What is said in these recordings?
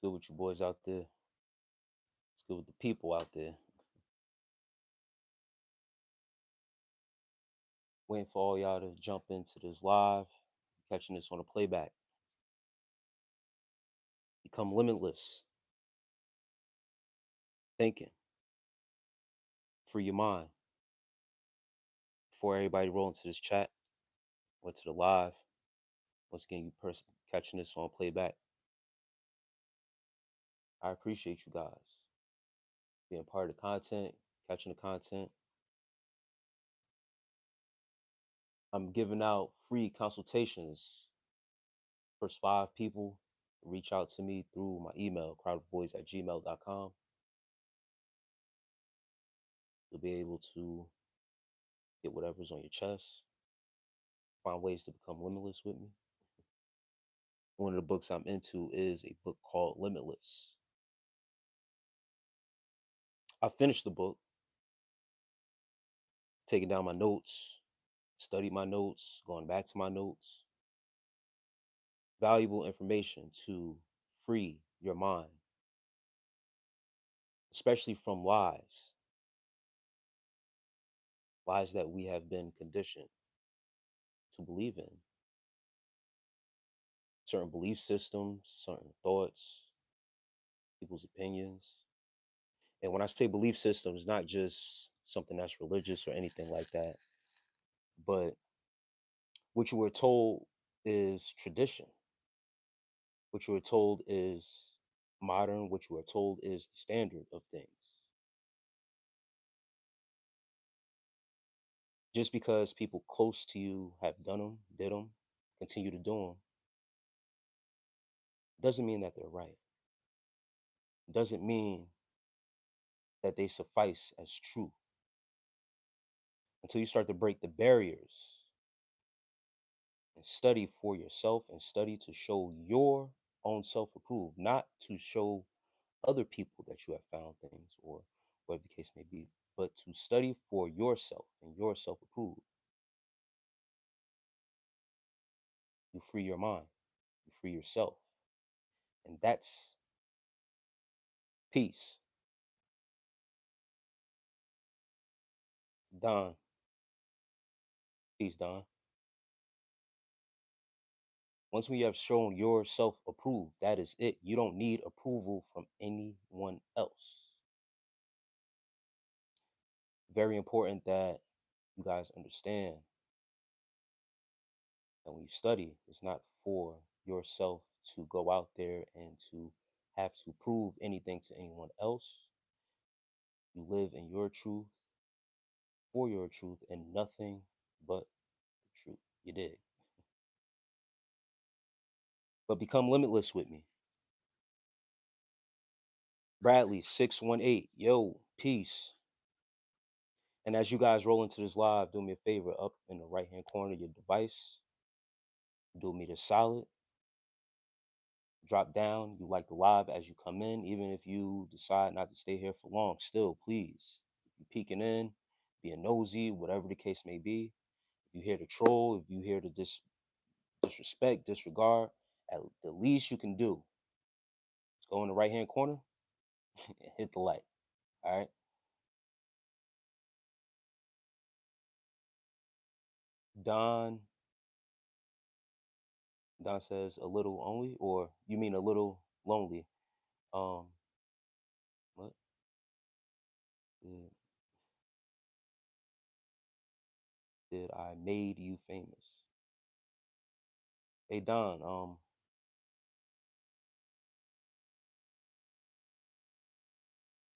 good with you boys out there? It's good with the people out there. Waiting for all y'all to jump into this live, catching this on a playback. Become limitless. Thinking. Free your mind. Before everybody roll into this chat, went to the live. Once again, you catching this on playback. I appreciate you guys being part of the content, catching the content. I'm giving out free consultations. First 5 people reach out to me through my email, crowdofboyz@gmail.com. You'll be able to get whatever's on your chest, find ways to become limitless with me. One of the books I'm into is a book called Limitless. I finished the book, taking down my notes, studied my notes, going back to my notes. Valuable information to free your mind, especially from lies that we have been conditioned to believe in. Certain belief systems, certain thoughts, people's opinions. And when I say belief systems, not just something that's religious or anything like that, but what you were told is tradition. What you were told is modern. What you are told is the standard of things. Just because people close to you have done them, did them, continue to do them, doesn't mean that they're right. Doesn't mean that they suffice as truth. Until you start to break the barriers and study for yourself and study to show your own self-approved, not to show other people that you have found things or whatever the case may be, but to study for yourself and your self-approved. You free your mind, you free yourself. And that's peace. Don. Peace, Don. Once we have shown yourself approved, that is it. You don't need approval from anyone else. Very important that you guys understand that when you study, it's not for yourself to go out there and to have to prove anything to anyone else. You live in your truth, for your truth, and nothing but the truth. You dig? But become limitless with me. Bradley 618. Yo, peace. And as you guys roll into this live, do me a favor, up in the right hand corner of your device, do me the solid. Drop down. You like the live as you come in, even if you decide not to stay here for long. Still, please, if you're peeking in, being nosy, whatever the case may be. If you hear the troll, if you hear the disrespect, disregard, at the least you can do is go in the right hand corner and hit the like. All right. Don says a little only, or you mean a little lonely? What? Did, did I made you famous? Hey Don,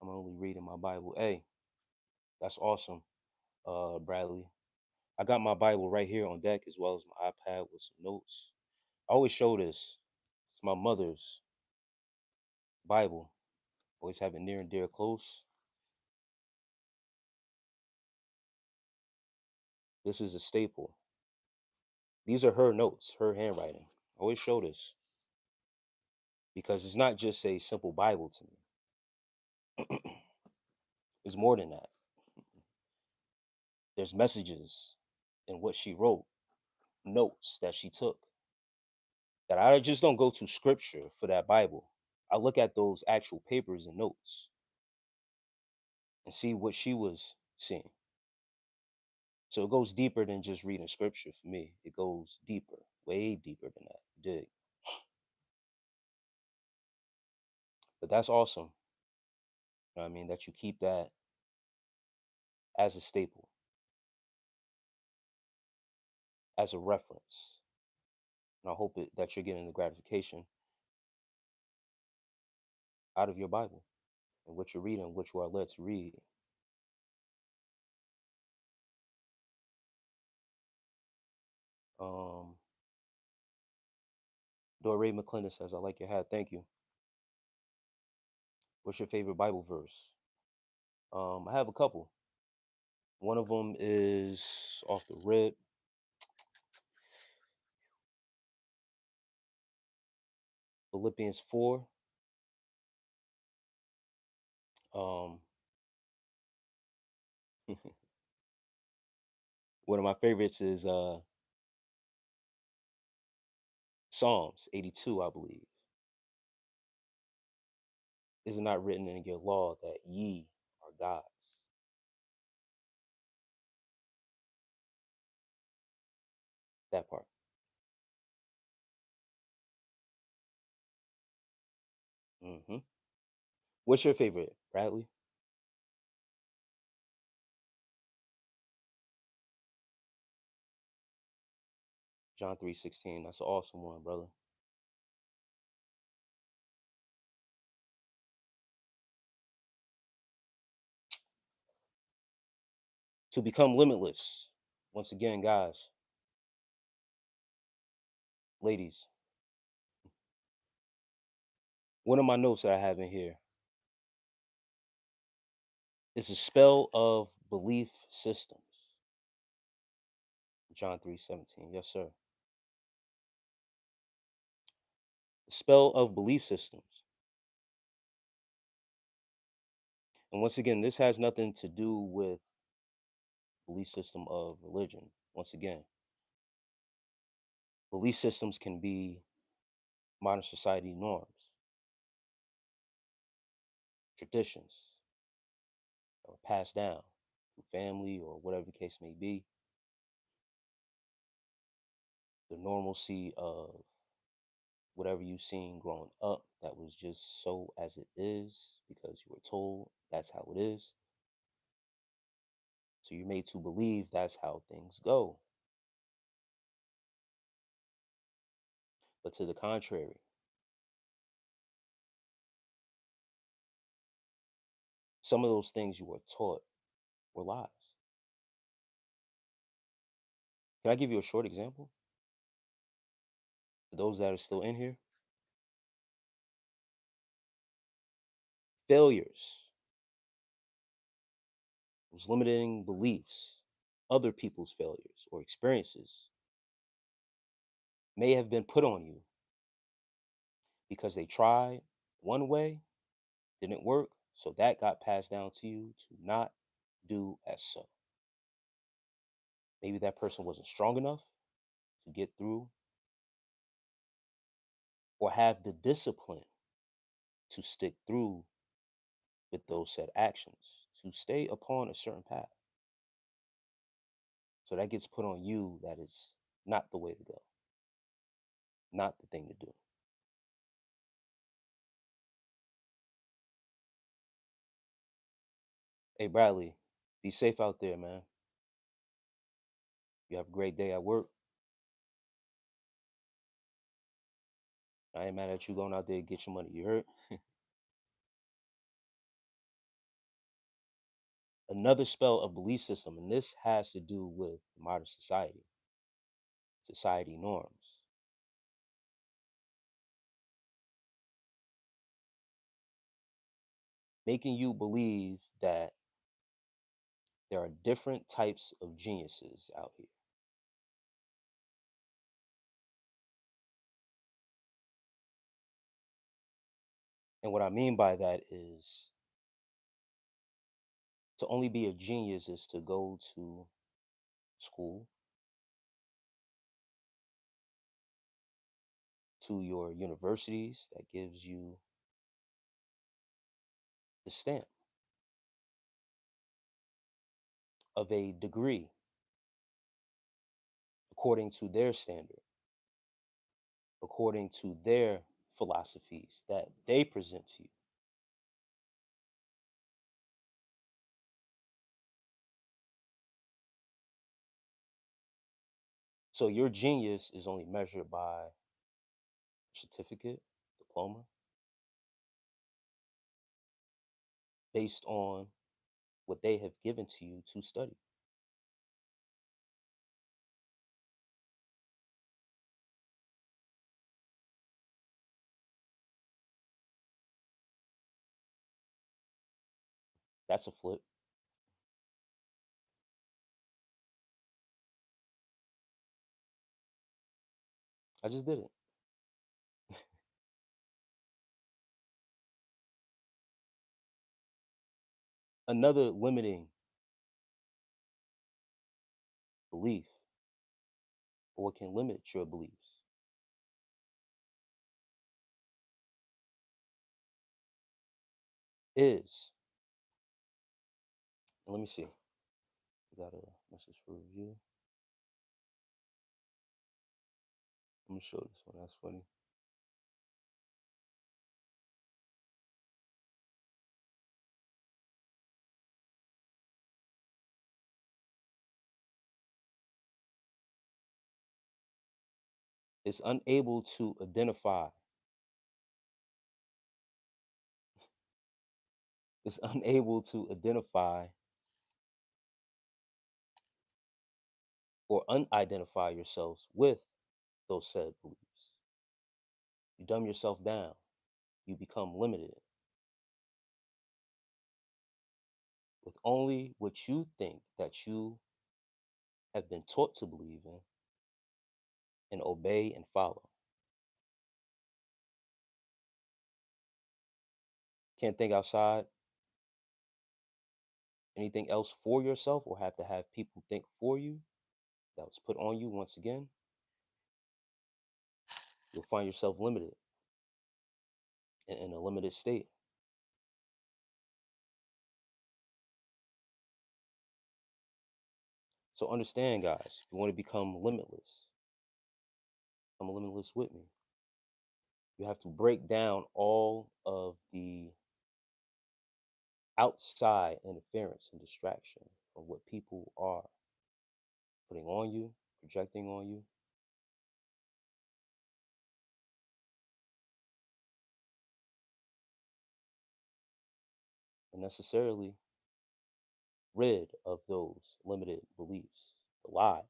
I'm only reading my Bible. Hey, that's awesome, Bradley. I got my Bible right here on deck as well as my iPad with some notes. I always show this. It's my mother's Bible. Always have it near and dear close. This is a staple. These are her notes, her handwriting. I always show this because it's not just a simple Bible to me. It's more than that. There's messages in what she wrote, notes that she took. That I just don't go to scripture for that Bible. I look at those actual papers and notes and see what she was seeing. So it goes deeper than just reading scripture for me. It goes deeper, way deeper than that. Dig. But that's awesome. You know what I mean? That you keep that as a staple, as a reference. And I hope that you're getting the gratification out of your Bible and what you're reading, what you are led to read. Um, Doreen McClendon says, I like your hat. Thank you. What's your favorite Bible verse? I have a couple. One of them is off the rip. Philippians 4. Um, one of my favorites is Psalms 82, I believe. Is it not written in your law that ye are gods? That part. hmm What's your favorite, Bradley? John 3:16. That's an awesome one, brother. To become limitless. Once again, guys, ladies, one of my notes that I have in here is a spell of belief systems. John 3:17. Yes, sir. The spell of belief systems. And once again, this has nothing to do with belief system of religion. Once again, belief systems can be modern society norms, traditions, or passed down through family or whatever the case may be. The normalcy of whatever you've seen growing up that was just so as it is because you were told that's how it is. So you're made to believe that's how things go. But to the contrary, some of those things you were taught were lies. Can I give you a short example? For those that are still in here, failures, those limiting beliefs, other people's failures or experiences may have been put on you because they tried one way, didn't work, so that got passed down to you to not do as so. Maybe that person wasn't strong enough to get through or have the discipline to stick through with those said actions, to stay upon a certain path. So that gets put on you that is not the way to go, not the thing to do. Hey, Bradley, be safe out there, man. You have a great day at work. I ain't mad at you going out there to get your money. You heard? Another spell of belief system, and this has to do with modern society, society norms. Making you believe that there are different types of geniuses out here. And what I mean by that is to only be a genius is to go to school, to your universities that gives you the stamp of a degree according to their standard, according to their philosophies that they present to you. So your genius is only measured by certificate, diploma, based on what they have given to you to study. That's a flip. I just did it. Another limiting belief, or what can limit your beliefs, is, and let me see, we got a message for review. I'm gonna show this one. That's funny. It's unable to identify. It's unable to identify or unidentify yourselves with those said beliefs. You dumb yourself down. You become limited with only what you think that you have been taught to believe in and obey and follow. Can't think outside anything else for yourself or have to have people think for you that was put on you once again, you'll find yourself limited in a limited state. So understand, guys, if you want to become limitless, become limitless with me. You have to break down all of the outside interference and distraction of what people are putting on you, projecting on you, and necessarily rid of those limited beliefs, the lies.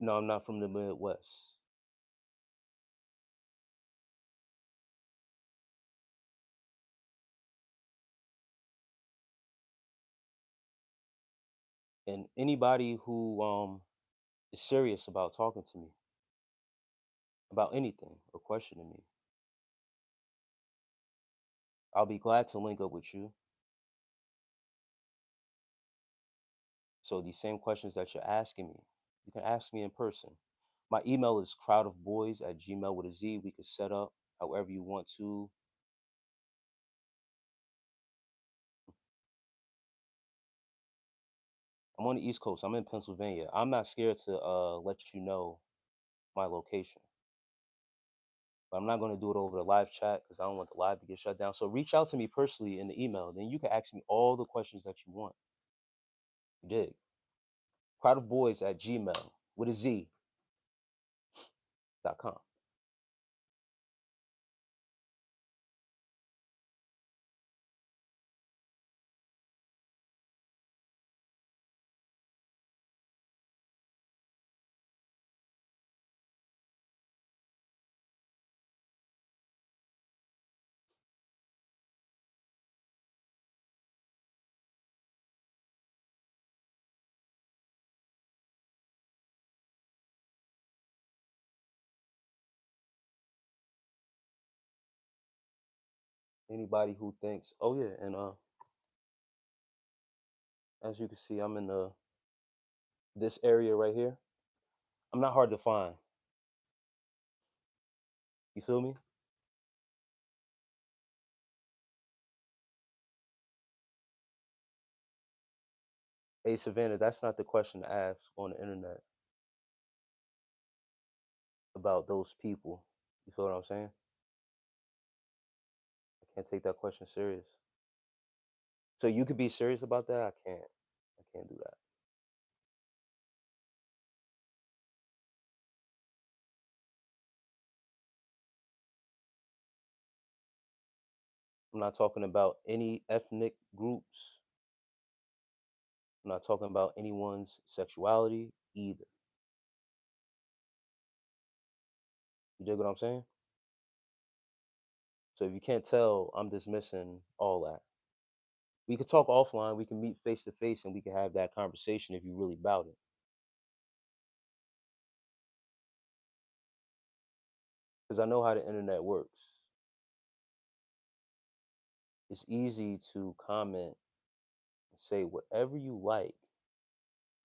No, I'm not from the Midwest. And anybody who is serious about talking to me about anything or questioning me, I'll be glad to link up with you. So these same questions that you're asking me, you can ask me in person. My email is crowdofboyz@gmail with a Z. We could set up however you want to. I'm on the East Coast. I'm in Pennsylvania. I'm not scared to let you know my location. But I'm not going to do it over the live chat because I don't want the live to get shut down. So reach out to me personally in the email. Then you can ask me all the questions that you want. You dig? Crowdofboyz at gmail with a Z.com. Anybody who thinks, oh yeah, and as you can see, I'm in this area right here. I'm not hard to find. You feel me? Hey Savannah, that's not the question to ask on the internet about those people. You feel what I'm saying? I can't take that question serious. So you could be serious about that. I can't. I can't do that. I'm not talking about any ethnic groups. I'm not talking about anyone's sexuality either. You dig what I'm saying? So if you can't tell, I'm dismissing all that. We could talk offline. We can meet face to face, and we can have that conversation if you really about it. Because I know how the internet works. It's easy to comment and say whatever you like,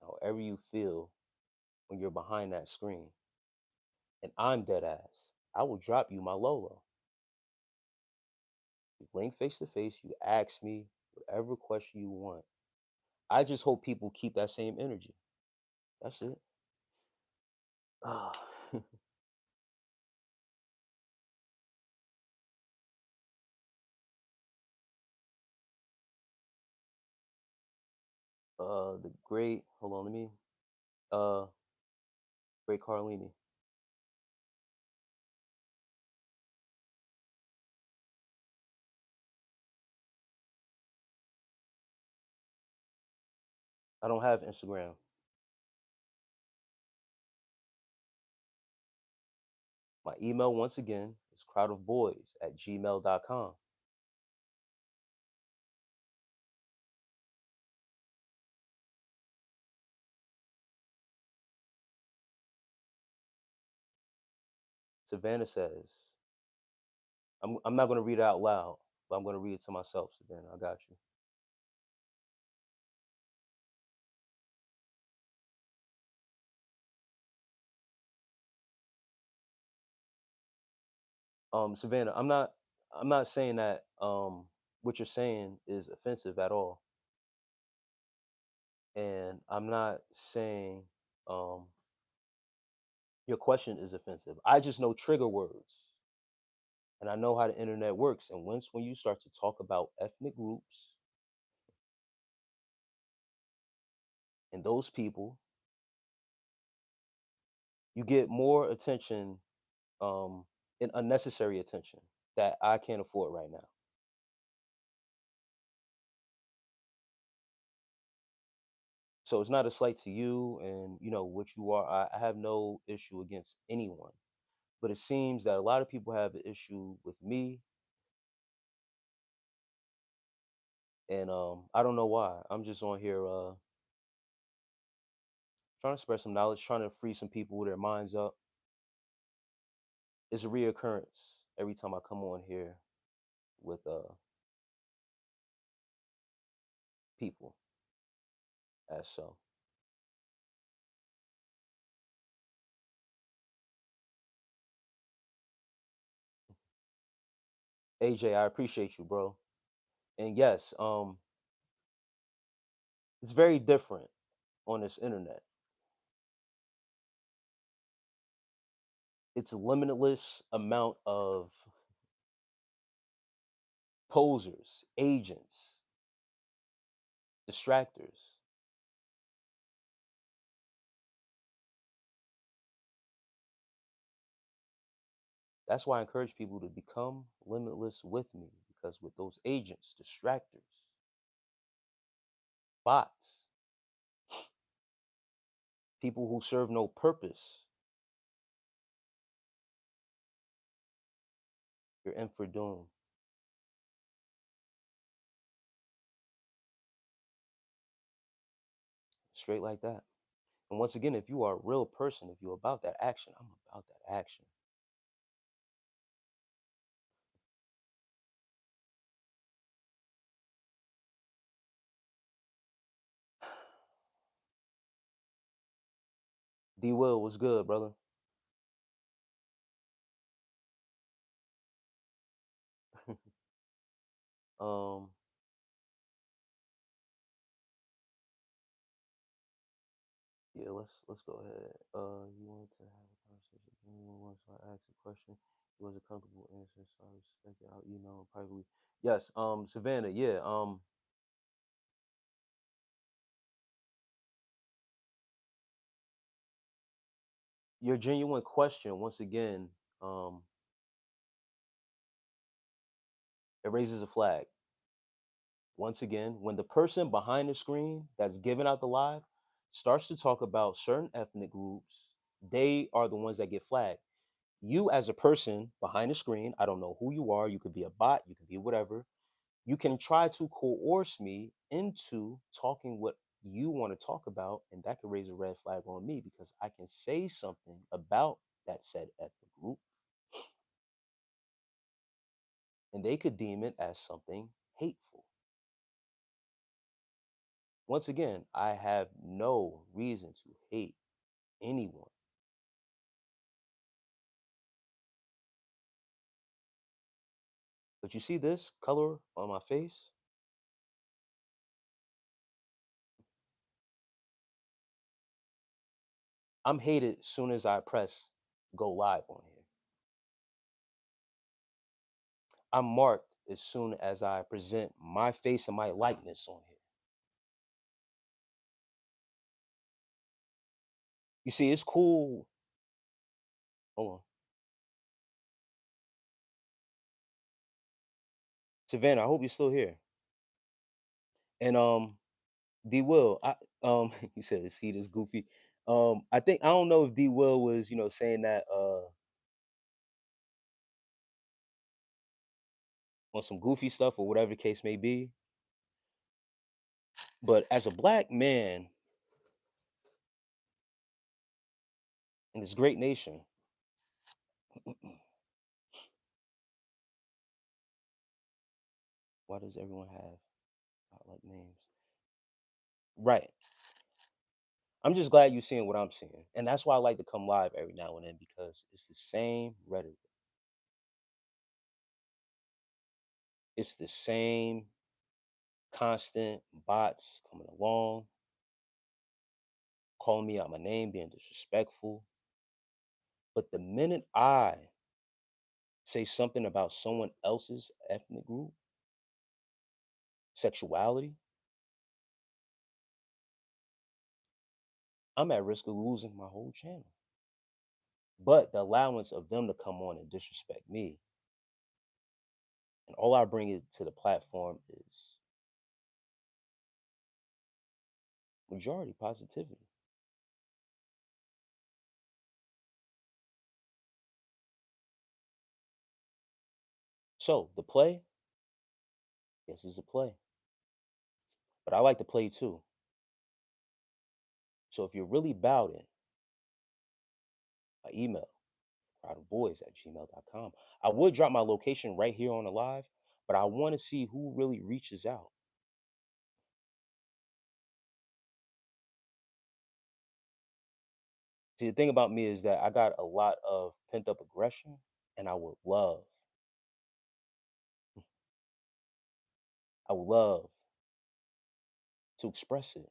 however you feel when you're behind that screen. And I'm dead ass. I will drop you my Lolo. You link face to face, you ask me whatever question you want. I just hope people keep that same energy. That's it. Ah, the great, hold on, let me, uh, great Carlini. I don't have Instagram. My email, once again, is crowdofboyz at gmail.com. Savannah says, I'm not going to read it out loud, but I'm going to read it to myself, Savannah. I got you. Savannah, I'm not saying that what you're saying is offensive at all. And I'm not saying um your question is offensive. I just know trigger words and I know how the internet works. And once when you start to talk about ethnic groups and those people, you get more attention, um, and unnecessary attention that I can't afford right now. So it's not a slight to you and what you are. I have no issue against anyone. But it seems that a lot of people have an issue with me, and I don't know why. I'm just on here trying to spread some knowledge, trying to free some people with their minds up. It's a reoccurrence every time I come on here with people as so. AJ, I appreciate you, bro. And yes, it's very different on this internet. It's a limitless amount of posers, agents, distractors. That's why I encourage people to become limitless with me, because with those agents, distractors, bots, people who serve no purpose, you're in for doom. Straight like that. And once again, if you are a real person, if you're about that action, I'm about that action. D Will, what's good, brother? um, yeah, let's go ahead. You wanted to have a conversation. Once I asked a question, it was a comfortable answer, so I respected our email privately. Yes, Savannah, yeah, your genuine question, once again, um, it raises a flag. Once again, when the person behind the screen that's giving out the live starts to talk about certain ethnic groups, they are the ones that get flagged. You, as a person behind the screen, I don't know who you are. You could be a bot, you could be whatever. You can try to coerce me into talking what you want to talk about, and that could raise a red flag on me because I can say something about that said ethnic group, and they could deem it as something hateful. Once again, I have no reason to hate anyone. But you see this color on my face? I'm hated as soon as I press go live on here. I'm marked as soon as I present my face and my likeness on here. You see, it's cool. Hold on. Savannah, I hope you're still here. And D Will, you said the seat is goofy. I think I don't know if D Will was, saying that on some goofy stuff or whatever the case may be. But as a black man in this great nation, why does everyone have like names? Right. I'm just glad you're seeing what I'm seeing. And that's why I like to come live every now and then because it's the same rhetoric. It's the same constant bots coming along, calling me out my name, being disrespectful. But the minute I say something about someone else's ethnic group, sexuality, I'm at risk of losing my whole channel. But the allowance of them to come on and disrespect me, and all I bring it to the platform is majority positivity. So the play, yes, it's a play. But I like to play too. So if you're really about it, I email crowdofboyz@gmail.com. I would drop my location right here on the live, but I want to see who really reaches out. See, the thing about me is that I got a lot of pent up aggression, and I would love to express it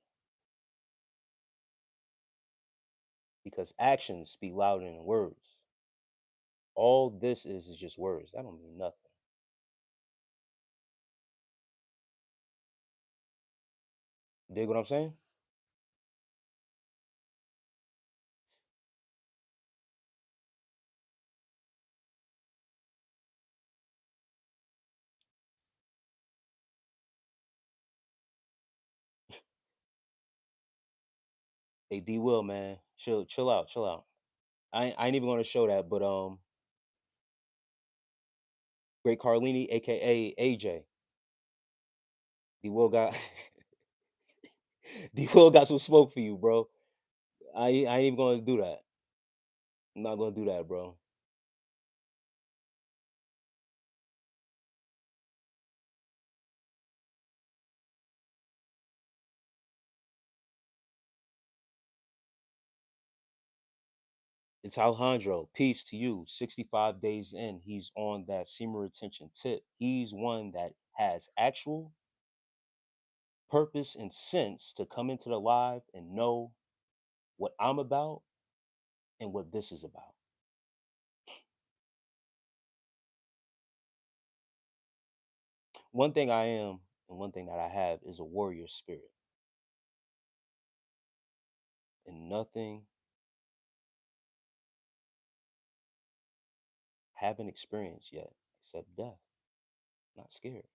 because actions speak louder than words. All this is just words. That don't mean nothing. You dig what I'm saying? Hey, D Will, man, chill out, chill out. I ain't even gonna show that, but Great Carlini, aka AJ, D Will got D Will got some smoke for you, bro. I ain't even gonna do that. I'm not gonna do that, bro. It's Alejandro. Peace to you. 65 days in, he's on that semen retention tip. He's one that has actual purpose and sense to come into the live and know what I'm about and what this is about. One thing I am and one thing that I have is a warrior spirit. And nothing haven't experienced yet except death. Not scared.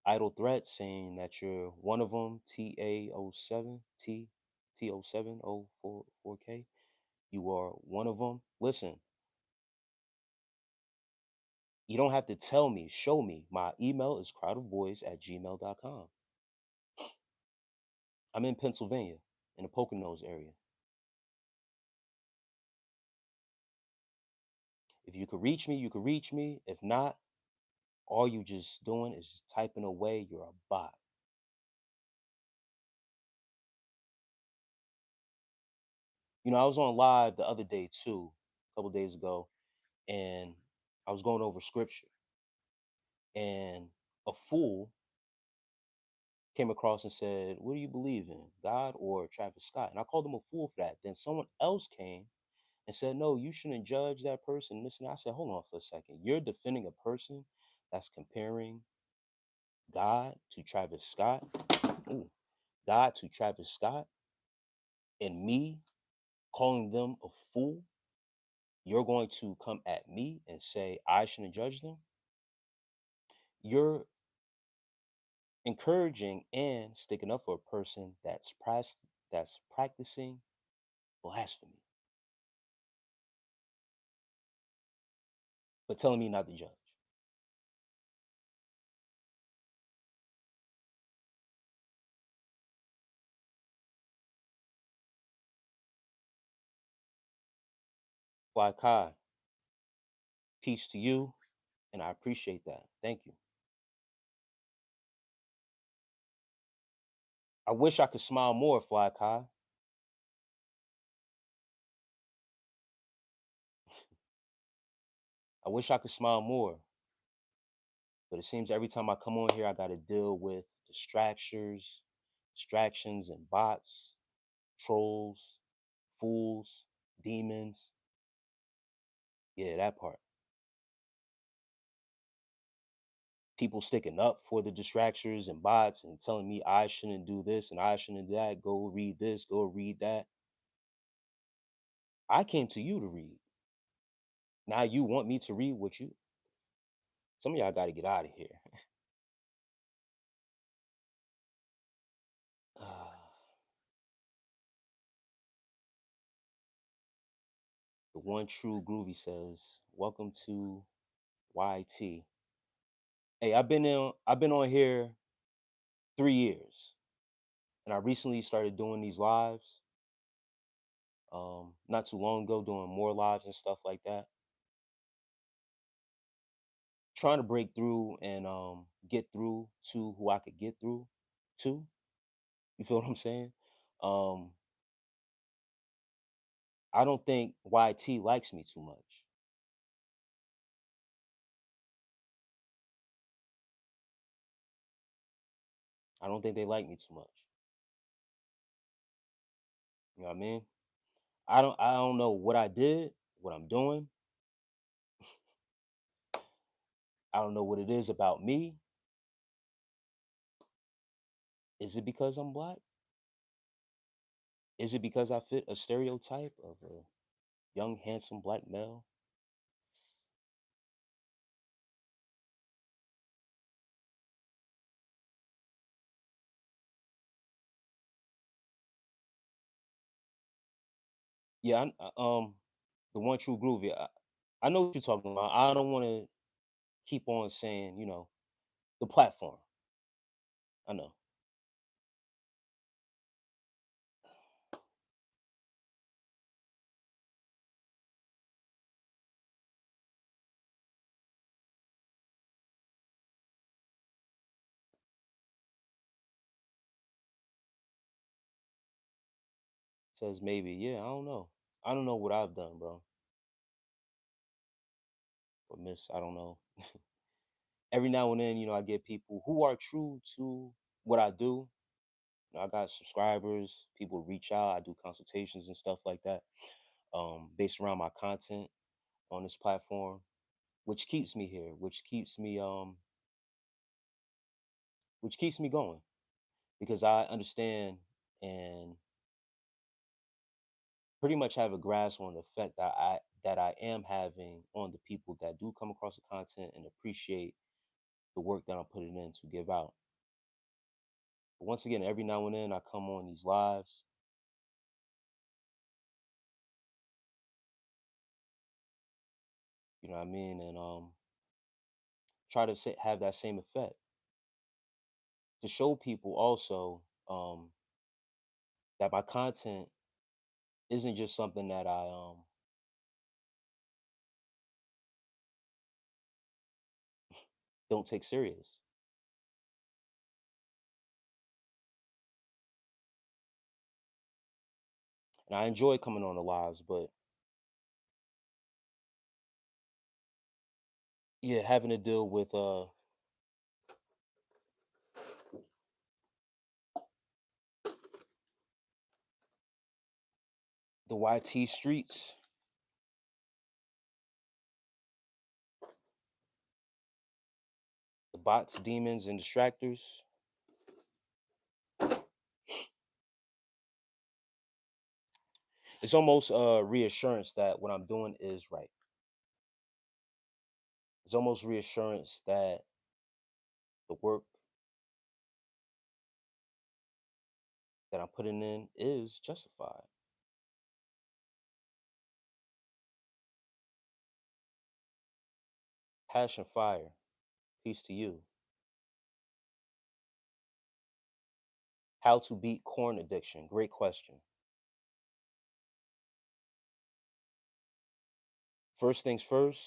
Idle threats saying that you're one of them, TA07, T0704K. You are one of them. Listen, you don't have to tell me, show me. My email is crowdofboyz@gmail.com. I'm in Pennsylvania, in the Poconos area. If you could reach me, you could reach me. If not, all you just doing is just typing away. You're a bot. You know, I was on live the other day too, a couple days ago, and I was going over scripture, and a fool came across and said, "What do you believe in, God or Travis Scott?" And I called him a fool for that. Then someone else came and said, "No, you shouldn't judge that person." Listen, I said, "Hold on for a second. You're defending a person that's comparing God to Travis Scott, ooh, God to Travis Scott, and me calling them a fool. You're going to come at me and say I shouldn't judge them. You're encouraging and sticking up for a person that's practicing blasphemy, but telling me not to judge." Fly Kai, peace to you, and I appreciate that. Thank you. I wish I could smile more, Fly Kai. I wish I could smile more, but it seems every time I come on here, I got to deal with distractions, and bots, trolls, fools, demons. Yeah, that part. People sticking up for the distractors and bots and telling me I shouldn't do this and I shouldn't do that. Go read this, go read that. I came to you to read. Now you want me to read what you. Some of y'all got to get out of here. The one true groovy says, "Welcome to YT." Hey, I've been on here 3 years, and I recently started doing these lives. Not too long ago, doing more lives and stuff like that. Trying to break through and get through to who I could get through to. You feel what I'm saying? Um, I don't think YT likes me too much. I don't think they like me too much. You know what I mean? I don't know what I did, what I'm doing. I don't know what it is about me. Is it because I'm black? Is it because I fit a stereotype of a young, handsome black male? Yeah, the one true groove. Yeah, I know what you're talking about. I don't want to keep on saying, the platform. I know. Says maybe. Yeah, I don't know. I don't know what I've done, bro. Or miss. I don't know. Every now and then, I get people who are true to what I do. I got subscribers. People reach out. I do consultations and stuff like that, based around my content on this platform, which keeps me here, which keeps me going because I understand and pretty much have a grasp on the effect that I am having on the people that do come across the content and appreciate the work that I'm putting in to give out. But once again, every now and then I come on these lives, you know what I mean, and try to have that same effect to show people also, that my content isn't just something that I don't take serious. And I enjoy coming on the lives, but yeah, having to deal with the YT streets, the bots, demons, and distractors, it's almost reassurance that what I'm doing is right. It's almost reassurance that the work that I'm putting in is justified. Passion fire. Peace to you. How to beat corn addiction. Great question. First things first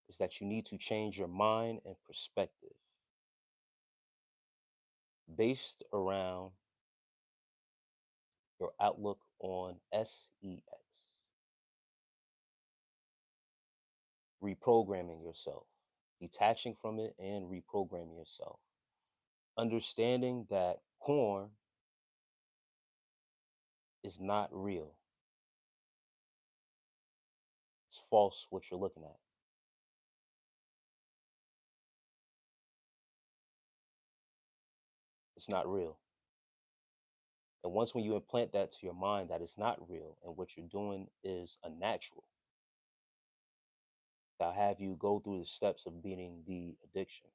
is that you need to change your mind and perspective based around your outlook on sex. Reprogramming yourself, detaching from it and reprogramming yourself. Understanding that porn is not real. It's false what you're looking at. It's not real. And once when you implant that to your mind that it's not real and what you're doing is unnatural, that'll have you go through the steps of beating the addiction.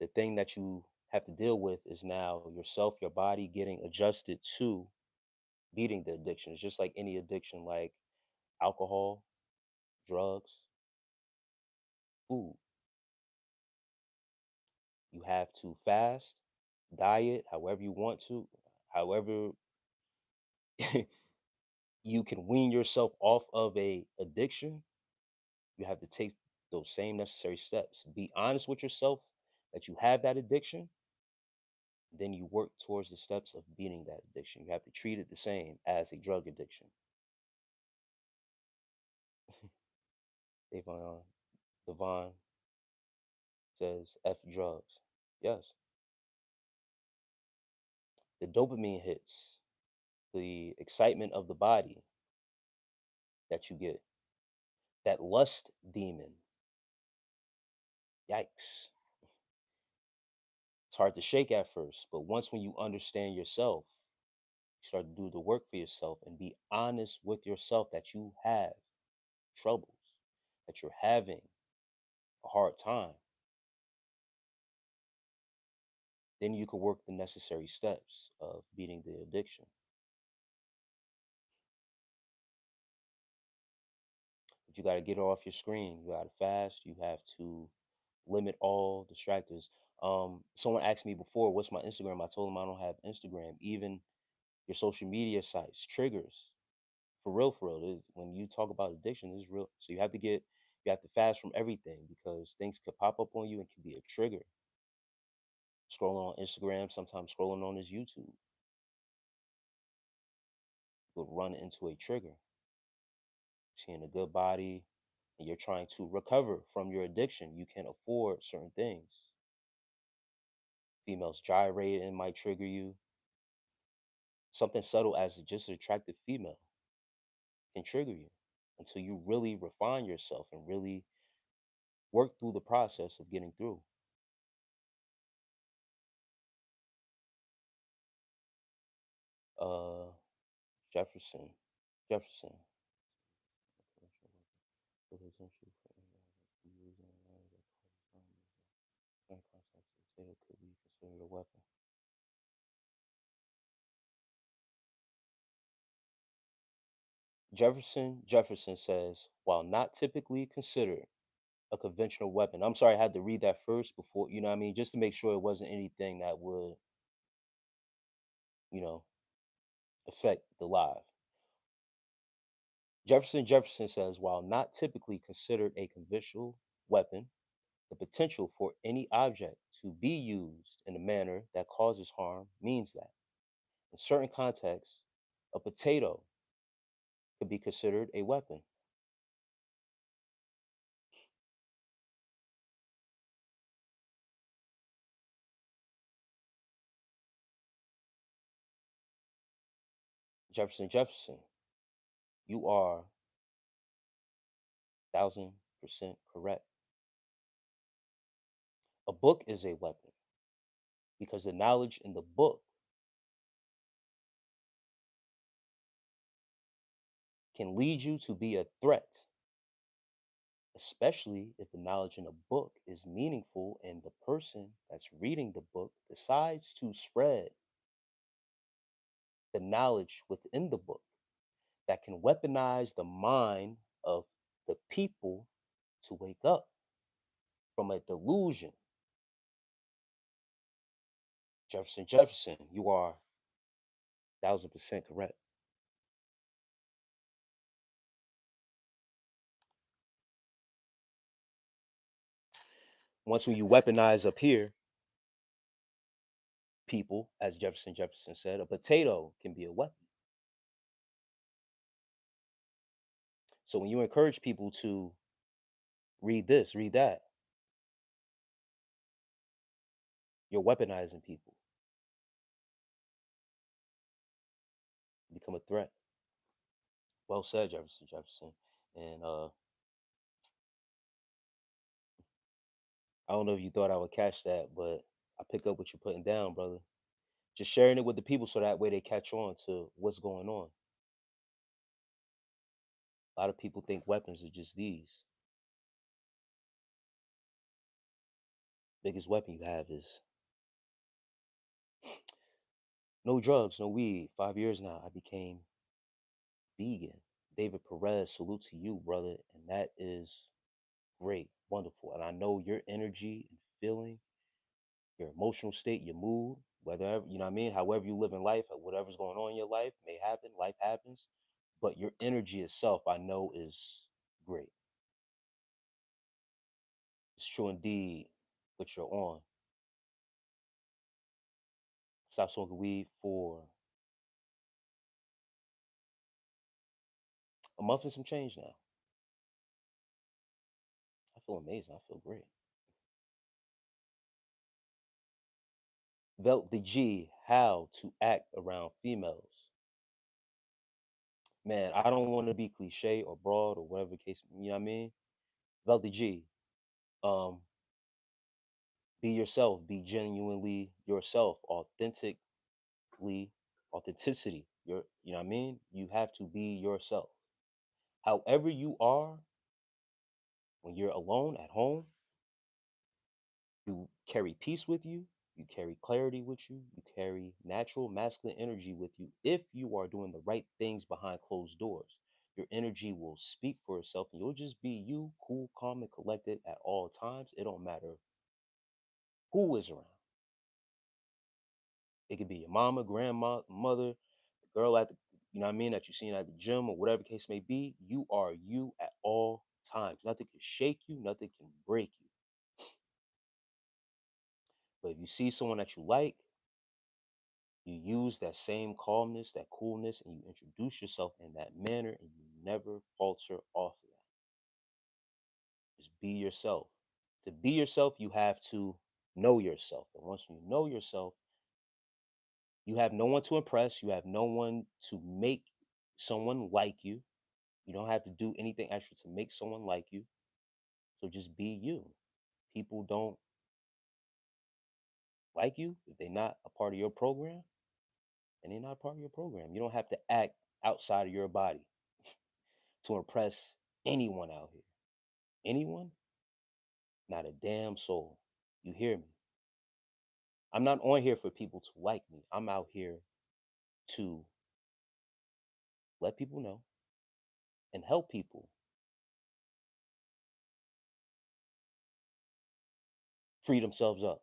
The thing that you have to deal with is now yourself, your body getting adjusted to beating the addiction. It's just like any addiction, like alcohol, drugs, food. You have to fast, diet, however you want to, however you can wean yourself off of a addiction. You have to take those same necessary steps. Be honest with yourself that you have that addiction. Then you work towards the steps of beating that addiction. You have to treat it the same as a drug addiction. Devon, Devon says F drugs. Yes. The dopamine hits. the excitement of the body that you get, that lust demon. Yikes. It's hard to shake at first, but once when you understand yourself, you start to do the work for yourself and be honest with yourself that you have troubles, that you're having a hard time, then you can work the necessary steps of beating the addiction. But you got to get off your screen. You got to fast. You have to limit all distractors. Someone asked me before, what's my Instagram? I told them I don't have Instagram. Even your social media sites, triggers. For real. When you talk about addiction, it's real. So you have to fast from everything because things could pop up on you and can be a trigger. Scrolling on Instagram, sometimes scrolling on this YouTube could run into a trigger. Seeing a good body and you're trying to recover from your addiction, you can afford certain things. Females gyrating might trigger you. Something subtle as just an attractive female can trigger you until you really refine yourself and really work through the process of getting through. Uh, Jefferson. Jefferson. Could be considered a weapon. Jefferson says, while not typically considered a conventional weapon. I'm sorry, I had to read that first before, you know what I mean, just to make sure it wasn't anything that would, you know, affect the live. Jefferson says, while not typically considered a conventional weapon, the potential for any object to be used in a manner that causes harm means that, in certain contexts, a potato could be considered a weapon. Jefferson, you are 1000% correct. A book is a weapon because the knowledge in the book can lead you to be a threat, especially if the knowledge in a book is meaningful and the person that's reading the book decides to spread the knowledge within the book that can weaponize the mind of the people to wake up from a delusion. Jefferson, you are 1000% correct. Once when you weaponize up here, people, as Jefferson said, a potato can be a weapon. So when you encourage people to read this, read that, you're weaponizing people, become a threat. Well said, Jefferson. And I don't know if you thought I would catch that, but I pick up what you're putting down, brother. Just sharing it with the people so that way they catch on to what's going on. A lot of people think weapons are just these. Biggest weapon you have is no drugs, no weed. 5 years now, I became vegan. David Perez, salute to you, brother. And that is great, wonderful. And I know your energy and feeling, your emotional state, your mood, whether you know what I mean, however you live in life, whatever's going on in your life may happen, life happens. But your energy itself, I know, is great. It's true indeed what you're on. Stop smoking weed for a month and some change now. I feel amazing. I feel great. Felt the G, how to act around females. Man, I don't want to be cliche or broad or whatever the case, you know what I mean? Velty G, um, be yourself, be genuinely yourself, authenticity. You know what I mean? You have to be yourself. However you are when you're alone at home, you carry peace with you, you carry clarity with you, you carry natural masculine energy with you if you are doing the right things behind closed doors. Your energy will speak for itself and you'll just be you, cool, calm, and collected at all times. It don't matter who is around. It could be your mama, grandma, mother, the girl at the, you know what I mean, that you seen at the gym or whatever case may be. You are you at all times. Nothing can shake you, nothing can break you. But if you see someone that you like, you use that same calmness, that coolness, and you introduce yourself in that manner and you never falter off of that. Just be yourself. To be yourself, you have to know yourself. And once you know yourself, you have no one to impress. You have no one to make someone like you. You don't have to do anything extra to make someone like you. So just be you. People don't like you, if they're not a part of your program, and they're not a part of your program. You don't have to act outside of your body to impress anyone out here. Anyone? Not a damn soul. You hear me? I'm not on here for people to like me. I'm out here to let people know and help people free themselves up.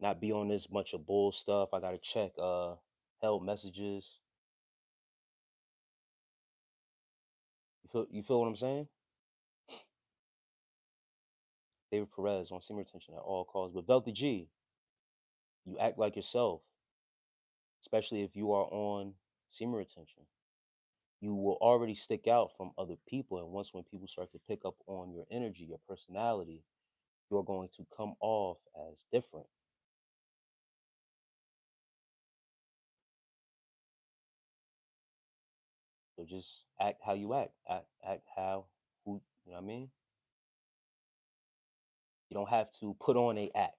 Not be on this bunch of bull stuff. I gotta check help messages. You feel what I'm saying? David Perez on semen retention at all costs. But Velty G, you act like yourself, especially if you are on semen retention. You will already stick out from other people. And once when people start to pick up on your energy, your personality, you're going to come off as different. So just act how you act. Act how who you know what I mean? You don't have to put on a act,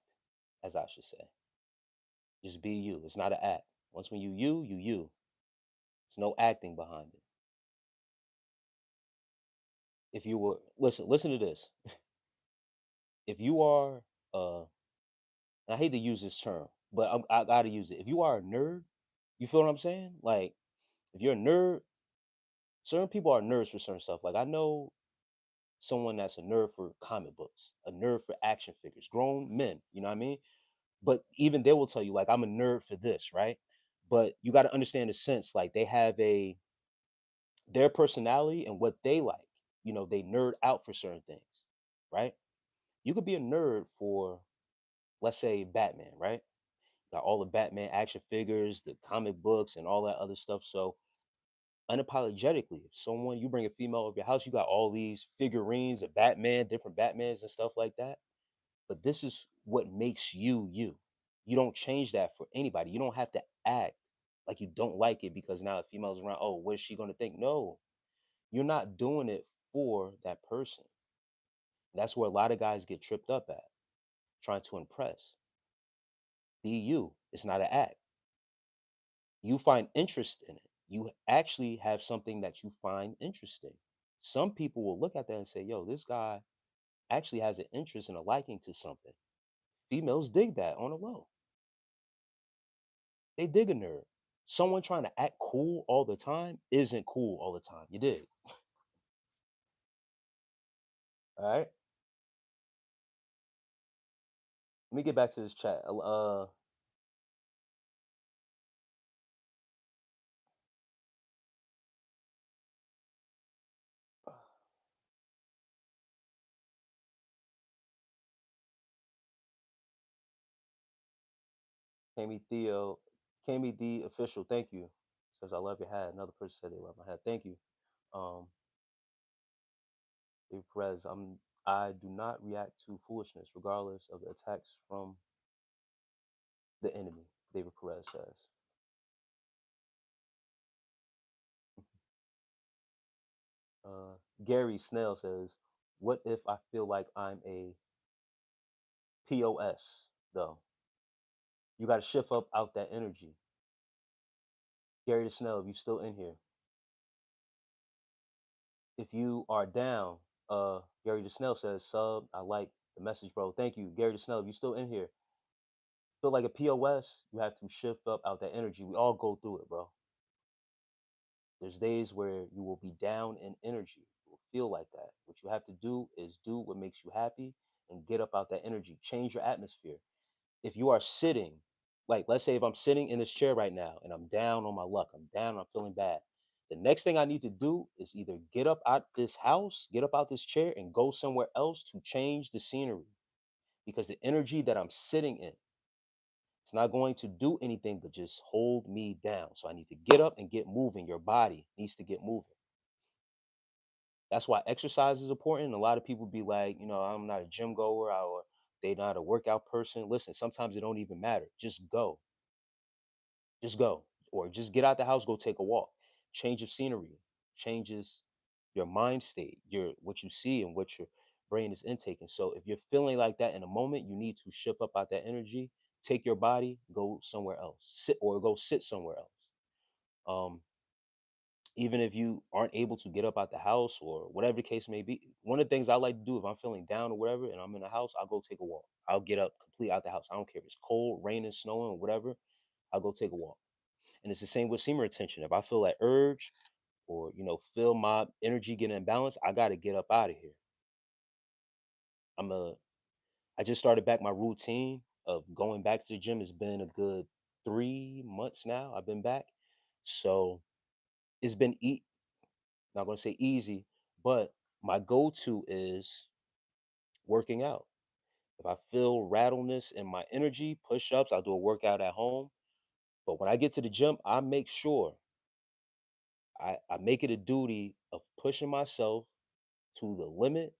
as I should say. Just be you. It's not an act. Once when you. There's no acting behind it. If you were listen to this. If you are and I hate to use this term, but I gotta use it. If you are a nerd, you feel what I'm saying? Like if you're a nerd, certain people are nerds for certain stuff. Like I know someone that's a nerd for comic books, a nerd for action figures, grown men, you know what I mean? But even they will tell you, like, I'm a nerd for this, right? But you got to understand the sense, like they have their personality and what they like. You know, they nerd out for certain things, right? You could be a nerd for, let's say, Batman, right? Got all the Batman action figures, the comic books, and all that other stuff. So unapologetically, if someone you bring a female over your house, you got all these figurines of Batman, different Batmans and stuff like that. But this is what makes you you. You don't change that for anybody. You don't have to act like you don't like it because now a female's around. Oh, what is she going to think? No, you're not doing it for that person. That's where a lot of guys get tripped up at, trying to impress. Be you. It's not an act. You find interest in it. You actually have something that you find interesting. Some people will look at that and say, yo, this guy actually has an interest and a liking to something. Females dig that on the low. They dig a nerd. Someone trying to act cool all the time isn't cool all the time. You dig? All right. Let me get back to this chat. Kami Theo, Kami D official. Thank you. Says I love your hat. Another person said they love my hat. Thank you. Um, David Perez. I do not react to foolishness, regardless of the attacks from the enemy. David Perez says. Gary Snell says, "What if I feel like I'm a POS though? You got to shift up out that energy." Gary Snell, if you still in here, if you are down, Gary the Snell says, "Sub, I like the message, bro. Thank you, Gary the Snell. If you still in here, feel like a POS, you have to shift up out that energy. We all go through it, bro. There's days where you will be down in energy. You will feel like that. What you have to do is do what makes you happy and get up out that energy. Change your atmosphere. If you are sitting, like let's say if I'm sitting in this chair right now and I'm down on my luck, I'm down, I'm feeling bad. The next thing I need to do is either get up out this house, get up out this chair, and go somewhere else to change the scenery. Because the energy that I'm sitting in, it's not going to do anything but just hold me down. So I need to get up and get moving. Your body needs to get moving. That's why exercise is important. A lot of people be like, I'm not a gym goer or they not a workout person. Listen, sometimes it don't even matter. Just go. Just go. Or just get out the house, go take a walk. Change of scenery changes your mind state, your what you see and what your brain is intaking. So if you're feeling like that in a moment, you need to shift up out that energy, take your body, go somewhere else. Sit or go sit somewhere else. Um, even if you aren't able to get up out the house or whatever the case may be, one of the things I like to do if I'm feeling down or whatever and I'm in the house, I'll go take a walk. I'll get up complete out the house. I don't care if it's cold, raining, snowing, whatever. I'll go take a walk. And it's the same with semen retention. If I feel that urge or, feel my energy getting imbalanced, I got to get up out of here. I just started back my routine of going back to the gym. It's been a good 3 months now. I've been back. So it's been not going to say easy, but my go-to is working out. If I feel rattleness in my energy, push-ups, I'll do a workout at home. But when I get to the gym, I make sure I make it a duty of pushing myself to the limit,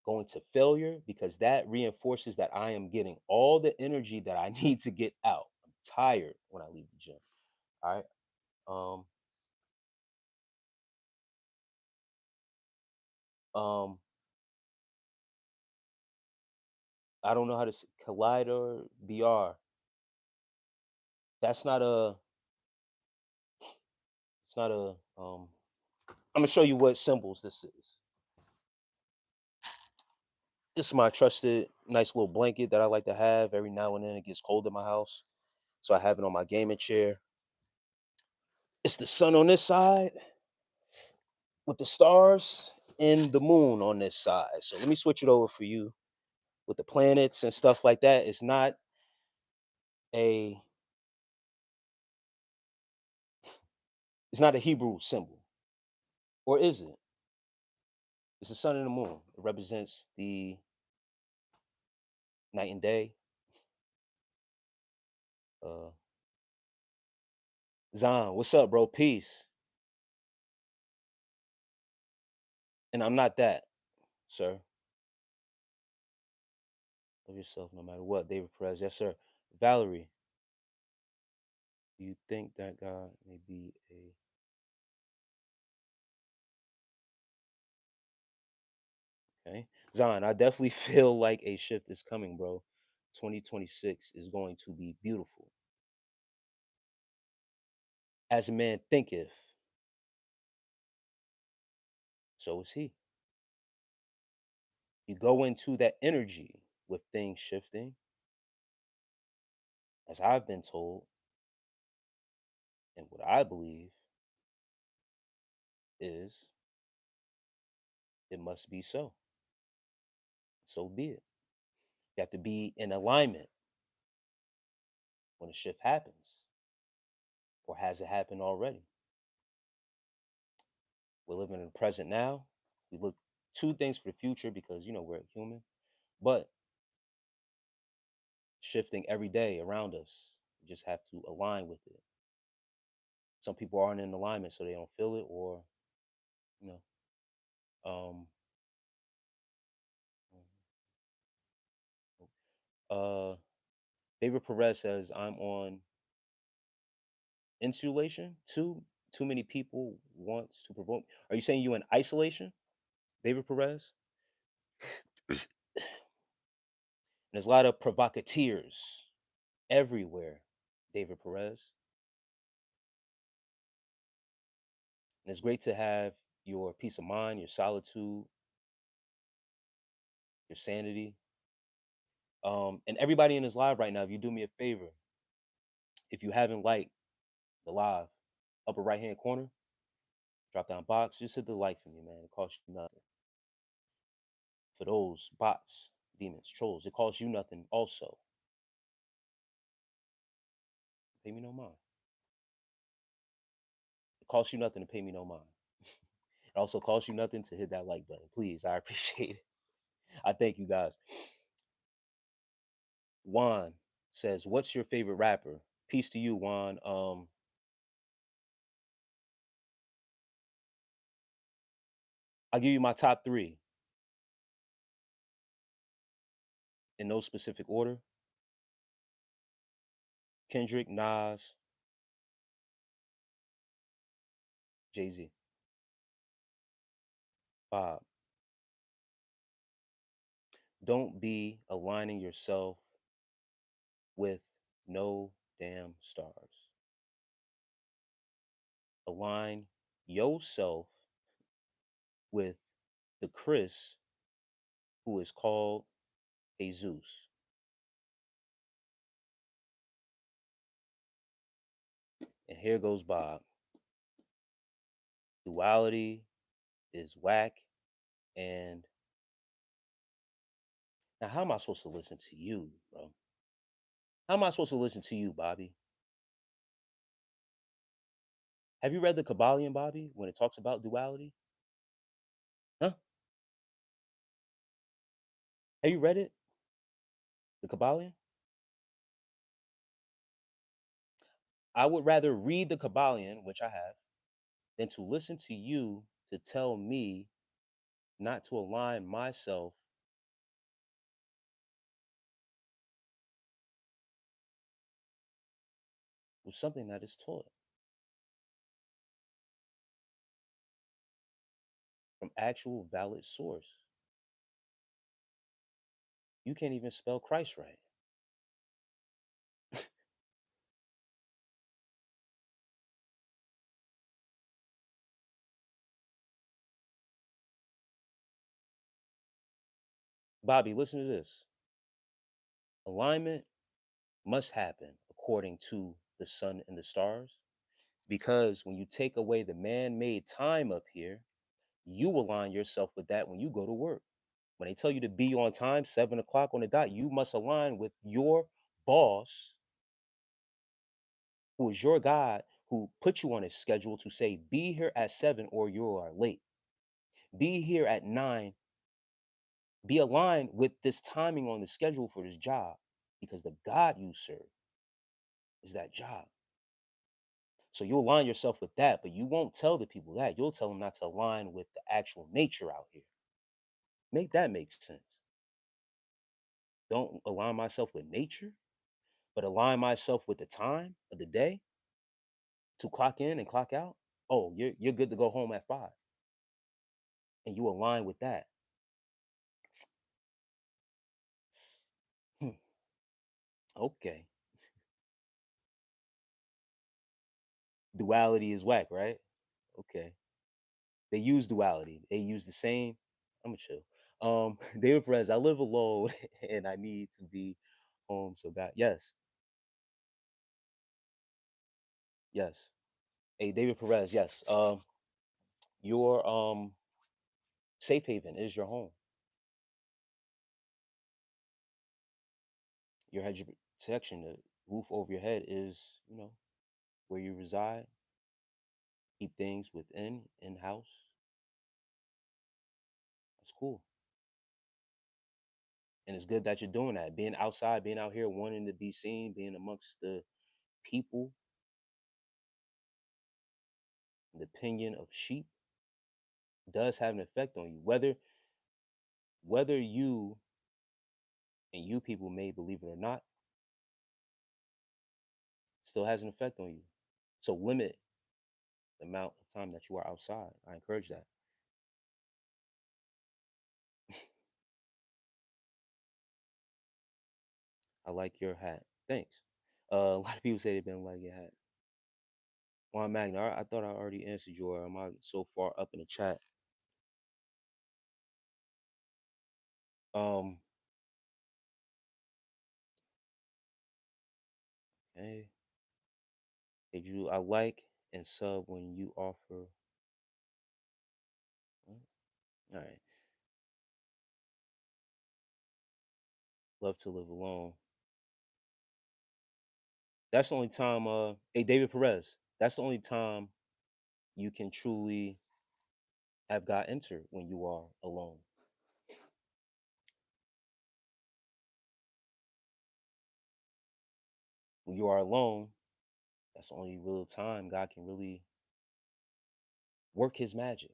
going to failure, because that reinforces that I am getting all the energy that I need to get out. I'm tired when I leave the gym. All right. Um, I don't know how to say collider BR. That's not a it's not a I'm gonna show you what symbols this is. This is my trusted nice little blanket that I like to have every now and then. It gets cold in my house. So I have it on my gaming chair. It's the sun on this side with the stars and the moon on this side. So let me switch it over for you with the planets and stuff like that. A it's not a Hebrew symbol. Or is it? It's the sun and the moon. It represents the night and day. Uh Zon, what's up, bro? Peace. And I'm not that, sir. Love yourself no matter what. David Perez, yes, sir. Valerie, do you think that God may be a okay? Zion, I definitely feel like a shift is coming, bro. 2026 is going to be beautiful. As a man thinketh, so is he. You go into that energy with things shifting, as I've been told, and what I believe is it must be so. So be it. You have to be in alignment when a shift happens, or has it happened already? We're living in the present now. We look two things for the future because we're human, but shifting every day around us. You just have to align with it. Some people aren't in alignment, so they don't feel it, or you know. Um, uh, David Perez says I'm on insulation. too many people wants to provoke. Are you saying you in isolation, David Perez? And there's a lot of provocateurs everywhere, David Perez. And it's great to have your peace of mind, your solitude, your sanity. And everybody in this live right now, if you do me a favor, if you haven't liked the live, upper right hand corner, drop down box, just hit the like for me, man. It costs you nothing. For those bots, demons, trolls, it costs you nothing also. Pay me no mind. It costs you nothing to pay me no mind. It also costs you nothing to hit that like button. Please, I appreciate it. I thank you guys. Juan says, "What's your favorite rapper?" Peace to you, Juan. I'll give you my top three in no specific order: Kendrick, Nas, Jay Z, Bob. Don't be aligning yourself with no damn stars. Align yourself with the Chris who is called Jesus. And here goes Bob. Duality is whack. And now, how am I supposed to listen to you, bro? How am I supposed to listen to you, Bobby? Have you read the Kabbalion, Bobby, when it talks about duality? Huh? Have you read it? The Kabbalion? I would rather read the Kabbalion, which I have, than to listen to you to tell me not to align myself with something that is taught from actual valid source. You can't even spell Christ right. Bobby, listen to this. Alignment must happen according to the sun and the stars, because when you take away the man-made time up here, you align yourself with that when you go to work. When they tell you to be on time, 7 o'clock on the dot, you must align with your boss, who is your God, who put you on a schedule to say, be here at 7 or you are late. Be here at 9. Be aligned with this timing on the schedule for this job, because the God you serve is that job. So you align yourself with that, but you won't tell the people that. You'll tell them not to align with the actual nature out here. Make that make sense. Don't align myself with nature, but align myself with the time of the day to clock in and clock out. Oh, you're good to go home at 5. And you align with that. Hmm. Okay. Duality is whack, right? Okay. They use duality. They use the same. I'm gonna chill. David Perez, I live alone and I need to be home so bad. Yes, yes. Hey, David Perez, yes. Your safe haven is your home. Your hedge of protection, the roof over your head is, where you reside. Keep things within, in house. That's cool. And it's good that you're doing that. Being outside, being out here, wanting to be seen, being amongst the people, the opinion of sheep does have an effect on you. Whether you and you people may believe it or not, still has an effect on you. So the amount of time that you are outside. I encourage that. I like your hat. Thanks. A lot of people say they didn't like your hat. Juan Magna, I thought I already answered your. Am I so far up in the chat? Um, hey, did you? I like and sub when you offer. All right, love to live alone. That's the only time. Hey, David Perez. That's the only time you can truly have God enter when you are alone. When you are alone, that's the only real time God can really work His magic.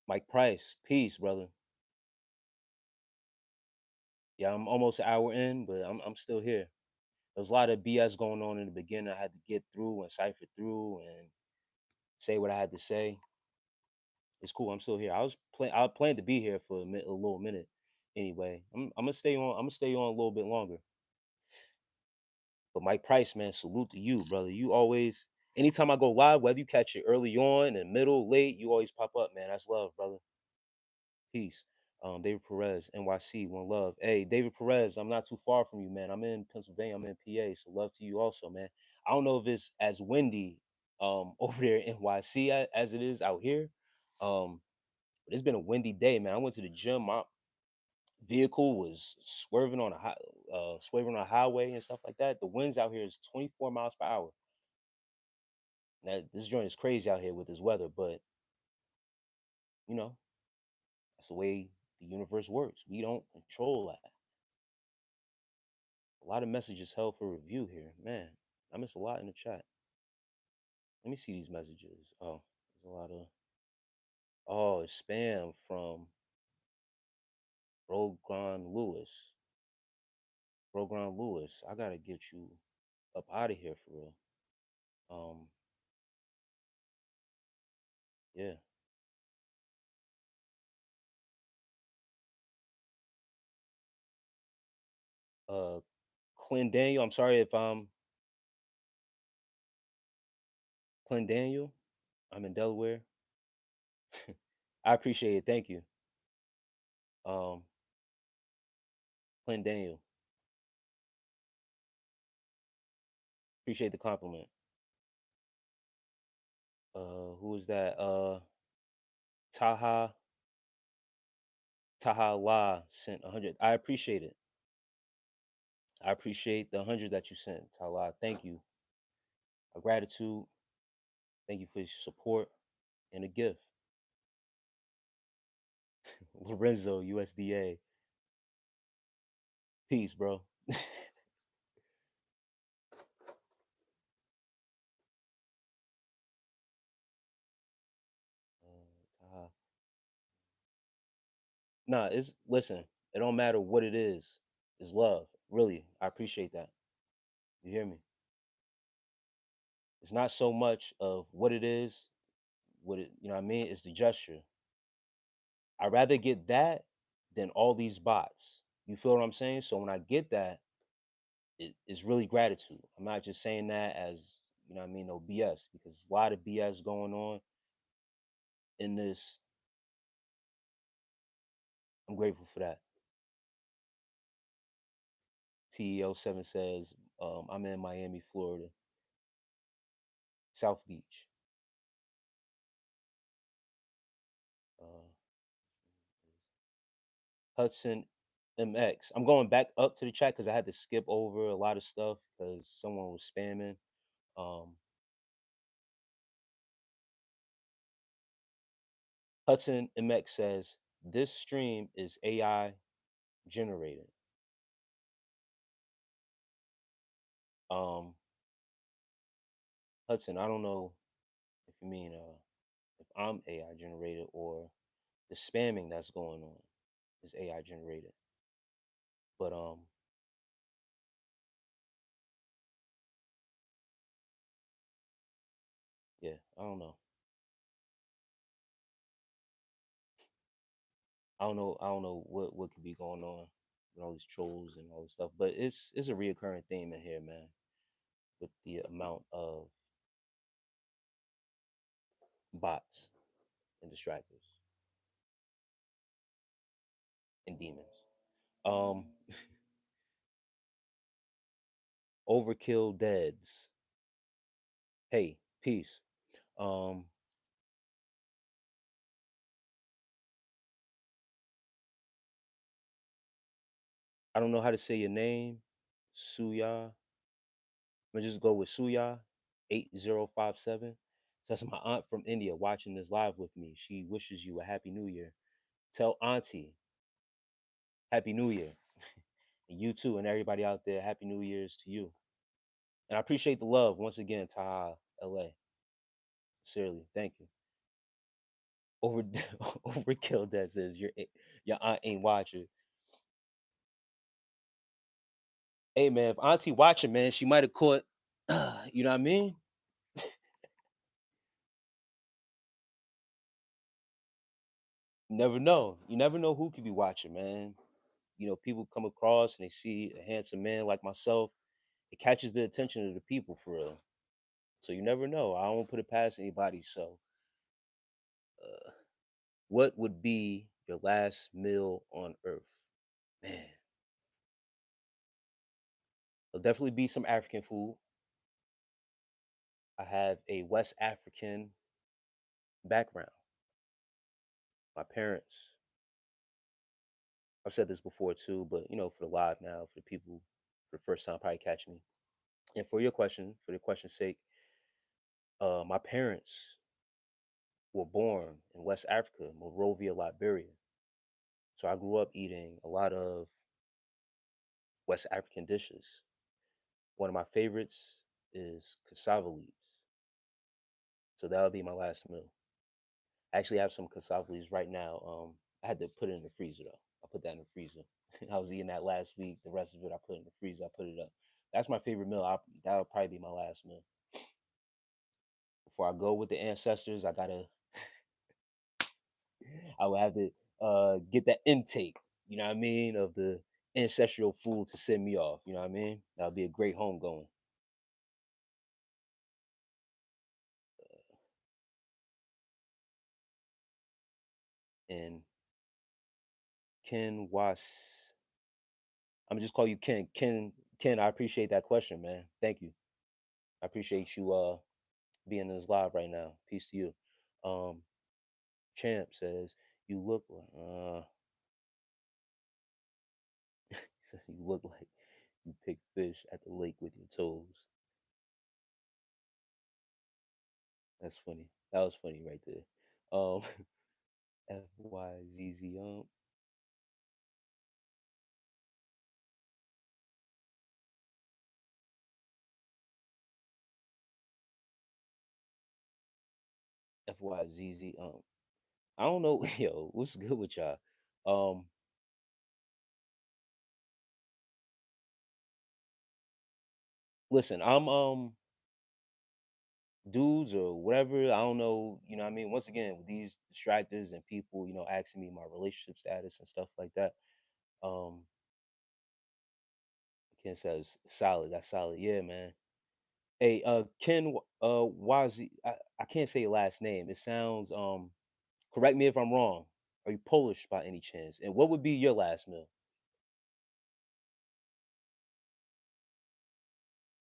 Mike Price, peace, brother. Yeah, I'm almost an hour in, but I'm still here. There was a lot of BS going on in the beginning. I had to get through and cipher through and say what I had to say. It's cool. I'm still here. I planned to be here for a little minute. Anyway, I'm gonna stay on. I'm gonna stay on a little bit longer. But Mike Price, man, salute to you, brother. You always, anytime I go live, whether you catch it early on, in middle, late, you always pop up, man. That's love, brother. Peace. David Perez, NYC, one love. Hey, David Perez, I'm not too far from you, man. I'm in Pennsylvania. I'm in PA, so love to you also, man. I don't know if it's as windy over there in NYC as it is out here. But it's been a windy day, man. I went to the gym. My vehicle was swerving on a highway and stuff like that. The winds out here is 24 miles per hour. Now, this joint is crazy out here with this weather, but you know, that's the way the universe works. We don't control that. A lot of messages held for review here. Man, I missed a lot in the chat. Let me see these messages. Oh, there's a lot of it's spam from Brogron Lewis. Brogron Lewis. I gotta get you up out of here for real. Um, yeah. Uh Clint Daniel. I'm sorry if I'm Clint Daniel. I'm in Delaware. I appreciate it. Thank you. Um, Clint Daniel. Appreciate the compliment. Who is that? Taha Taha La sent 100. I appreciate it. I appreciate the 100 that you sent, Taha. Thank you. A gratitude. Thank you for your support and a gift. Lorenzo, USDA. Peace, bro. Taha. Nah, it's listen. It don't matter what it is. It's love. Really, I appreciate that. You hear me? It's not so much of what it is, what it, you know what I mean? It's the gesture. I'd rather get that than all these bots. You feel what I'm saying? So when I get that, it's really gratitude. I'm not just saying that as, you know what I mean, no BS, because there's a lot of BS going on in this. I'm grateful for that. TEO7 says, I'm in Miami, Florida, South Beach. Uh, Hudson MX. I'm going back up to the chat because I had to skip over a lot of stuff because someone was spamming. Um, Hudson MX says this stream is AI generated. Um, Hudson, I don't know if you mean if I'm AI generated or the spamming that's going on is AI generated. But yeah, I don't know. I don't know what could be going on with all these trolls and all this stuff. But it's a reoccurring theme in here, man, with the amount of bots and distractors and demons. Um, Overkill Deads. Hey, peace. Um, I don't know how to say your name, Suya. I'm gonna just go with Suya 8057. So that's my aunt from India watching this live with me. She wishes you a happy new year. Tell auntie happy new year. And you too, and everybody out there, happy new year's to you. And I appreciate the love once again, Taha, LA. Sincerely, thank you. Over overkill that says your aunt ain't watching. Hey man, if auntie watching, man, she might have caught you know what I mean? Never know. You never know who could be watching, man. You know, people come across and they see a handsome man like myself. It catches the attention of the people for real. So you never know. I don't put it past anybody. So, uh, what would be your last meal on Earth, man? It'll definitely be some African food. I have a West African background. My parents. I've said this before too, but you know, for the live now, for the people for the first time probably catching me. And for your question, for the question's sake, my parents were born in West Africa, Monrovia, Liberia. So I grew up eating a lot of West African dishes. One of my favorites is cassava leaves. So that would be my last meal. I actually have some cassava leaves right now. I had to put it in the freezer though. I put that in the freezer. I was eating that last week. The rest of it I put in the freezer. I put it up. That's my favorite meal. That would probably be my last meal. Before I go with the ancestors, I would have to get that intake, you know what I mean, of the ancestral food to send me off. You know what I mean? That would be a great home going. And Ken Was, I'm gonna just call you Ken. Ken, I appreciate that question, man. Thank you. I appreciate you being in this live right now. Peace to you. Um, Champ says you look like he says you look like you pick fish at the lake with your toes. That's funny. That was funny right there. FYZZ FYZZ I don't know, yo, what's good with y'all? Um, Listen, I'm dudes or whatever, I don't know, you know what I mean? Once again, with these distractors and people, you know, asking me my relationship status and stuff like that. Um, Ken says solid, that's solid. Yeah, man. Hey, Ken Wazi, I can't say your last name. It sounds correct me if I'm wrong. Are you Polish by any chance? And what would be your last meal?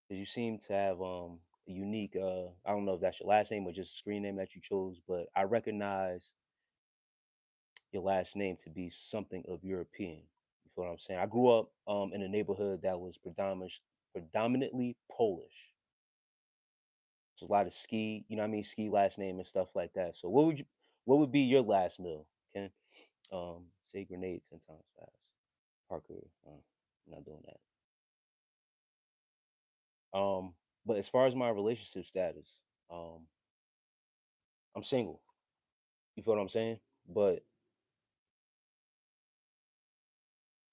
Because you seem to have a unique I don't know if that's your last name or just a screen name that you chose, but I recognize your last name to be something of European. You feel what I'm saying? I grew up in a neighborhood that was predominantly Polish. So a lot of ski, you know what I mean, ski last name and stuff like that. So what would be your last meal, Ken? Say grenade 10 times fast. Parker, I'm not doing that. But as far as my relationship status, um, I'm single. You feel what I'm saying? But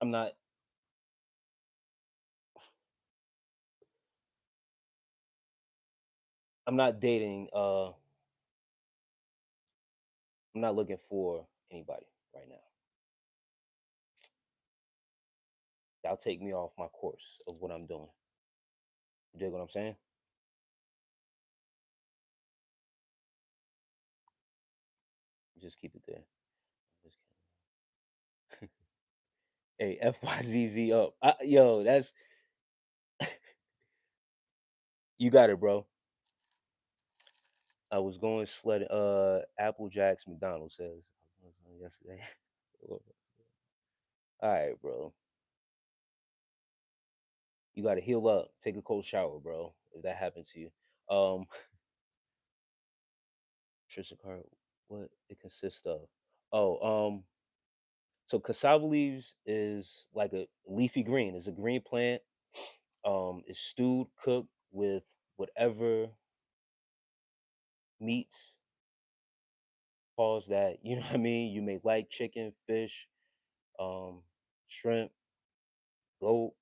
I'm not. I'm not dating. I'm not looking for anybody right now. That'll take me off my course of what I'm doing. You dig what I'm saying? Just keep it there. Just Hey, FYZZ up. Yo, that's you got it, bro. I was going sledding. Apple Jacks McDonald's says yesterday. All right, bro. You got to heal up. Take a cold shower, bro. If that happened to you, um, Trisha Card, what it consists of? Oh, so cassava leaves is like a leafy green. It's a green plant. It's stewed, cooked with whatever meats. Pause that. You know what I mean? You may like chicken, fish, um, shrimp, goat.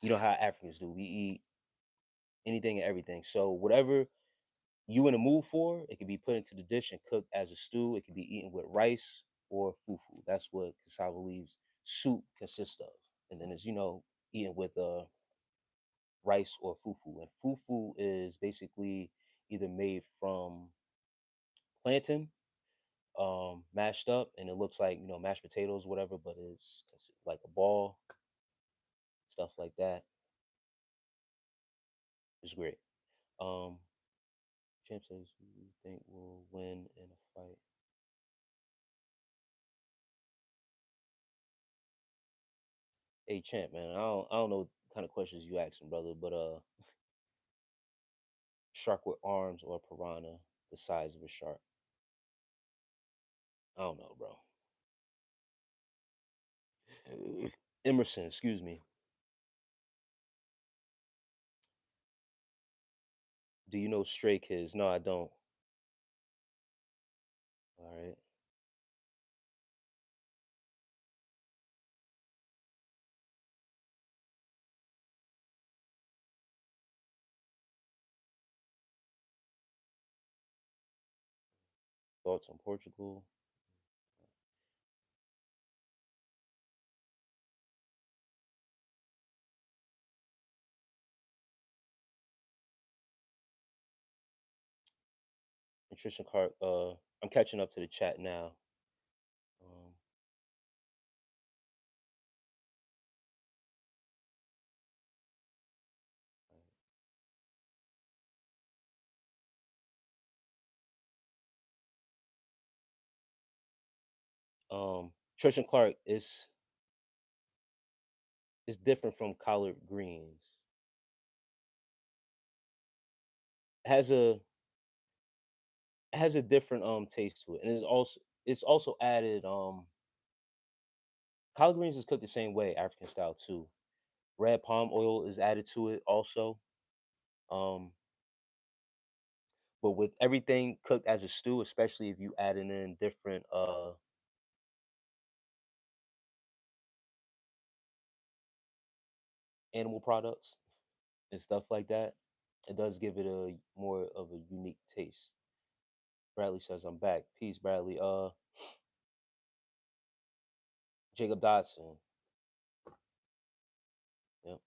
You know how Africans do. We eat anything and everything. So whatever you in the mood for, it can be put into the dish and cooked as a stew. It can be eaten with rice or fufu. That's what cassava leaves soup consists of. And then it's, eaten with rice or fufu. And fufu is basically either made from plantain, mashed up, and it looks like, mashed potatoes, whatever, but it's like a ball, stuff like that. It's great. Um, Champ says, who do you think will win in a fight? Hey, Champ, man, I don't know what kind of questions you asking, brother, but shark with arms or piranha the size of a shark? I don't know, bro. Emerson, excuse me. Do you know Stray Kids? No, I don't. All right. Thoughts on Portugal? Nutrition card. I'm catching up to the chat now. Um, Trishan Clark is different from collard greens. It has a different taste to it, and it's also added collard greens is cooked the same way, African style too. Red palm oil is added to it also. Um, but with everything cooked as a stew, especially if you adding in different animal products and stuff like that, it does give it a more of a unique taste. Bradley says I'm back. Peace, Bradley. Jacob Dodson. Yep.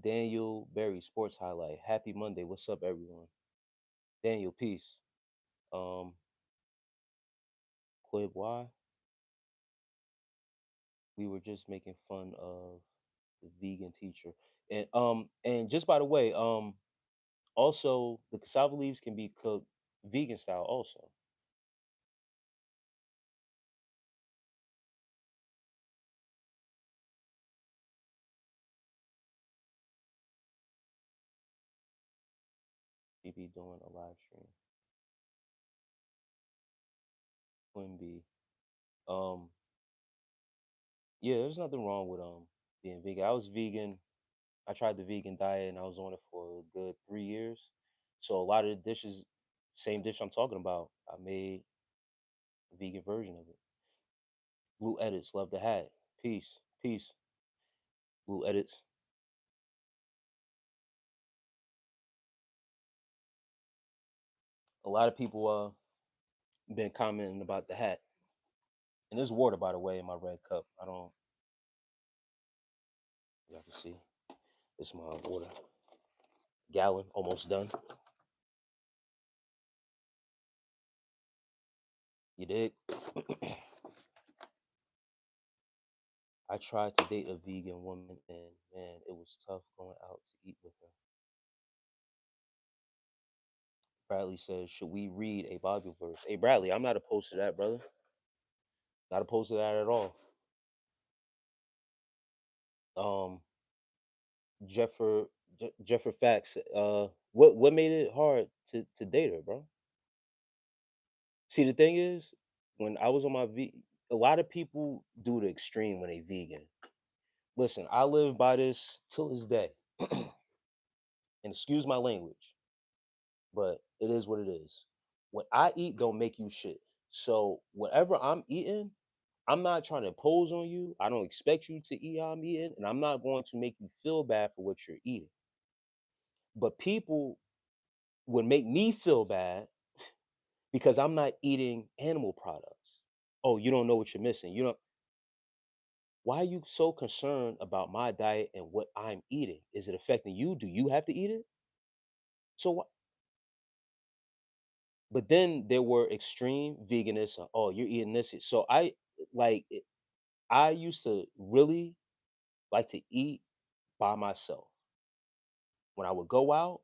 Daniel Berry, Sports Highlight. Happy Monday. What's up, everyone? Daniel, peace. Um, Quib, why? We were just making fun of the vegan teacher. And just by the way, also the cassava leaves can be cooked vegan style also. We be doing a live stream. Quimby. Um, yeah, there's nothing wrong with being vegan. I was vegan. I tried the vegan diet and I was on it for a good 3 years. So a lot of the dishes, same dish I'm talking about, I made a vegan version of it. Blue edits, love the hat. Peace, peace. Little edits. A lot of people been commenting about the hat. And there's water, by the way, in my red cup. I don't, y'all can see. It's my water. Gallon, almost done. You dig? I tried to date a vegan woman, and man, it was tough going out to eat with her. Bradley says, should we read a Bible verse? Hey, Bradley, I'm not opposed to that, brother. Not opposed to that at all. Um, Jeffer, Jeffer Facts. What made it hard to date her, bro? See, the thing is, when I was on my a lot of people do the extreme when they vegan. Listen, I live by this till this day, and excuse my language, but it is what it is. What I eat don't make you shit. So whatever I'm eating, I'm not trying to impose on you. I don't expect you to eat how I'm eating, and I'm not going to make you feel bad for what you're eating. But people would make me feel bad because I'm not eating animal products. Oh, you don't know what you're missing. You don't. Why are you so concerned about my diet and what I'm eating? Is it affecting you? Do you have to eat it? So what? But then there were extreme veganists. Oh, you're eating this. So like. I used to really like to eat by myself. When I would go out,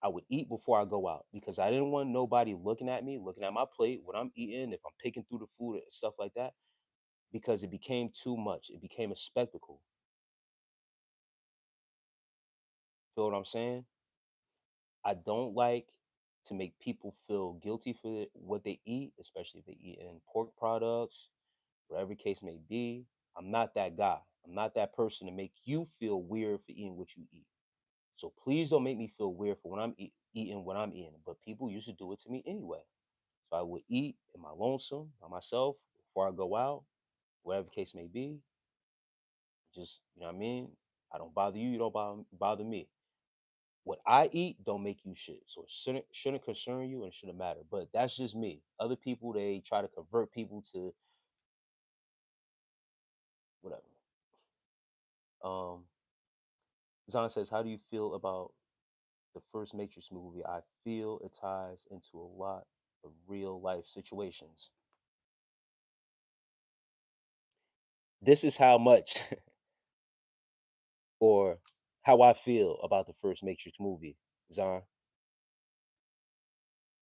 I would eat before I go out because I didn't want nobody looking at me, looking at my plate, what I'm eating, if I'm picking through the food and stuff like that, because it became too much. It became a spectacle. Feel what I'm saying? I don't like to make people feel guilty for what they eat, especially if they eat in pork products, whatever case may be. I'm not that guy. I'm not that person to make you feel weird for eating what you eat. So please don't make me feel weird for when I'm eating what I'm eating. But people used to do it to me anyway. So I would eat in my lonesome by myself before I go out, whatever the case may be. Just, you know what I mean? I don't bother you, you don't bother me. What I eat don't make you shit. So it shouldn't concern you and it shouldn't matter. But that's just me. Other people, they try to convert people to whatever. Um Zahn says, how do you feel about the first Matrix movie? I feel it ties into a lot of real life situations. This is how much or how I feel about the first Matrix movie, Zahn.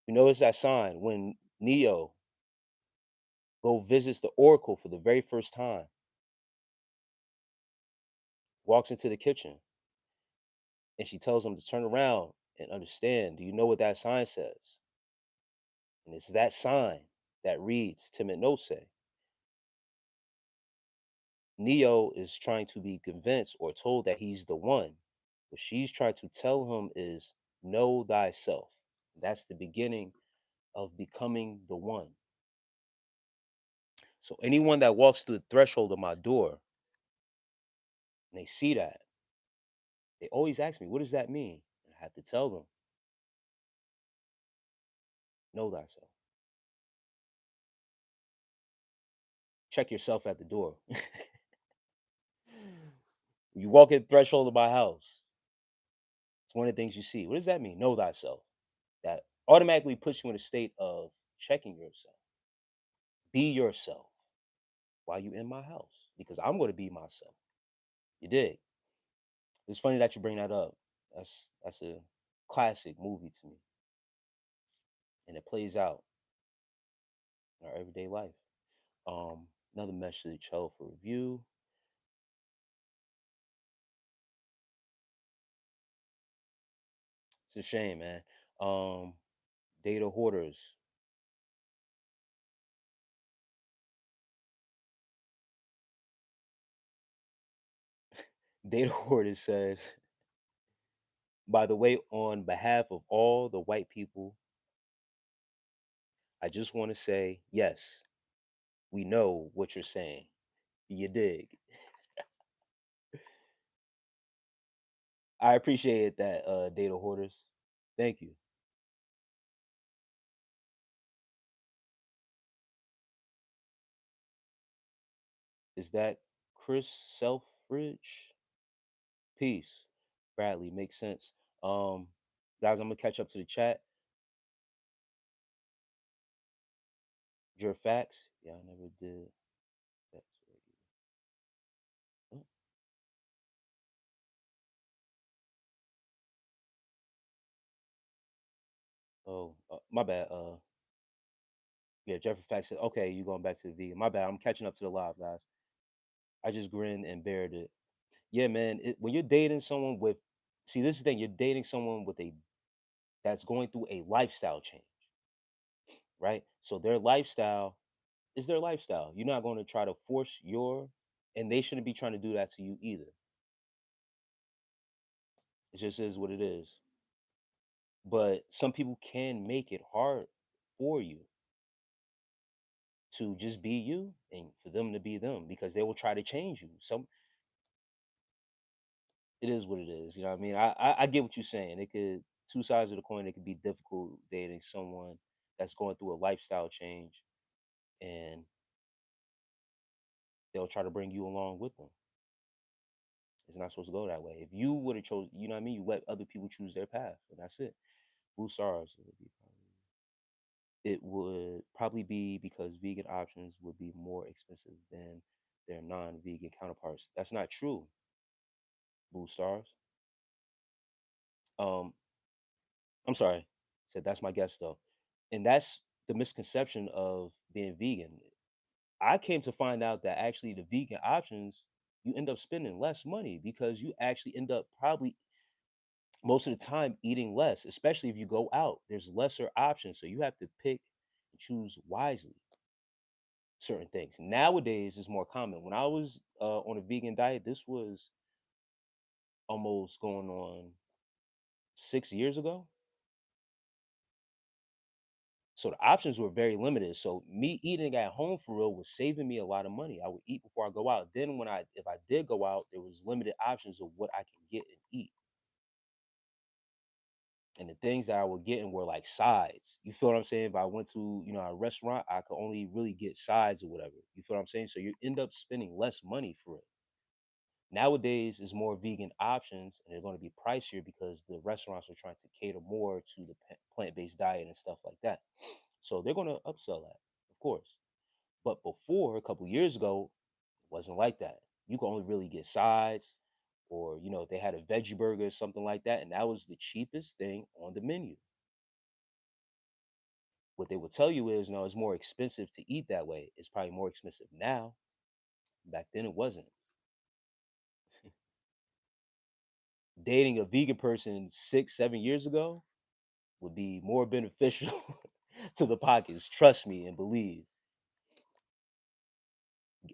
You notice that sign when Neo go visits the Oracle for the very first time, walks into the kitchen, and she tells him to turn around and understand. Do you know what that sign says? And it's that sign that reads Timid Nose. Neo is trying to be convinced or told that he's the one. What she's trying to tell him is know thyself. That's the beginning of becoming the one. So anyone that walks through the threshold of my door and they see that, they always ask me, what does that mean? And I have to tell them, know thyself. Check yourself at the door. You walk in the threshold of my house. It's one of the things you see. What does that mean? Know thyself. That automatically puts you in a state of checking yourself. Be yourself while you in my house. Because I'm going to be myself. You dig? It's funny that you bring that up. That's a classic movie to me. And it plays out in our everyday life. Another message held for review. It's a shame, man. Um, Data hoarders. Data hoarders says, by the way, on behalf of all the white people, I just want to say, yes, we know what you're saying. You dig? I appreciate that, data hoarders. Thank you. Is that Chris Selfridge? Peace. Bradley, makes sense. Um, guys, I'm gonna catch up to the chat. Your facts. Yeah, I never did that. Oh, my bad. Yeah, Jeffrey Facts said, okay, you going back to the vegan. My bad. I'm catching up to the live, guys. I just grinned and bared it. Yeah, man. When you're dating someone with, see, this is the thing. You're dating someone with a that's going through a lifestyle change, right? So their lifestyle is their lifestyle. You're not going to try to force your, and they shouldn't be trying to do that to you either. It just is what it is. But some people can make it hard for you to just be you and for them to be them because they will try to change you. Some it is what it is. You know what I mean? I get what you're saying. It could two sides of the coin. It could be difficult dating someone that's going through a lifestyle change, and they'll try to bring you along with them. It's not supposed to go that way. If you would have chose, you know what I mean, you let other people choose their path, and that's it. Blue stars. It would probably be because vegan options would be more expensive than their non-vegan counterparts. That's not true. Blue stars. Um, I'm sorry. Said that's my guess though, and that's the misconception of being vegan. I came to find out that actually the vegan options you end up spending less money because you actually end up probably most of the time eating less, especially if you go out. There's lesser options, so you have to pick and choose wisely certain things. Nowadays, it's more common. When I was on a vegan diet, this was almost going on 6 years ago. So the options were very limited. So me eating at home for real was saving me a lot of money. I would eat before I go out. Then if I did go out, there was limited options of what I can get and eat. And the things that I were getting were like sides. You feel what I'm saying? If I went to, a restaurant, I could only really get sides or whatever. You feel what I'm saying? So you end up spending less money for it. Nowadays is more vegan options and they're going to be pricier because the restaurants are trying to cater more to the plant-based diet and stuff like that. So they're going to upsell that, of course. But before, a couple years ago, it wasn't like that. You could only really get sides or, if they had a veggie burger or something like that. And that was the cheapest thing on the menu. What they will tell you is, no, it's more expensive to eat that way. It's probably more expensive now. Back then, it wasn't. Dating a vegan person 6, 7 years ago would be more beneficial to the pockets. Trust me and believe.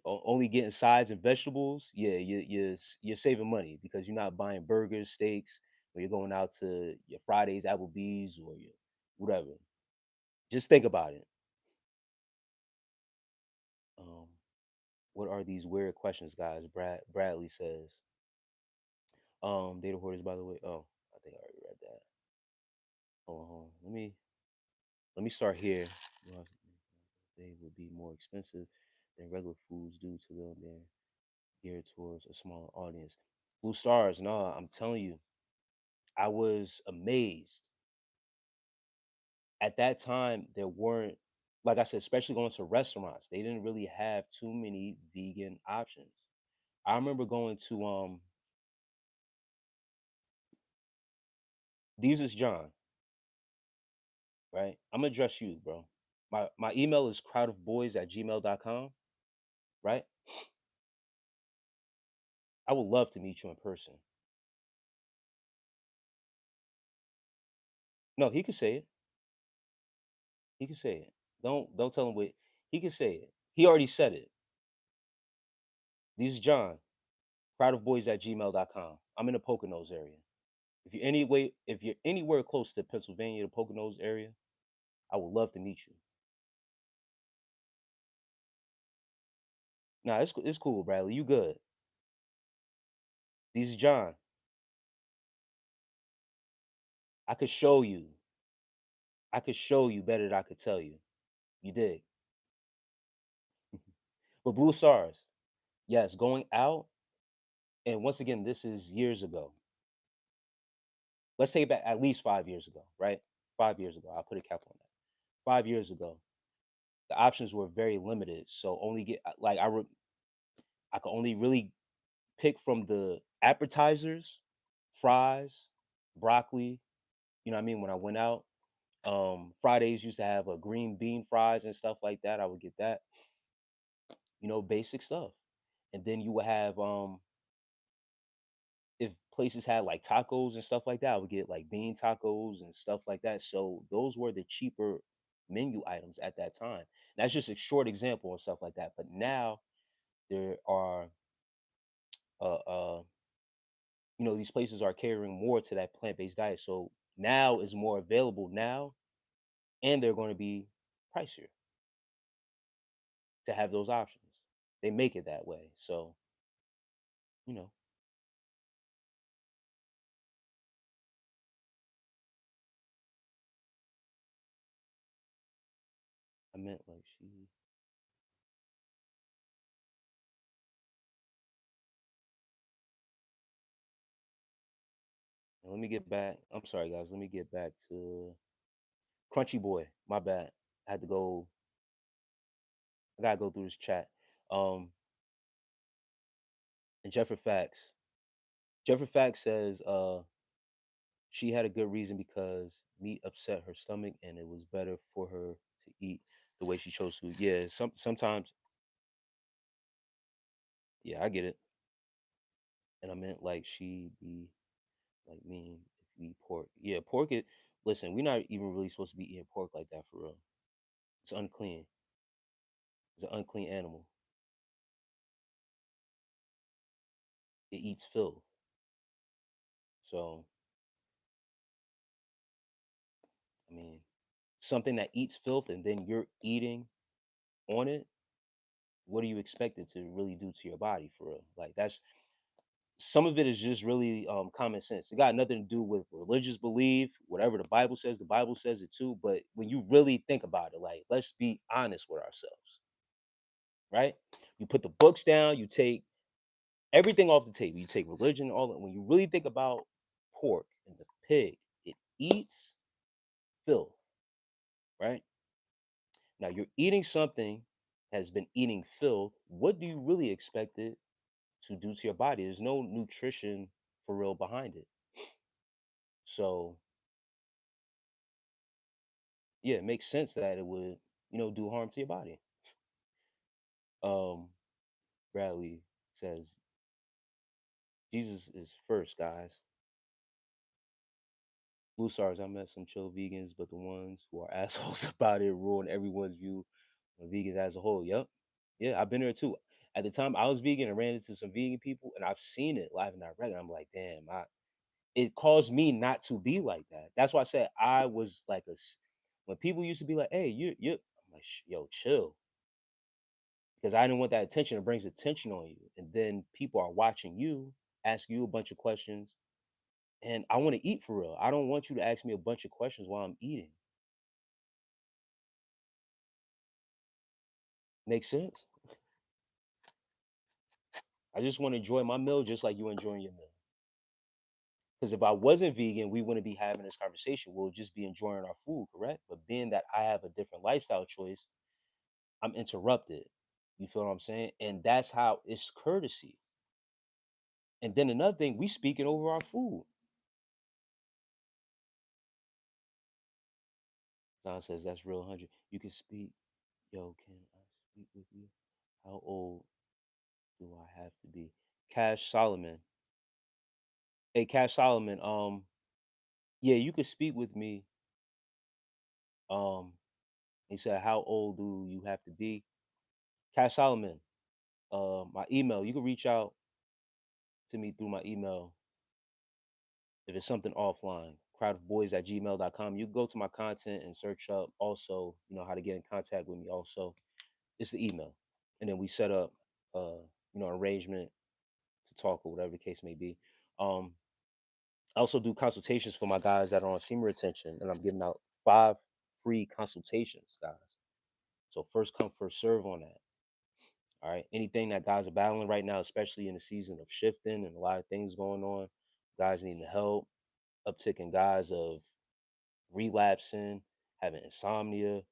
Only getting sides and vegetables, yeah, you're saving money because you're not buying burgers, steaks, or you're going out to your Fridays, Applebee's, or your whatever. Just think about it. Um, what are these weird questions, guys? Bradley says. Data hoarders, by the way. Oh, I think I already read that. Hold on, hold on. Let me start here. Well, they would be more expensive than regular foods due to them being geared towards a smaller audience. Blue stars, no, I'm telling you, I was amazed. At that time, there weren't, like I said, especially going to restaurants, they didn't really have too many vegan options. I remember going to these is John, right? I'm gonna address you, bro. My email is crowdofboyz@gmail.com, right? I would love to meet you in person. No, he could say it. He can say it. Don't tell him what he can say it. He already said it. This is John, crowdofboyz@gmail.com. I'm in the Poconos area. If you're anywhere close to Pennsylvania, the Poconos area, I would love to meet you. Nah, it's cool, Bradley. You good. This is John. I could show you. I could show you better than I could tell you. You did. But blue stars, yes, going out. And once again, this is years ago. Let's say back at least 5 years ago, right? 5 years ago. I'll put a cap on that. 5 years ago, the options were very limited. So only get like I could only really pick from the appetizers, fries, broccoli. You know what I mean? When I went out, Fridays used to have a green bean fries and stuff like that. I would get that, basic stuff. And then you would have if places had like tacos and stuff like that, I would get like bean tacos and stuff like that. So those were the cheaper menu items at that time. That's just a short example and stuff like that. But now there are uh uh these places are catering more to that plant-based diet. So now is more available now, and they're going to be pricier to have those options. They make it that way. So, you know, I meant like she. Let me get back. I'm sorry, guys. Let me get back to Crunchy Boy. My bad. I had to go. I gotta go through this chat. Um, and Jeffrey Facts. Jeffrey Facts says, she had a good reason because meat upset her stomach and it was better for her to eat the way she chose to. Yeah, sometimes, yeah, I get it. And I meant like she be like me if we eat pork. Yeah, pork it. Listen, we're not even really supposed to be eating pork like that for real. It's unclean. It's an unclean animal. It eats filth. So, I mean, something that eats filth and then you're eating on it, what do you expect it to really do to your body for real? Like that's some of it is just really common sense. It got nothing to do with religious belief, whatever the Bible says it too. But when you really think about it, like let's be honest with ourselves, right? You put the books down, you take everything off the table. You take religion, all that. When you really think about pork and the pig, it eats filth, right? Now you're eating something has been eating filth. What do you really expect it to do to your body? There's no nutrition for real behind it. So yeah, it makes sense that it would, do harm to your body. Um, Bradley says Jesus is first, guys. Blue stars, I met some chill vegans, but the ones who are assholes about it ruin everyone's view on vegans as a whole. Yep. Yeah, I've been there too. At the time I was vegan and ran into some vegan people and I've seen it live and direct. And I'm like, damn, it caused me not to be like that. That's why I said I was like when people used to be like, hey, you I'm like, yo, chill. Because I didn't want that attention. It brings attention on you. And then people are watching you, ask you a bunch of questions. And I want to eat for real. I don't want you to ask me a bunch of questions while I'm eating. Makes sense? I just want to enjoy my meal just like you enjoying your meal. Because if I wasn't vegan, we wouldn't be having this conversation. We'll just be enjoying our food, correct? But being that I have a different lifestyle choice, I'm interrupted. You feel what I'm saying? And that's how it's courtesy. And then another thing, we speaking over our food. Zon says that's real 100. You can speak. Yo, can I speak with you? How old do I have to be? Cash Solomon. Hey, Cash Solomon. Yeah, you could speak with me. Um, he said, how old do you have to be? Cash Solomon. My email. You can reach out to me through my email if it's something offline. Crowdofboyz@gmail.com. You can go to my content and search up also, how to get in contact with me. Also, it's the email, and then we set up, arrangement to talk or whatever the case may be. Um, I also do consultations for my guys that are on semen retention, and I'm giving out 5 free consultations, guys. So first come, first serve on that. All right. Anything that guys are battling right now, especially in the season of shifting and a lot of things going on, guys needing help, uptick in guys of relapsing, having insomnia,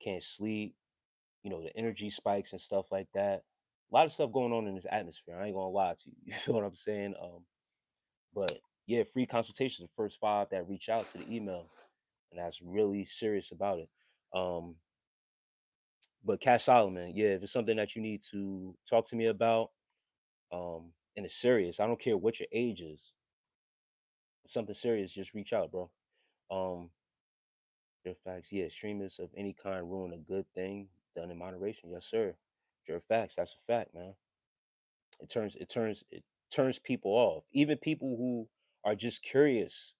can't sleep, the energy spikes and stuff like that. A lot of stuff going on in this atmosphere. I ain't gonna lie to you. You feel what I'm saying? But yeah, free consultations, the first 5 that reach out to the email, and that's really serious about it. Um, but Cash Solomon, yeah, if it's something that you need to talk to me about, and it's serious, I don't care what your age is. If something serious, just reach out, bro. Um, Your facts, yeah, streamers of any kind ruin a good thing done in moderation. Yes, sir. Your facts, that's a fact, man. It turns people off. Even people who are just curious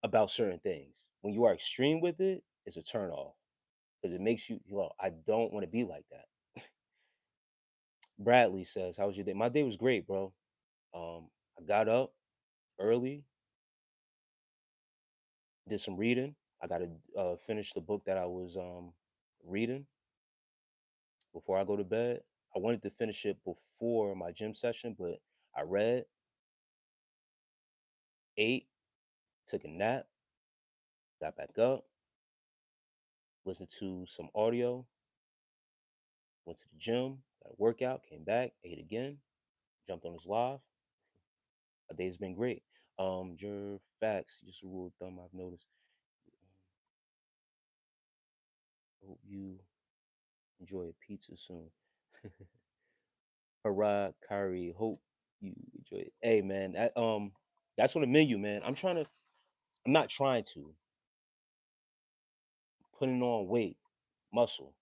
about certain things. When you are extreme with it, it's a turn off because it makes I don't want to be like that. Bradley says, "How was your day?" My day was great, bro. I got up early, did some reading. I got to finish the book that I was reading before I go to bed. I wanted to finish it before my gym session, but I read, ate, took a nap, got back up, listened to some audio, went to the gym, got a workout, came back, ate again, jumped on this live. My day's been great. Your facts, just a rule of thumb I've noticed. Hope you enjoy a pizza soon. Hurrah, Kyrie. Hope you enjoy it. Hey man, that's on the menu, man. I'm not trying to. Putting on weight, muscle.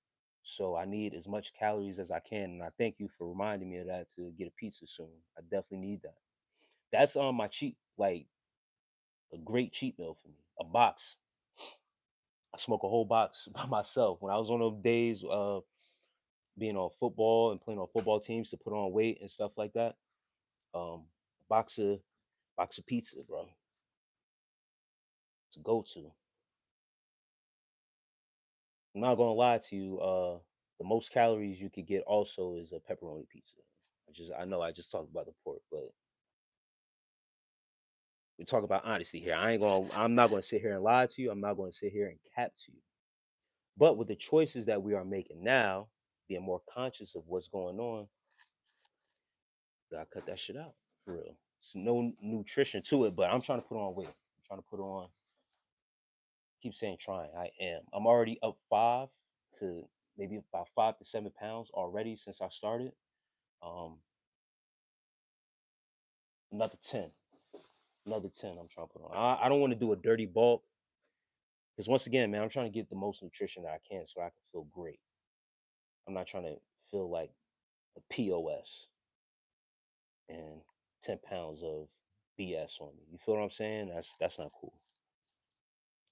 So I need as much calories as I can. And I thank you for reminding me of that to get a pizza soon. I definitely need that. That's my cheat, like a great cheat meal for me. A box. I smoke a whole box by myself. When I was on those days being on football and playing on football teams to put on weight and stuff like that. Box of box of pizza, bro. It's a go-to. I'm not gonna lie to you. The most calories you could get also is a pepperoni pizza. I know I just talked about the pork, but we talk about honesty here. I'm not gonna sit here and lie to you. I'm not gonna sit here and cap to you. But with the choices that we are making now, being more conscious of what's going on, gotta cut that shit out for real. It's no nutrition to it, but I'm trying to put on weight. I'm trying to put on. Keep saying trying. I am. I'm already up 5 to maybe about 5 to 7 pounds already since I started. Um, another 10. Another 10 I'm trying to put on. I don't want to do a dirty bulk because once again, man, I'm trying to get the most nutrition that I can so I can feel great. I'm not trying to feel like a POS and 10 pounds of BS on me. You feel what I'm saying? That's not cool.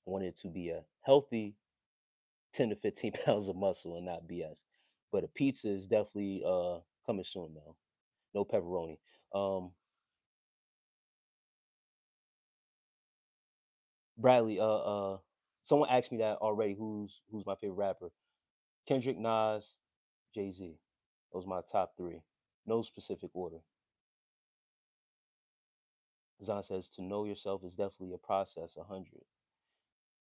I want it to be a healthy 10 to 15 pounds of muscle and not BS. But a pizza is definitely coming soon though. No pepperoni. Um Bradley, someone asked me that already. Who's my favorite rapper? Kendrick, Nas, Jay-Z. Those are my top 3. No specific order. Zan says to know yourself is definitely a process, 100.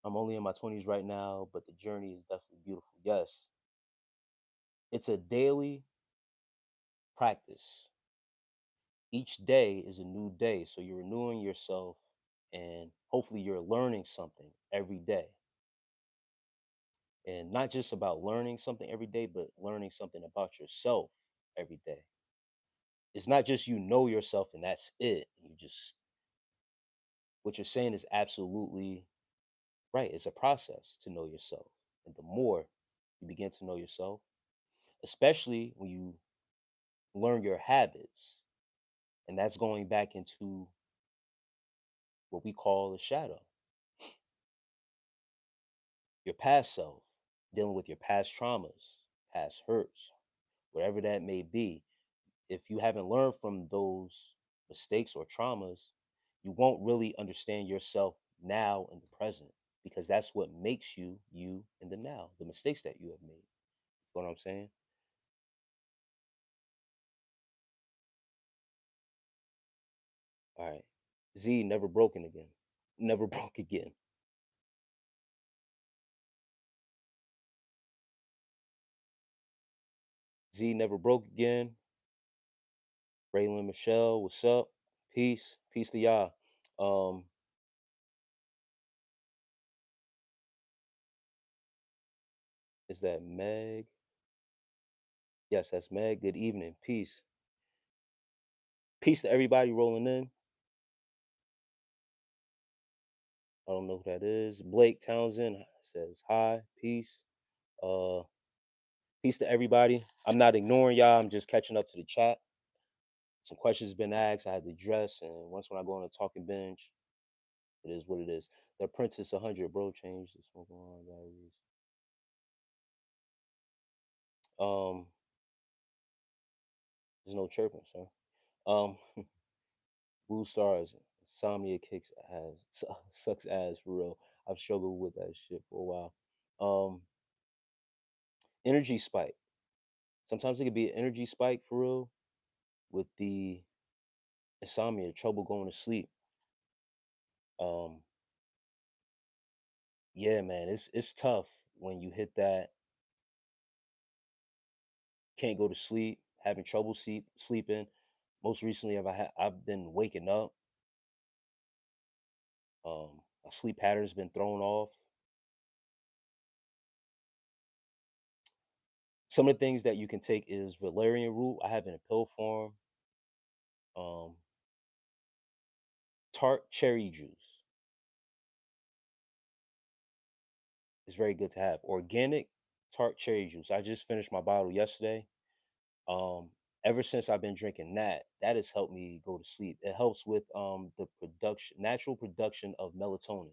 I'm only in my 20s right now, but the journey is definitely beautiful. Yes, it's a daily practice. Each day is a new day, so you're renewing yourself and hopefully you're learning something every day. And not just about learning something every day, but learning something about yourself every day. It's not just you know yourself and that's it. You just what you're saying is absolutely right. It's a process to know yourself. And the more you begin to know yourself, especially when you learn your habits, and that's going back into what we call the shadow, your past self, dealing with your past traumas, past hurts, whatever that may be. If you haven't learned from those mistakes or traumas, you won't really understand yourself now in the present, because that's what makes you you in the now, the mistakes that you have made. You know what I'm saying? All right. Z never broken again. Never broke again. Z never broke again. Raylan Michelle, what's up? Peace. Peace to y'all. Um, is that Meg? Yes, that's Meg. Good evening. Peace. Peace to everybody rolling in. I don't know who that is. Blake Townsend says hi. Peace. Uh, peace to everybody. I'm not ignoring y'all. I'm just catching up to the chat. Some questions been asked. I had to address, and once when I go on a talking bench, it is what it is. The Apprentice 100, bro, changed the smoke on batteries. Um, there's no chirping, sir. Um, Blue Stars, Insomnia kicks ass, sucks ass for real. I've struggled with that shit for a while. Energy spike. Sometimes it could be an energy spike for real with the insomnia, trouble going to sleep. Um, yeah, man, it's tough when you hit that, can't go to sleep, having trouble sleeping. Most recently, I've been waking up. My sleep pattern's been thrown off. Some of the things that you can take is valerian root. I have it in pill form. Um, Tart cherry juice is very good to have. Organic tart cherry juice. I just finished my bottle yesterday. Um, Ever since I've been drinking that, that has helped me go to sleep. It helps with the production, natural production of melatonin.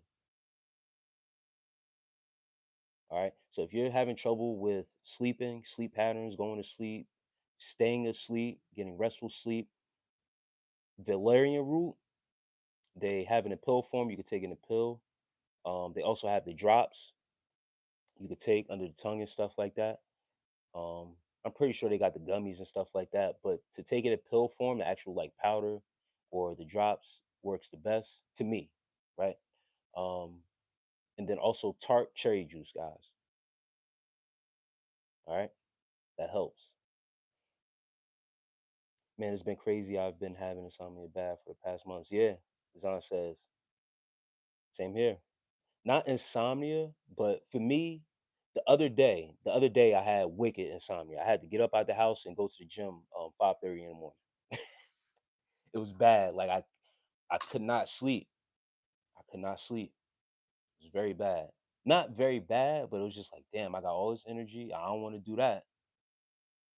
All right. So if you're having trouble with sleeping, sleep patterns, going to sleep, staying asleep, getting restful sleep, valerian root, they have it in pill form. You can take it in a pill. They also have the drops you could take under the tongue and stuff like that. Um, I'm pretty sure they got the gummies and stuff like that. But to take it in pill form, the actual like powder or the drops works the best to me, right? Um, and then also tart cherry juice, guys. All right, that helps. Man, it's been crazy. I've been having insomnia bad for the past months. Yeah, Zan says same here. Not insomnia, but for me, the other day I had wicked insomnia. I had to get up out the house and go to the gym 5:30 in the morning. It was bad. Like I could not sleep. I could not sleep. It was very bad. Not very bad, but it was just like, damn, I got all this energy. I don't want to do that.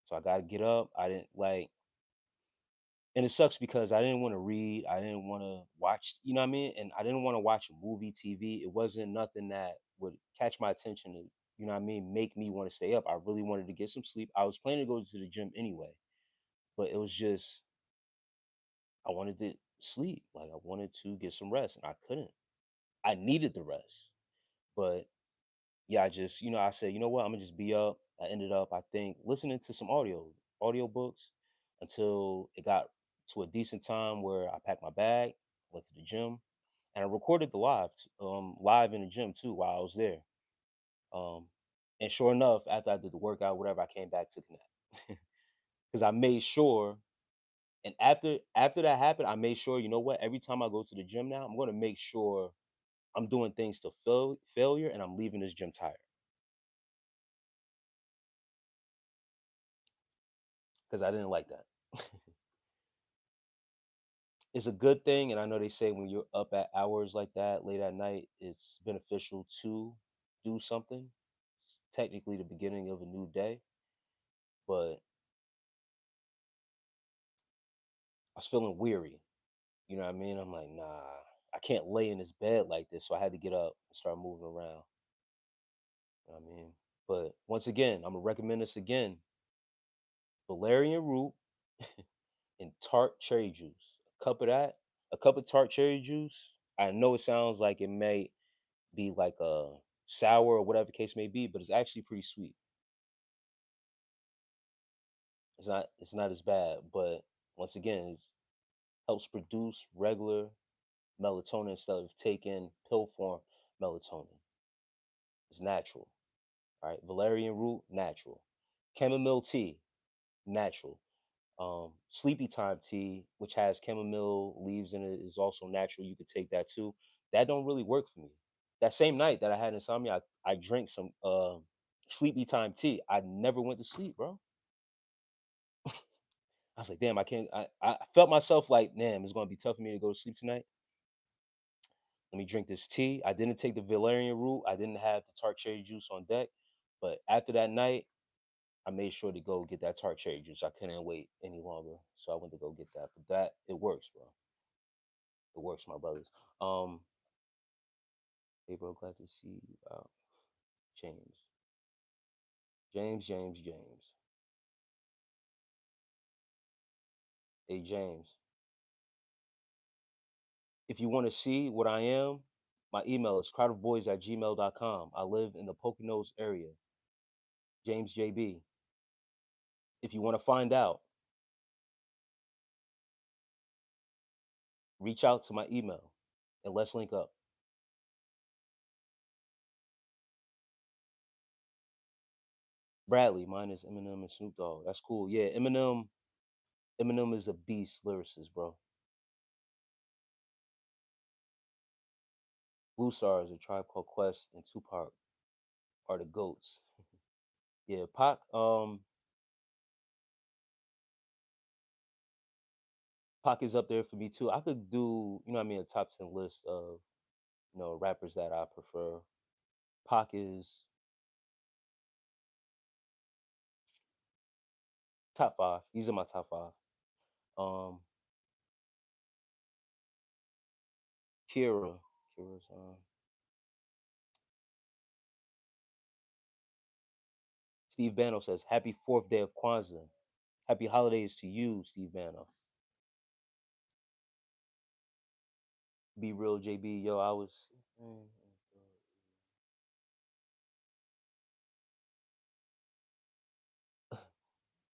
So I got to get up. I didn't like, and it sucks because I didn't want to read. I didn't want to watch, you know what I mean? And I didn't want to watch a movie, TV. It wasn't nothing that would catch my attention and, you know what I mean, make me want to stay up. I really wanted to get some sleep. I was planning to go to the gym anyway, but it was just, I wanted to sleep. Like I wanted to get some rest and I couldn't. I needed the rest. But yeah, I just, I said, you know what, I'm gonna just be up. I ended up, I think, listening to some audiobooks until it got to a decent time where I packed my bag, went to the gym, and I recorded the live in the gym too while I was there. Um, and sure enough, after I did the workout, whatever, I came back to connect because I made sure. And after that happened, I made sure, you know what, every time I go to the gym now, I'm gonna make sure I'm doing things to failure and I'm leaving this gym tired because I didn't like that. It's a good thing, and I know they say when you're up at hours like that, late at night, it's beneficial to do something. It's technically the beginning of a new day, but I was feeling weary. You know what I mean? I'm like, nah, I can't lay in this bed like this. So I had to get up and start moving around. You know what I mean? But once again, I'm gonna recommend this again. Valerian root and tart cherry juice. A cup of that. A cup of tart cherry juice. I know it sounds like it may be like a sour or whatever the case may be, but it's actually pretty sweet. It's not as bad, but once again, it helps produce regular melatonin instead of taking pill form melatonin. It's natural. All right. Valerian root, natural. Chamomile tea, natural. Sleepy time tea, which has chamomile leaves in it, is also natural. You could take that too. That don't really work for me. That same night that I had insomnia, I drank some sleepy time tea. I never went to sleep, bro. I was like, damn, I can't. I felt myself like, damn, it's gonna be tough for me to go to sleep tonight. Let me drink this tea. I didn't take the valerian root. I didn't have the tart cherry juice on deck. But after that night, I made sure to go get that tart cherry juice. I couldn't wait any longer, so I went to go get that. But that it works, bro. It works, my brothers. Um, hey, bro, glad to see you out. James, James. Hey, James. If you want to see what I am, my email is crowdofboyz@gmail.com. I live in the Poconos area. James JB. If you want to find out, reach out to my email and let's link up. Bradley, mine is Eminem and Snoop Dogg. That's cool. Yeah, Eminem is a beast lyricist, bro. Blue Stars, a Tribe Called Quest, and Tupac are the goats. Yeah, Pac is up there for me too. I could do, you know what I mean, a top 10 list of, rappers that I prefer. Pac is top five. He's in my top five. Um, Kira's Steve Bano says, Happy fourth day of Kwanzaa. Happy holidays to you, Steve Bano. Be real, JB. Yo, I was.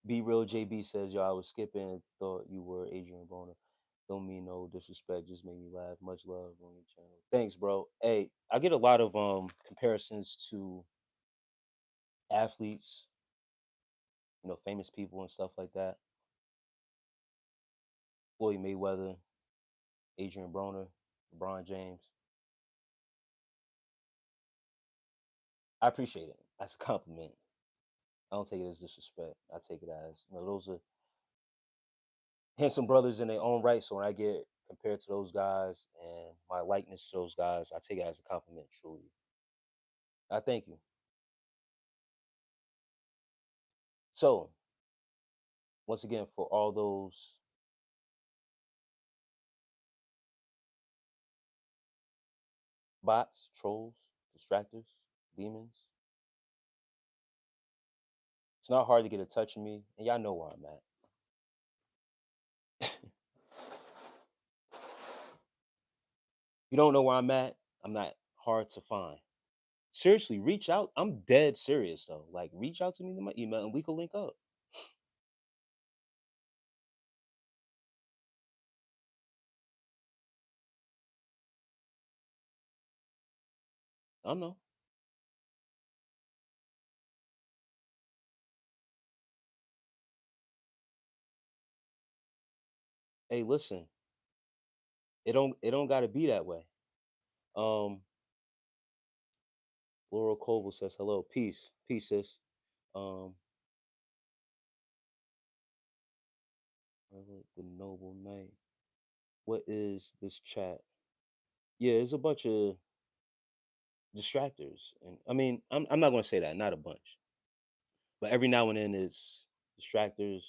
Be real, JB says, yo, I was skipping, thought you were Adrian Boner. Don't mean no disrespect, just made me laugh. Much love on your channel. Thanks, bro. Hey, I get a lot of comparisons to athletes, famous people and stuff like that. Floyd Mayweather, Adrian Broner, LeBron James. I appreciate it. That's a compliment. I don't take it as disrespect. I take it as, those are handsome brothers in their own right. So when I get compared to those guys and my likeness to those guys, I take it as a compliment, truly. I thank you. So, once again, for all those bots, trolls, distractors, demons, it's not hard to get a touch of me, and y'all know where I'm at. You don't know where I'm at, I'm not hard to find. Seriously, reach out. I'm dead serious though. Like, reach out to me in my email and we can link up. I know. Hey, listen, it don't gotta be that way. Um, Laurel Coble says hello, peace, peace, sis. Um, the noble knight. What is this chat? Yeah, it's a bunch of distractors, and I mean, I'm not gonna say that, not a bunch, but every now and then it's distractors,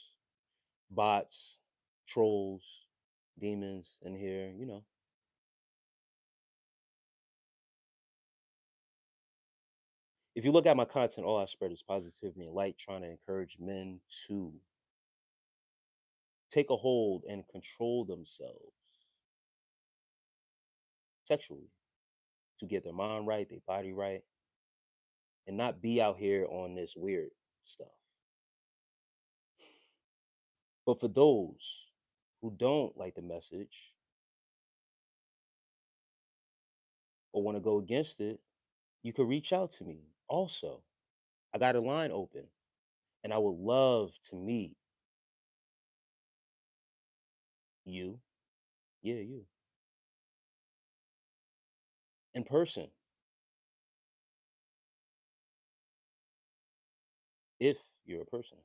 bots, trolls, demons in here. If you look at my content, all I spread is positivity and light, trying to encourage men to take a hold and control themselves. sexually to get their mind right, their body right, and not be out here on this weird stuff. But for those who don't like the message or want to go against it, you could reach out to me also. I got a line open and I would love to meet you, yeah, you, in person if you're a person.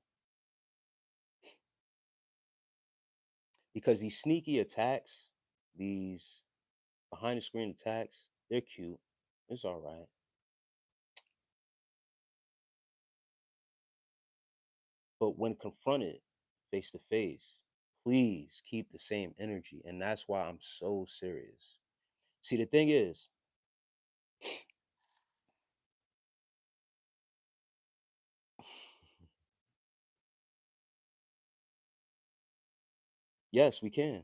Because these sneaky attacks, these behind the screen attacks, they're cute. It's all right. But when confronted face to face, please keep the same energy. And that's why I'm so serious. See, the thing is, yes, we can.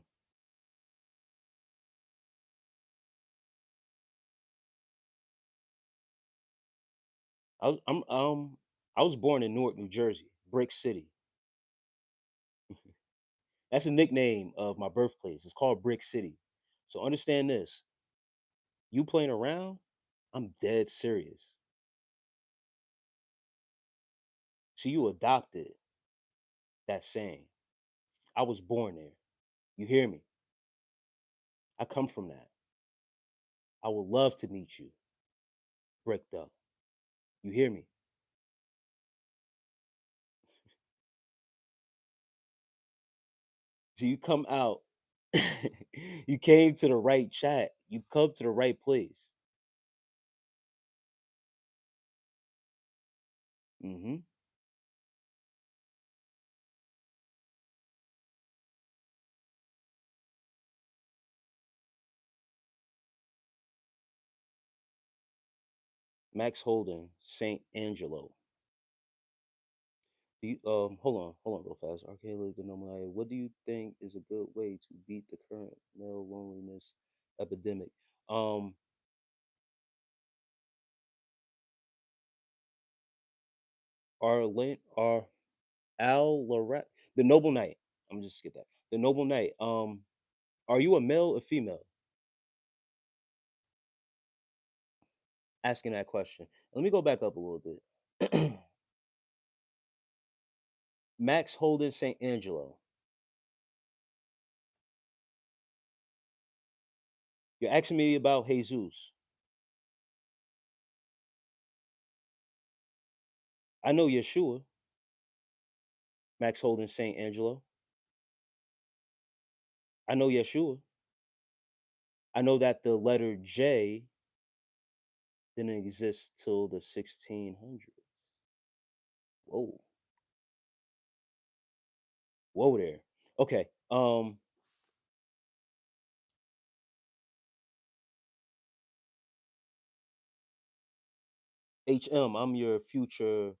I was born in Newark, New Jersey, Brick City. That's a nickname of my birthplace. It's called Brick City. So understand this. You playing around, I'm dead serious. So you adopted that saying. I was born there. You hear me? I come from that. I would love to meet you, bricked up. You hear me? So you come out. You came to the right chat. You come to the right place. Hmm. Max Holden, Saint Angelo. Hold on, real fast. Archaic the normal. What do you think is a good way to beat the current male loneliness epidemic? Um, are Al Loret, the Noble Knight. I'm just skip that. The Noble Knight. Are you a male or female? Asking that question. Let me go back up a little bit. Max Holden St. Angelo. You're asking me about Jesus. I know Yeshua. Max Holden St. Angelo. I know Yeshua. I know that the letter J didn't exist till the 1600s. Whoa, whoa there. Okay. HM. I'm your future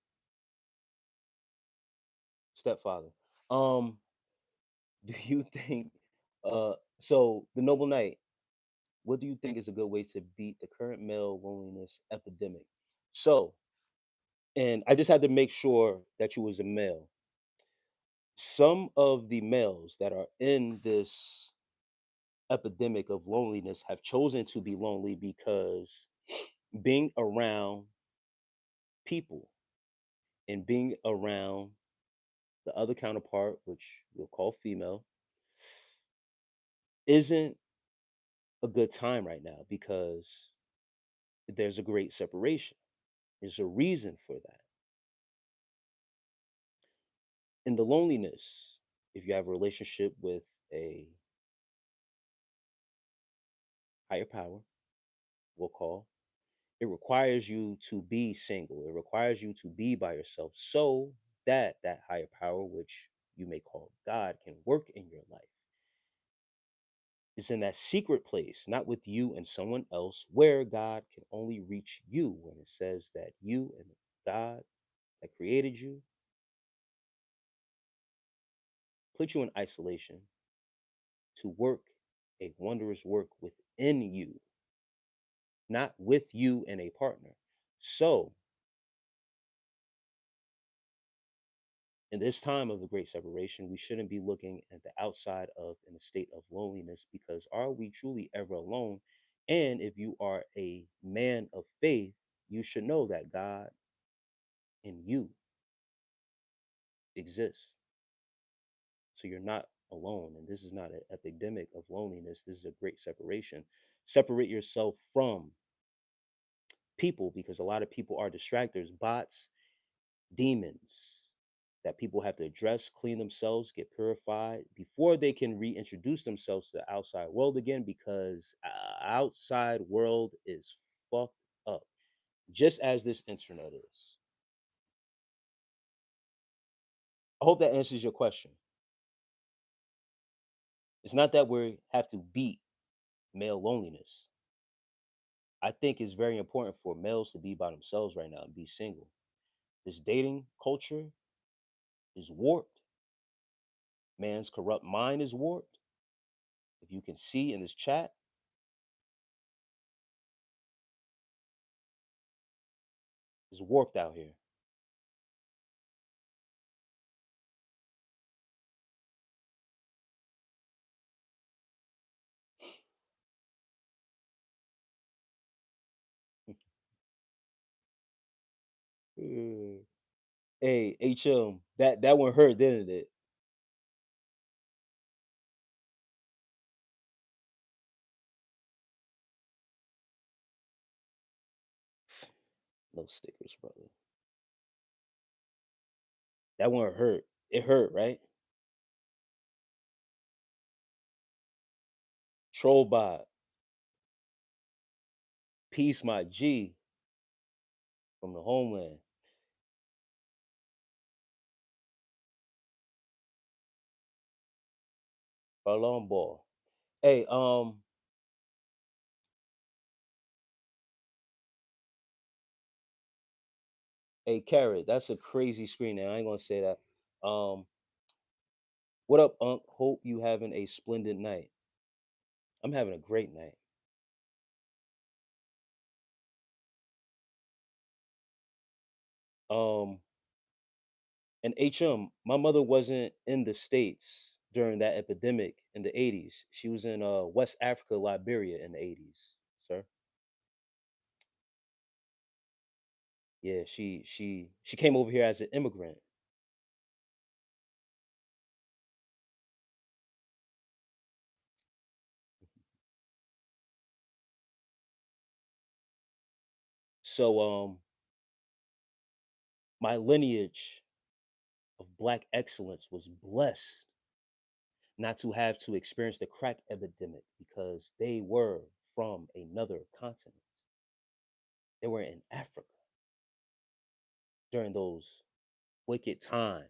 stepfather. Um, do you think? So the Noble Knight. What do you think is a good way to beat the current male loneliness epidemic? So, and I just had to make sure that you was a male. Some of the males that are in this epidemic of loneliness have chosen to be lonely because being around people and being around the other counterpart, which we'll call female, isn't a good time right now because there's a great separation. There's a reason for that. In the loneliness, if you have a relationship with a higher power, we'll call, it requires you to be single. It requires you to be by yourself so that that higher power, which you may call God, can work in your life. It's in that secret place, not with you and someone else, where God can only reach you when it says that you and God that created you put you in isolation to work a wondrous work within you. not with you and a partner. So, in this time of the great separation, we shouldn't be looking at the outside of in a state of loneliness, because are we truly ever alone? And if you are a man of faith, you should know that God and you exist. So you're not alone. And this is not an epidemic of loneliness. This is a great separation. Separate yourself from people, because a lot of people are distractors, bots, demons that people have to address, clean themselves, get purified before they can reintroduce themselves to the outside world again, because outside world is fucked up, just as this internet is. I hope that answers your question. It's not that we have to beat male loneliness. I think it's very important for males to be by themselves right now and be single. This dating culture is warped. Man's corrupt mind is warped. If you can see in this chat, it's warped out here. Uh, Hey, HM, that one hurt, didn't it? No stickers, brother. That one hurt. It hurt, right? Trollbot, peace, my G from the homeland. Ballon ball. Hey, hey, Carrot, that's a crazy screen. Now I ain't gonna say that. What up, Unc? Hope you having a splendid night. I'm having a great night. Um, and HM, my mother wasn't in the States during that epidemic in the 80s. She was in West Africa, Liberia in the 80s, sir. Yeah, she came over here as an immigrant. So my lineage of black excellence was blessed not to have to experience the crack epidemic, because they were from another continent. They were in Africa during those wicked times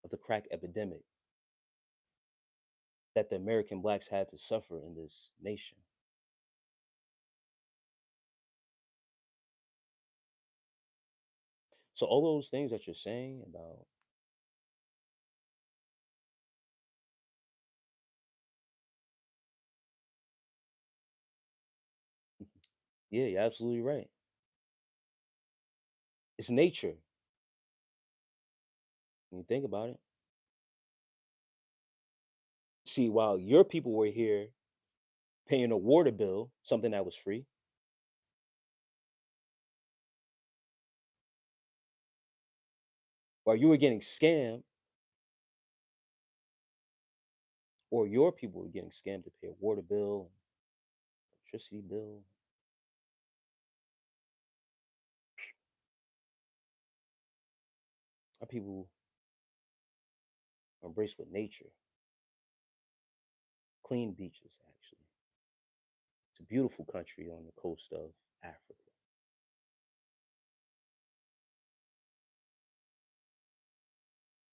of the crack epidemic that the American blacks had to suffer in this nation. So all those things that you're saying about, yeah, you're absolutely right. It's nature. When you think about it. See, while your people were here paying a water bill, something that was free, while you were getting scammed, or your people were getting scammed to pay a water bill, electricity bill, our people are embraced with nature, clean beaches, actually. It's a beautiful country on the coast of Africa.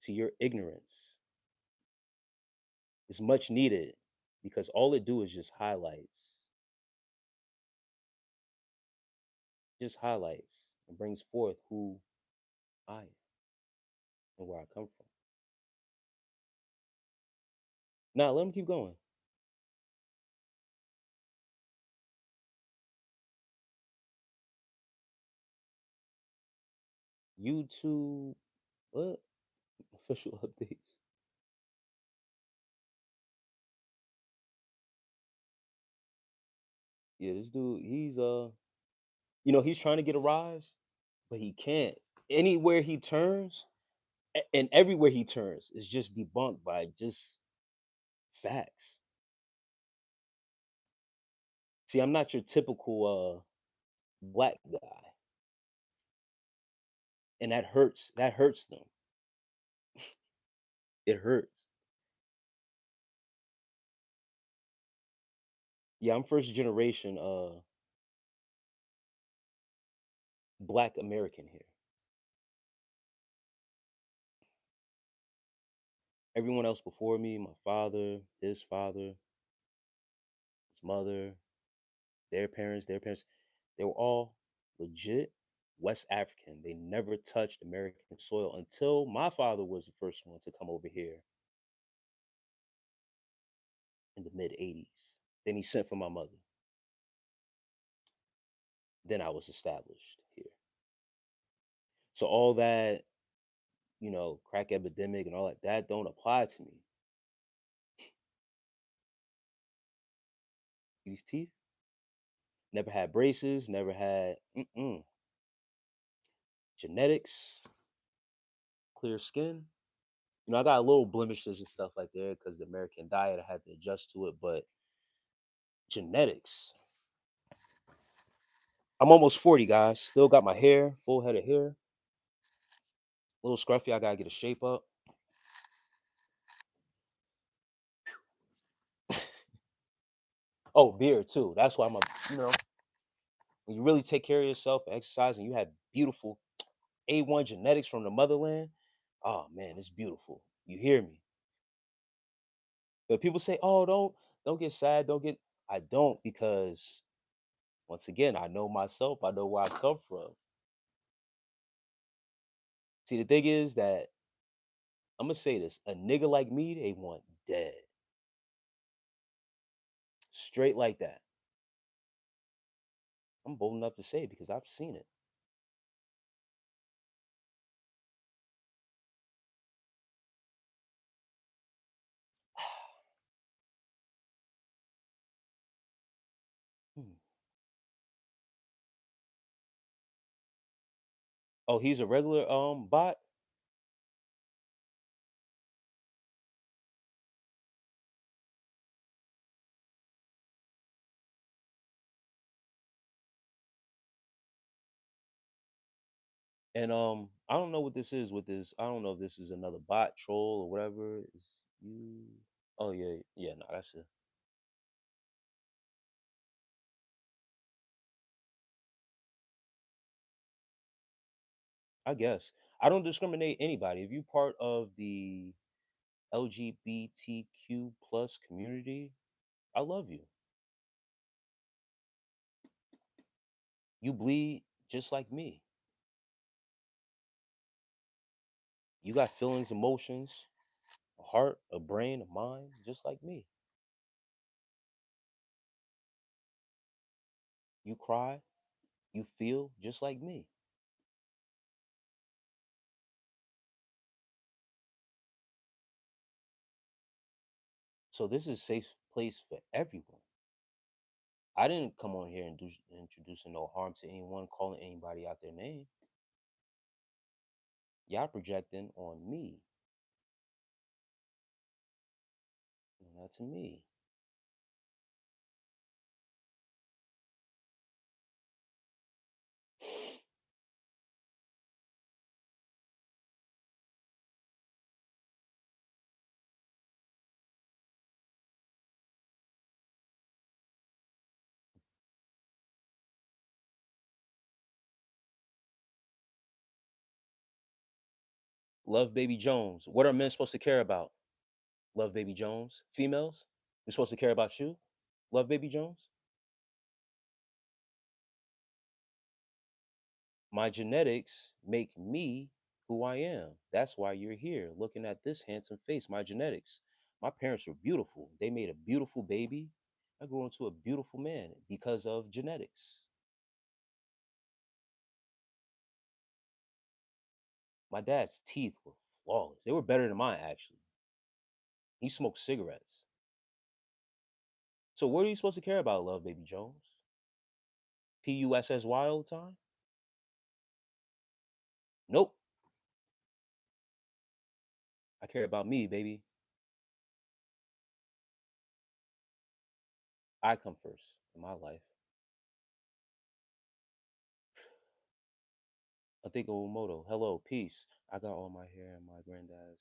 See, your ignorance is much needed, because all it do is just highlights and brings forth who I am and where I come from. Now, let them keep going. YouTube, what? Official updates. Yeah, this dude, he's trying to get a rise, but he can't. Anywhere he turns, and everywhere he turns is just debunked by just facts. See, I'm not your typical black guy, and that hurts. That hurts them. It hurts. Yeah, I'm first generation black American here. Everyone else before me, my father, his mother, their parents, they were all legit West African. They never touched American soil until my father was the first one to come over here in the mid 80s. Then he sent for my mother. Then I was established here. So all that, crack epidemic and all that don't apply to me. These teeth, never had braces, never had genetics, clear skin. I got a little blemishes and stuff like that because the American diet, I had to adjust to it, but genetics. I'm almost 40, guys. Still got my hair, full head of hair. A little scruffy. I gotta get a shape up. Oh, beard too. That's why when you really take care of yourself and exercise and you have beautiful A1 genetics from the motherland, oh man, it's beautiful. You hear me? But people say, "Oh, don't get sad, don't get." I don't, because once again, I know myself. I know where I come from. See, the thing is that I'm gonna say this: a nigga like me, they want dead, straight like that. I'm bold enough to say it because I've seen it. Hmm. Oh, he's a regular bot. And I don't know what this is with this. I don't know if this is another bot troll or whatever. Is you? Oh yeah, yeah. No, that's it. I guess I don't discriminate anybody. If you part of the LGBTQ plus community, I love you. You bleed just like me. You got feelings, emotions, a heart, a brain, a mind, just like me. You cry, you feel just like me. So this is a safe place for everyone. I didn't come on here and introducing no harm to anyone, calling anybody out their name. Y'all projecting on me, not to me. Love Baby Jones. What are men supposed to care about? Love Baby Jones. Females? We're supposed to care about you? Love Baby Jones? My genetics make me who I am. That's why you're here looking at this handsome face. My genetics. My parents were beautiful. They made a beautiful baby. I grew into a beautiful man because of genetics. My dad's teeth were flawless. They were better than mine, actually. He smoked cigarettes. So what are you supposed to care about, Love Baby Jones? PUSSY all the time? Nope. I care about me, baby. I come first in my life. I think Umoto. Hello, peace. I got all my hair and my granddad's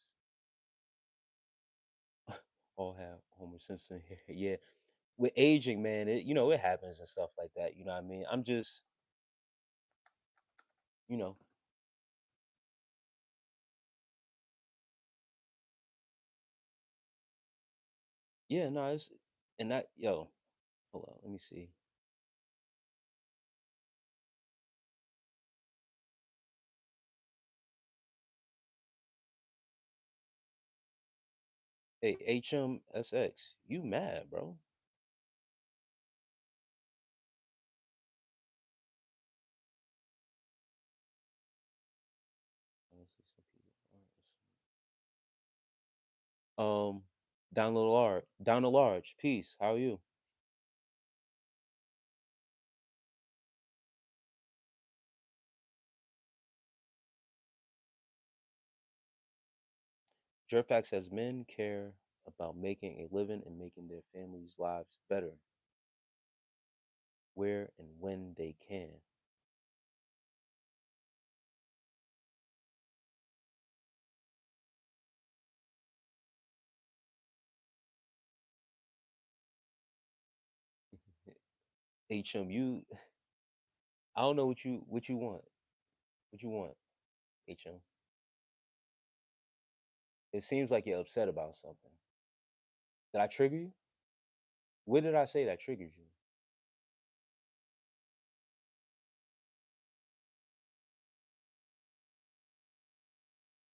all have Homer Simpson hair. Yeah. With aging, man, it happens and stuff like that. You know what I mean? I'm just, you know, yeah, no, it's and that yo, hold on, let me see. Hey, HMSX, you mad, bro? Let me see some people. Um, down the large. Peace. How are you? Jerfax says men care about making a living and making their families' lives better where and when they can. HM, I don't know what you want. What you want, HM? It seems like you're upset about something. Did I trigger you? What did I say that triggered you?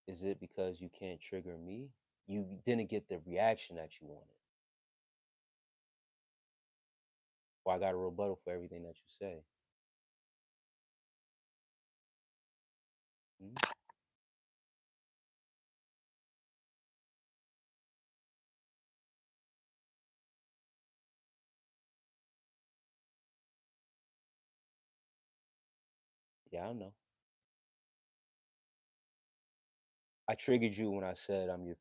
Is it because you can't trigger me? You didn't get the reaction that you wanted. Or I got a rebuttal for everything that you say. Hmm? Yeah, I know. I triggered you when I said I'm your.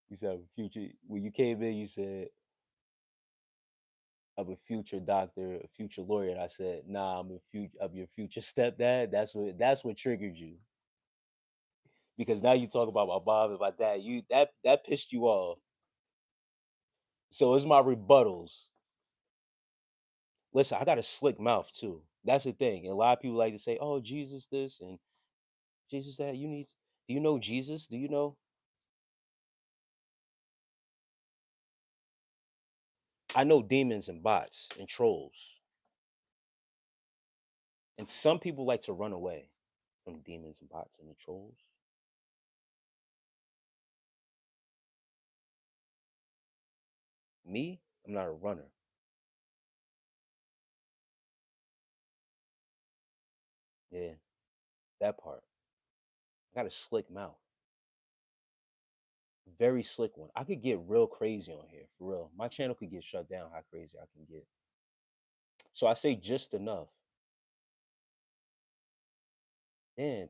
You said I'm a future. When you came in, you said I'm a future doctor, a future lawyer. And I said, nah, I'm your future stepdad. That's what triggered you. Because now you talk about my mom and my dad. That pissed you off. So it's my rebuttals. Listen, I got a slick mouth too. That's the thing. And a lot of people like to say, "Oh, Jesus this and Jesus that." Do you know Jesus? Do you know? I know demons and bots and trolls. And some people like to run away from demons and bots and the trolls. Me, I'm not a runner. Yeah, that part. I got a slick mouth. Very slick one. I could get real crazy on here, for real. My channel could get shut down how crazy I can get. So I say just enough. Man,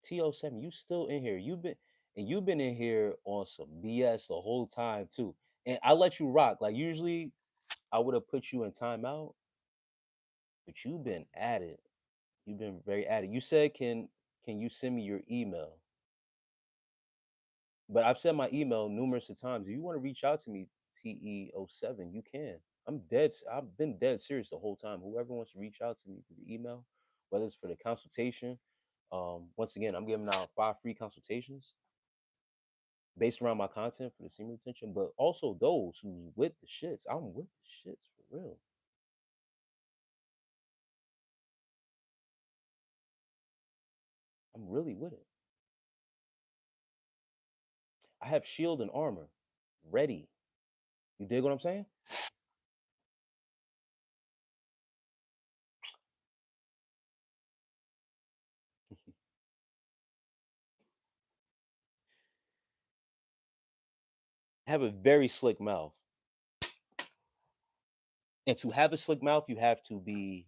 T07, you still in here. You've been in here on some BS the whole time too. And I let you rock. Like usually I would have put you in timeout, but you've been at it. You've been very at it. You said can you send me your email? But I've sent my email numerous of times. If you want to reach out to me, TE07, you can. I've been dead serious the whole time. Whoever wants to reach out to me through the email, whether it's for the consultation, once again, I'm giving out 5 free consultations based around my content for the semen retention, but also those who's with the shits. I'm with the shits for real. I'm really with it. I have shield and armor ready. You dig what I'm saying? Have a very slick mouth. And to have a slick mouth, you have to be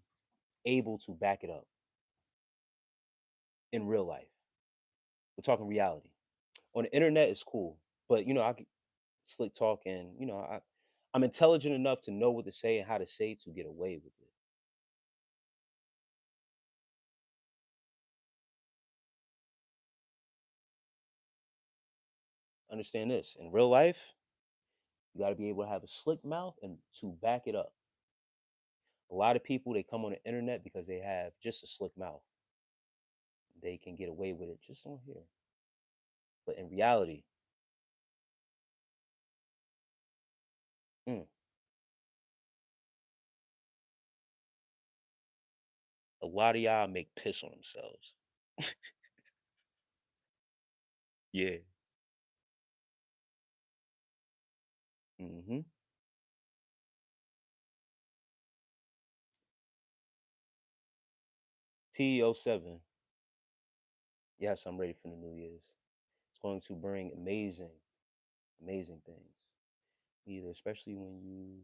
able to back it up in real life. We're talking reality. On the internet, it's cool, but I can slick talk, and I'm intelligent enough to know what to say and how to say to get away with it. Understand this: in real life, you got to be able to have a slick mouth and to back it up. A lot of people, they come on the internet because they have just a slick mouth. They can get away with it just on here, but in reality, mm, a lot of y'all make piss on themselves. Yeah. Mm-hmm. TO7. Yes, I'm ready for the New Year's. It's going to bring amazing, amazing things. Either, especially when you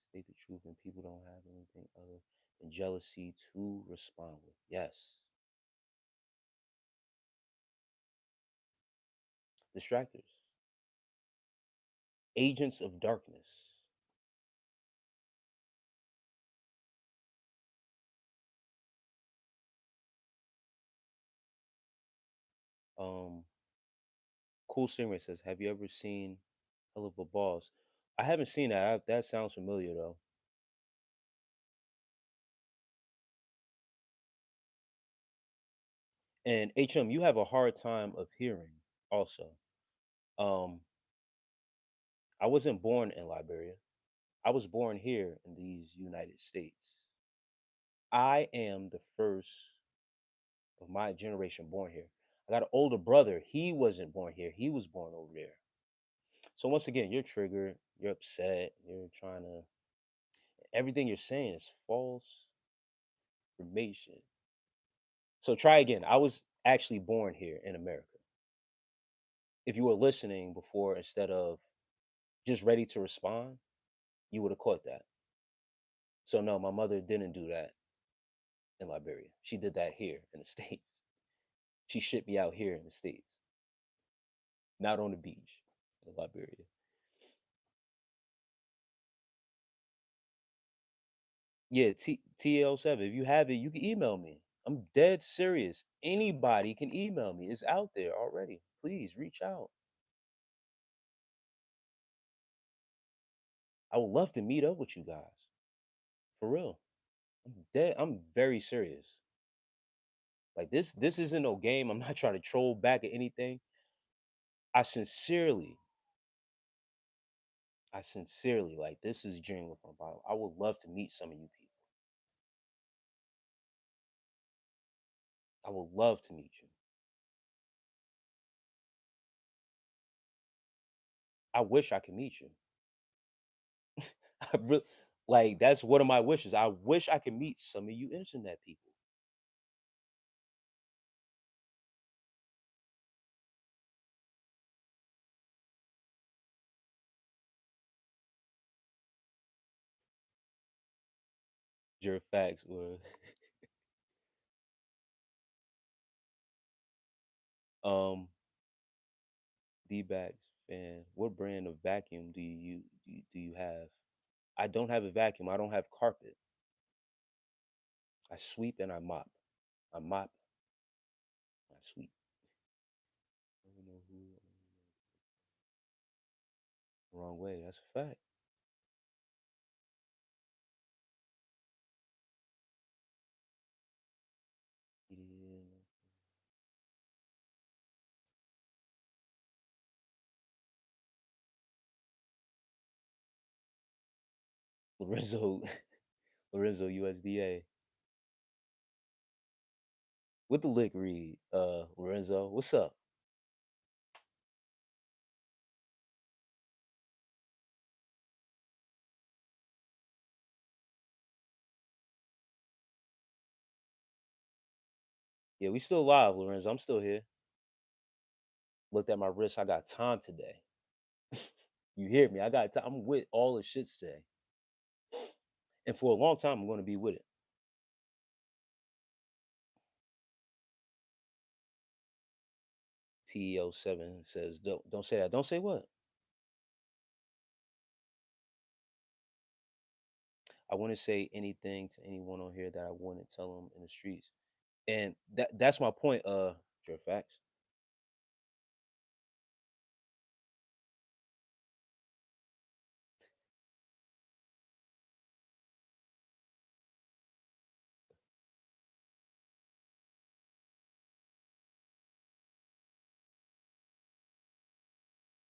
state the truth and people don't have anything other than jealousy to respond with. Yes. Distractors. Agents of darkness. Um, Cool Stingray says, have you ever seen Hell of a Boss? I haven't seen that. That sounds familiar though. And HM, you have a hard time of hearing also. Um, I wasn't born in Liberia. I was born here in these United States. I am the first of my generation born here. I got an older brother. He wasn't born here. He was born over there. So once again, you're triggered. You're upset. You're trying to. Everything you're saying is false information. So try again. I was actually born here in America. If you were listening before instead of just ready to respond, you would have caught that. So no, my mother didn't do that in Liberia. She did that here in the States. She shipped me out here in the States, not on the beach in Liberia. Yeah, TL7. If you have it, you can email me. I'm dead serious. Anybody can email me. It's out there already. Please reach out. I would love to meet up with you guys. For real. I'm very serious. Like this isn't no game. I'm not trying to troll back at anything. I sincerely, like this is genuine from the bottom. I would love to meet some of you people. I would love to meet you. I wish I could meet you. I really, like that's one of my wishes. I wish I could meet some of you internet people. Your facts or um D-backs fan. What brand of vacuum do you have? I don't have a vacuum. I don't have carpet. I sweep and I mop. I mop. I sweep. I don't know who. Wrong way. That's a fact. Yeah. Lorenzo, Lorenzo USDA. With the lick read, Lorenzo, what's up? Yeah, we still live, Lorenzo. I'm still here. Looked at my wrist. I got time today. You hear me? I got time. I'm with all the shits today. And for a long time, I'm going to be with it. TEO7 says, don't say that. Don't say what? I wouldn't say anything to anyone on here that I wouldn't tell them in the streets. And that's my point, Dre Facts.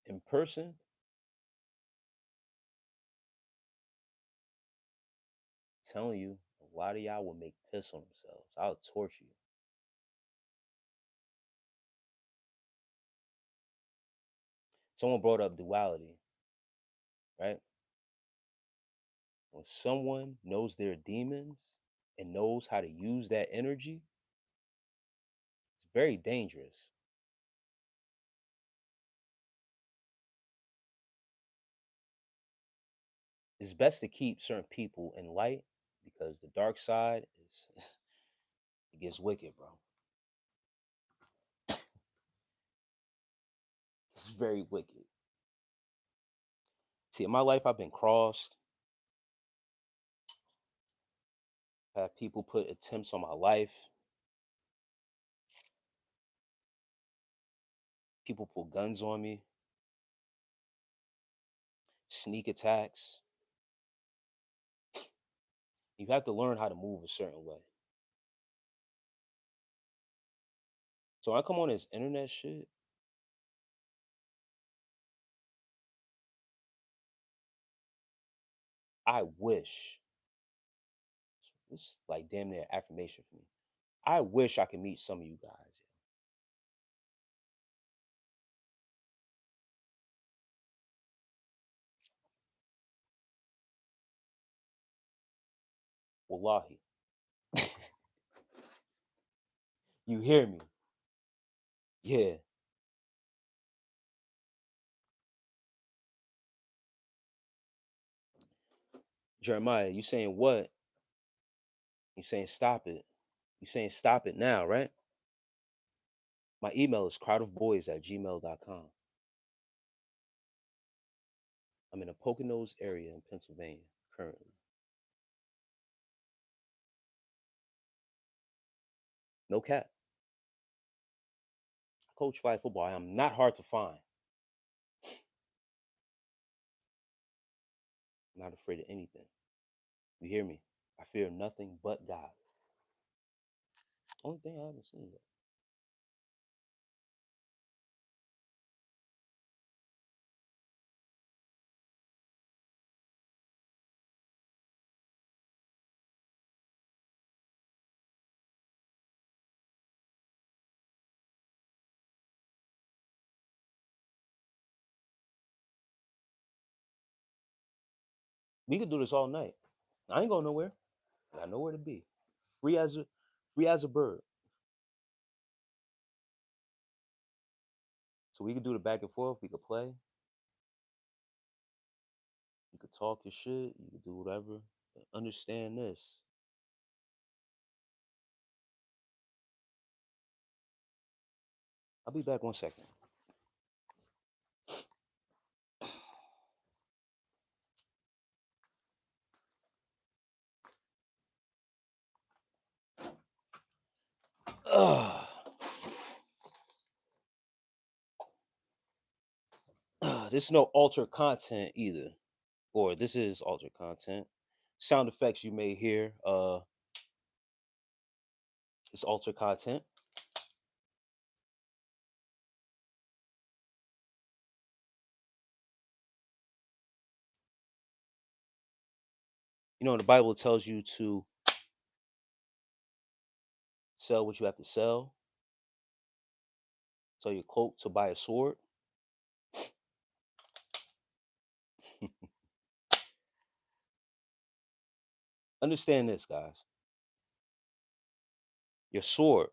In person, telling you, a lot of y'all will make piss on themselves. I'll torture you. Someone brought up duality, right? When someone knows their demons and knows how to use that energy, it's very dangerous. It's best to keep certain people in light because the dark side is it gets wicked, bro. It's very wicked. See, in my life, I've been crossed. Have people put attempts on my life. People pull guns on me. Sneak attacks. You have to learn how to move a certain way. So when I come on this internet shit, I wish it's like damn near affirmation for me. I wish I could meet some of you guys. Wallahi. You hear me? Yeah. Jeremiah, you saying what? You saying stop it. You saying stop it now, right? My email is crowdofboyz@gmail.com. I'm in the Poconos area in Pennsylvania currently. No cap. I coach flag football. I am not hard to find. I'm not afraid of anything. You hear me? I fear nothing but God. Only thing I haven't seen yet. We could do this all night. I ain't going nowhere. I got nowhere to be. Free as a free as a bird. So we could do the back and forth. We could play. You could talk your shit. You could do whatever. But understand this. I'll be back 1 second. Ugh. This is no altered content either. Or this is altered content. Sound effects you may hear. It's altered content. You know, the Bible tells you to sell what you have to sell. Sell your cloak to buy a sword. Understand this, guys. Your sword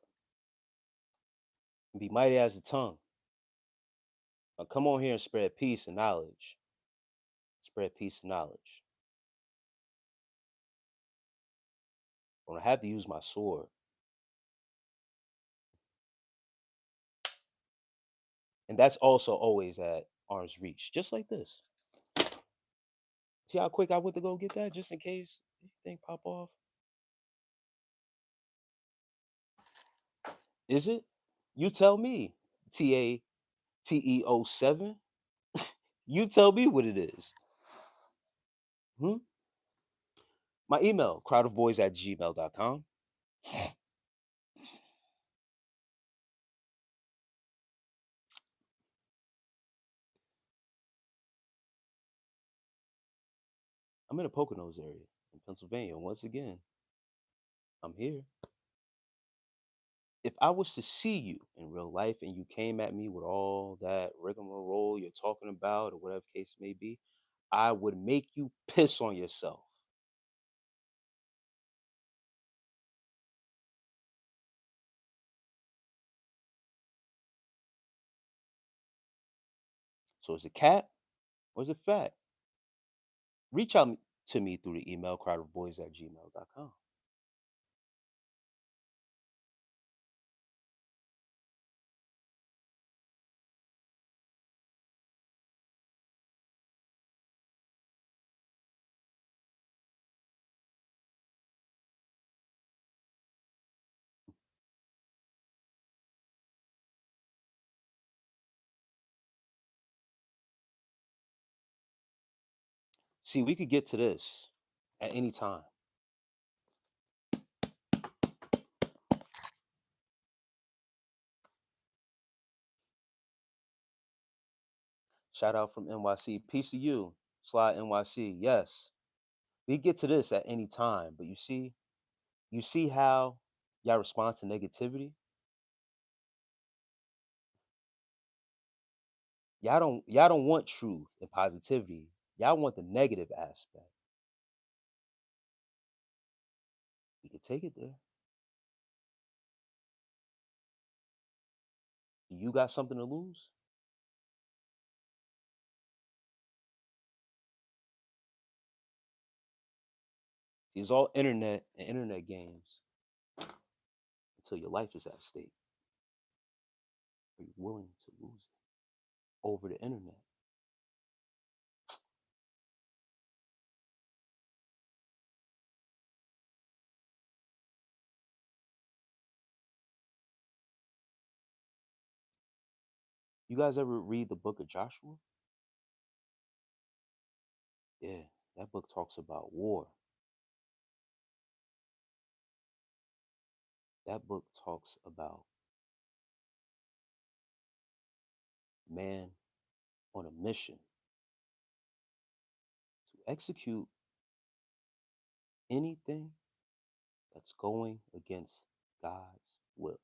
and be mighty as the tongue. Now come on here and spread peace and knowledge. Spread peace and knowledge. When I have to use my sword, and that's also always at arm's reach, just like this. See how quick I went to go get that, just in case anything pop off. Is it? You tell me. TATEO7. You tell me what it is. Hmm? My email, crowdofboyz@gmail.com. I'm in the Poconos area in Pennsylvania. Once again, I'm here. If I was to see you in real life and you came at me with all that rigmarole you're talking about, or whatever case may be, I would make you piss on yourself. So is it cat or is it fat? Reach out to me through the email crowdofboyz@gmail.com. See, we could get to this at any time. Shout out from NYC. Peace to you. Slide NYC. Yes. We get to this at any time. But you see how y'all respond to negativity? Y'all don't want truth and positivity. Y'all want the negative aspect. We could take it there. Do you got something to lose? See, it's all internet and internet games until your life is at stake. Are you willing to lose it over the internet? You guys ever read the book of Joshua? Yeah, that book talks about war. That book talks about man on a mission to execute anything that's going against God's will.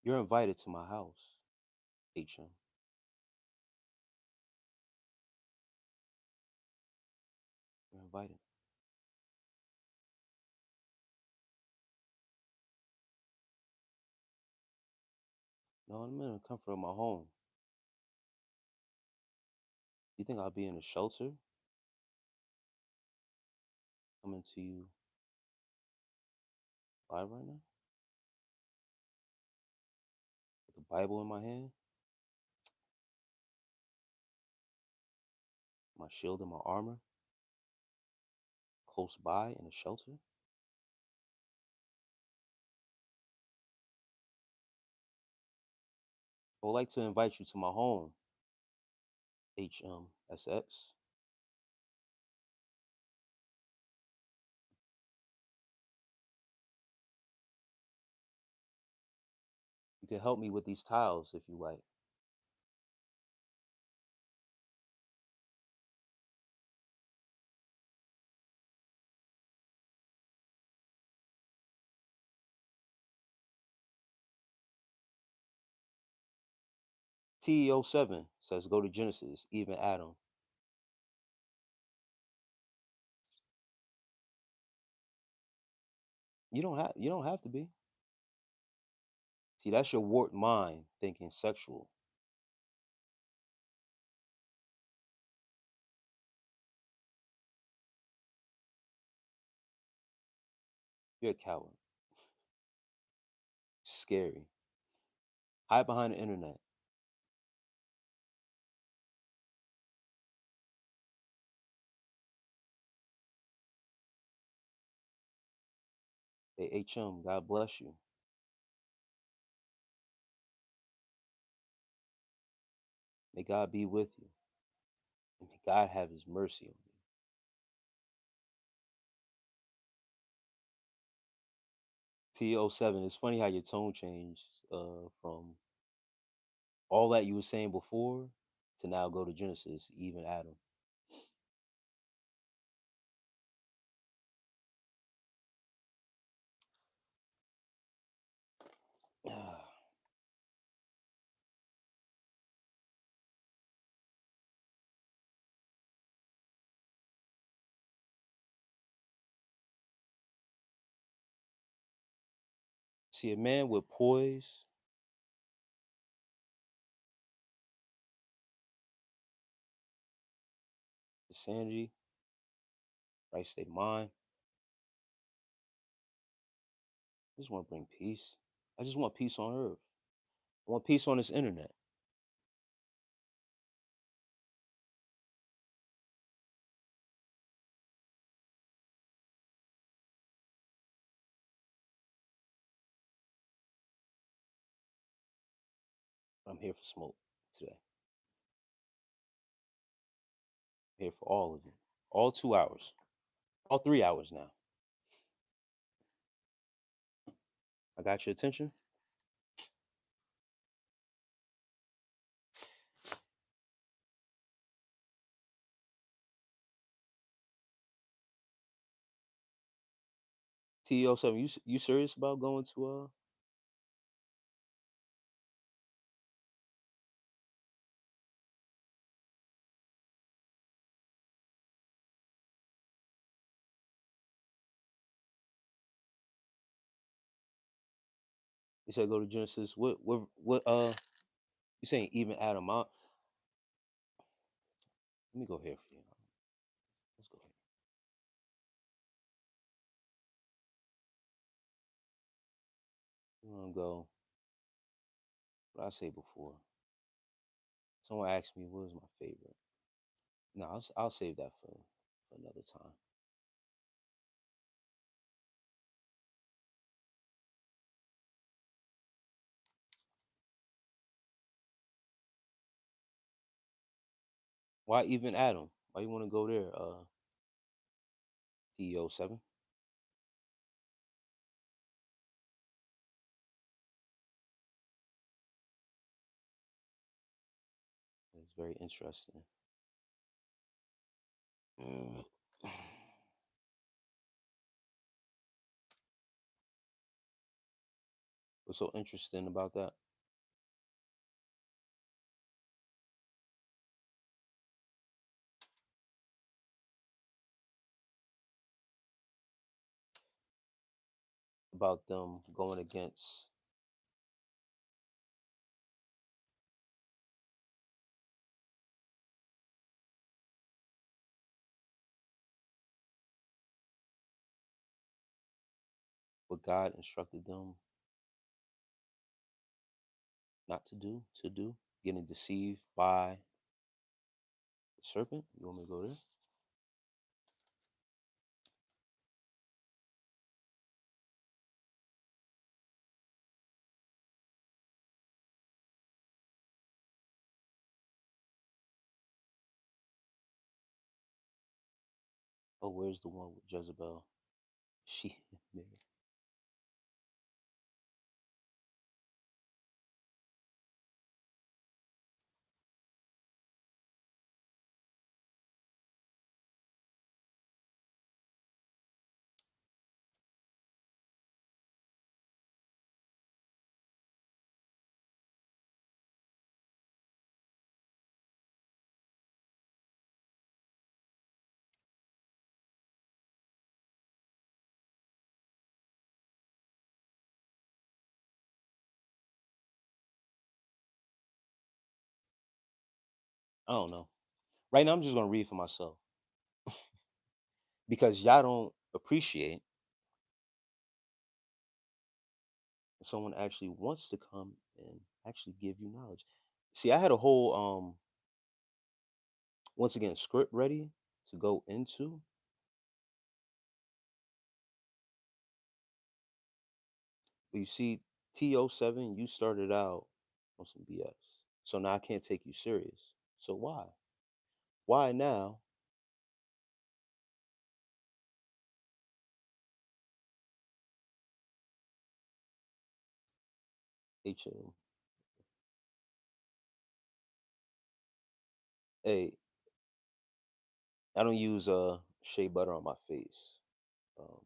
You're invited to my house, HM. You're invited. No, I'm in the comfort of my home. You think I'll be in a shelter coming to you live right now? With the Bible in my hand, my shield and my armor, close by in a shelter? I would like to invite you to my home, HMSX. You can help me with these tiles if you like. TEO7 says go to Genesis, even Adam. You don't have to be. See, that's your warped mind thinking sexual. You're a coward. Scary. Hide behind the internet. Hey, HM, God bless you. May God be with you. And may God have his mercy on you. TO7, it's funny how your tone changed from all that you were saying before to now go to Genesis, even Adam. See, a man with poise, sanity, right state of mind. I just want to bring peace. I just want peace on earth. I want peace on this internet. I'm here for smoke today. I'm here for all of you. All 2 hours. All 3 hours now. I got your attention. TO7, you serious about going to you said go to Genesis. What you saying even Adam? Let me go here for you. Let's go here. I'm gonna go. What I say before? Someone asked me what was my favorite. No, I'll save that for another time. Why even Adam? Why you want to go there? TO7. It's very interesting. Mm. What's so interesting about that? About them going against what God instructed them not to do, getting deceived by the serpent. You want me to go there? Oh, where's the one with Jezebel? She, Mary. I don't know. Right now, I'm just gonna read for myself because y'all don't appreciate when someone actually wants to come and actually give you knowledge. See, I had a whole once again script ready to go into, but you see, T07, you started out on some BS. So now I can't take you serious. So why? Why now? HM. Hey, I don't use shea butter on my face. Um,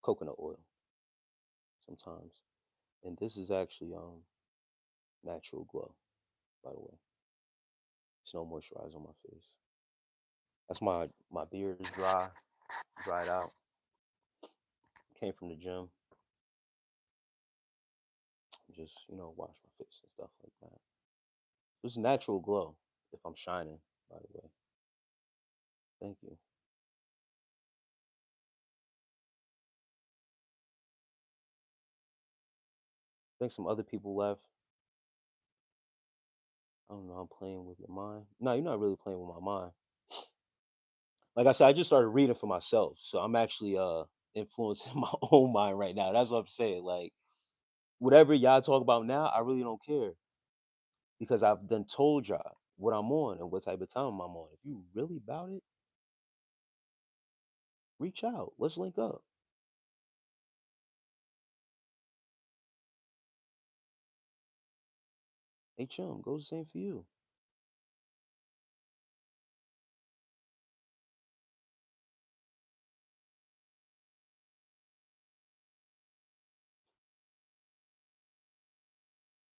coconut oil sometimes. And this is actually natural glow, by the way. It's no moisturizer on my face. That's my beard is dried out. Came from the gym. Just, wash my face and stuff like that. It's natural glow if I'm shining, by the way. Thank you. I think some other people left. I don't know, I'm playing with your mind. No, you're not really playing with my mind. Like I said, I just started reading for myself. So I'm actually influencing my own mind right now. That's what I'm saying. Like whatever y'all talk about now, I really don't care. Because I've done told y'all what I'm on and what type of time I'm on. If you really about it, reach out. Let's link up. HM, goes the same for you.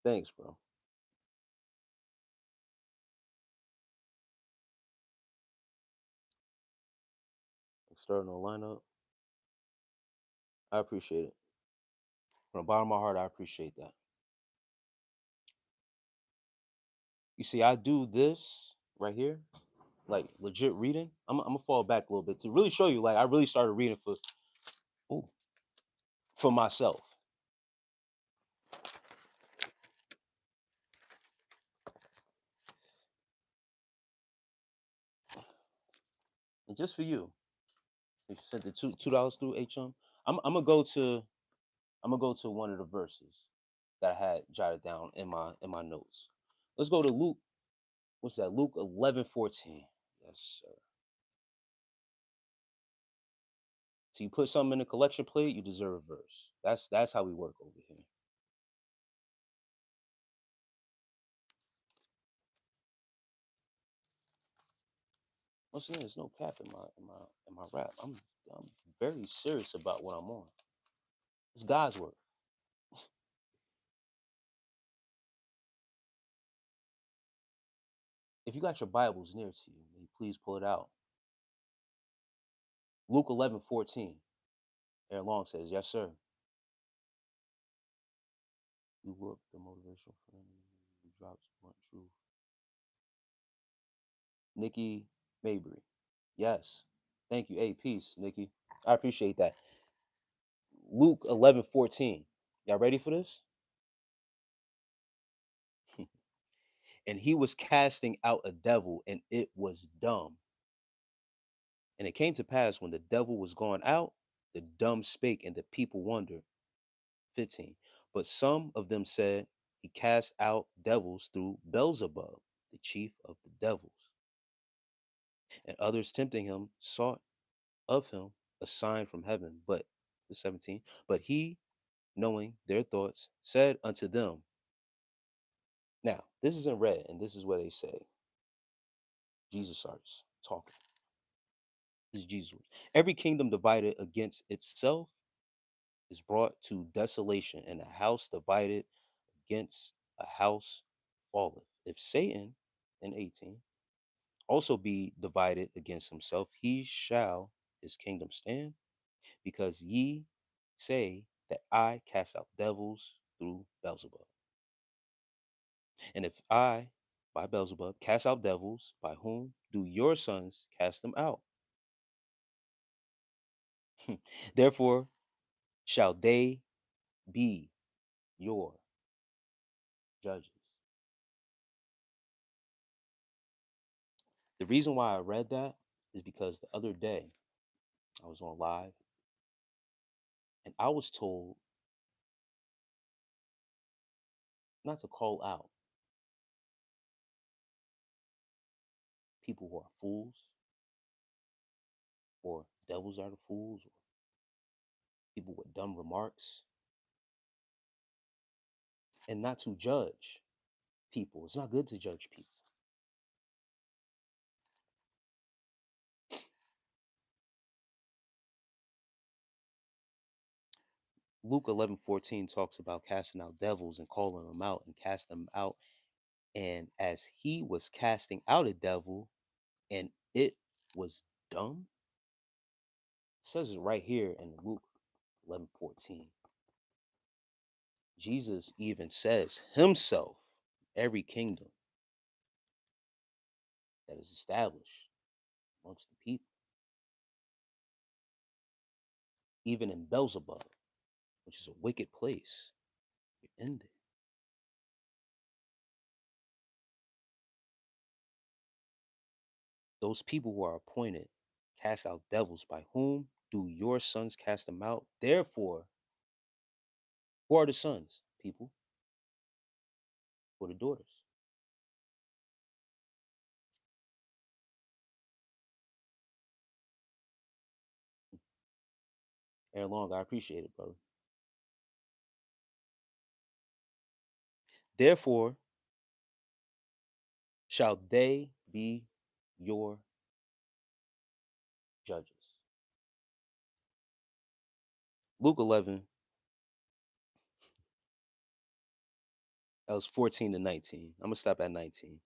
Thanks, bro. Starting a lineup. I appreciate it. From the bottom of my heart, I appreciate that. You see, I do this right here, like legit reading. I'm gonna fall back a little bit to really show you. Like I really started reading ooh, for myself. And just for you. You sent the $2 through HM. I'm gonna go to one of the verses that I had jotted down in my notes. Let's go to Luke. What's that? Luke 11:14. Yes, sir. So you put something in the collection plate, you deserve a verse. That's how we work over here. Once again, there's no cap in my rap. I'm very serious about what I'm on. It's God's work. If you got your Bibles near to you, may you please pull it out. Luke 11:14. Aaron Long says, "Yes, sir." You look the motivational friend. You drops blunt truth. Nikki Mabry. Yes. Thank you. Hey, peace, Nikki. I appreciate that. Luke 11:14. Y'all ready for this? And he was casting out a devil, and it was dumb. And it came to pass when the devil was gone out, the dumb spake, and the people wondered. 15. But some of them said, he cast out devils through Beelzebub, the chief of the devils. And others tempting him sought of him a sign from heaven. But, the 17, but he, knowing their thoughts, said unto them, now, this is in red, and this is where they say, Jesus starts talking. This is Jesus. Every kingdom divided against itself is brought to desolation, and a house divided against a house falleth. If Satan, in 18, also be divided against himself, he shall his kingdom stand, because ye say that I cast out devils through Beelzebub. And if I, by Beelzebub, cast out devils, by whom do your sons cast them out? Therefore shall they be your judges. The reason why I read that is because the other day I was on live and I was told not to call out people who are fools or devils are the fools or people with dumb remarks and not to judge people. It's not good to judge people. Luke 11:14 talks about casting out devils and calling them out and cast them out. And as he was casting out a devil and it was dumb, it says it right here in Luke 11:14. Jesus even says himself, every kingdom that is established amongst the people, even in Beelzebub, which is a wicked place, you're in there. Those people who are appointed cast out devils, by whom do your sons cast them out? Therefore, who are the sons, people? Who are the daughters? Aaron Long, I appreciate it, brother. Therefore, shall they be your judges. Luke 11, that was 14 to 19. I'm going to stop at 19.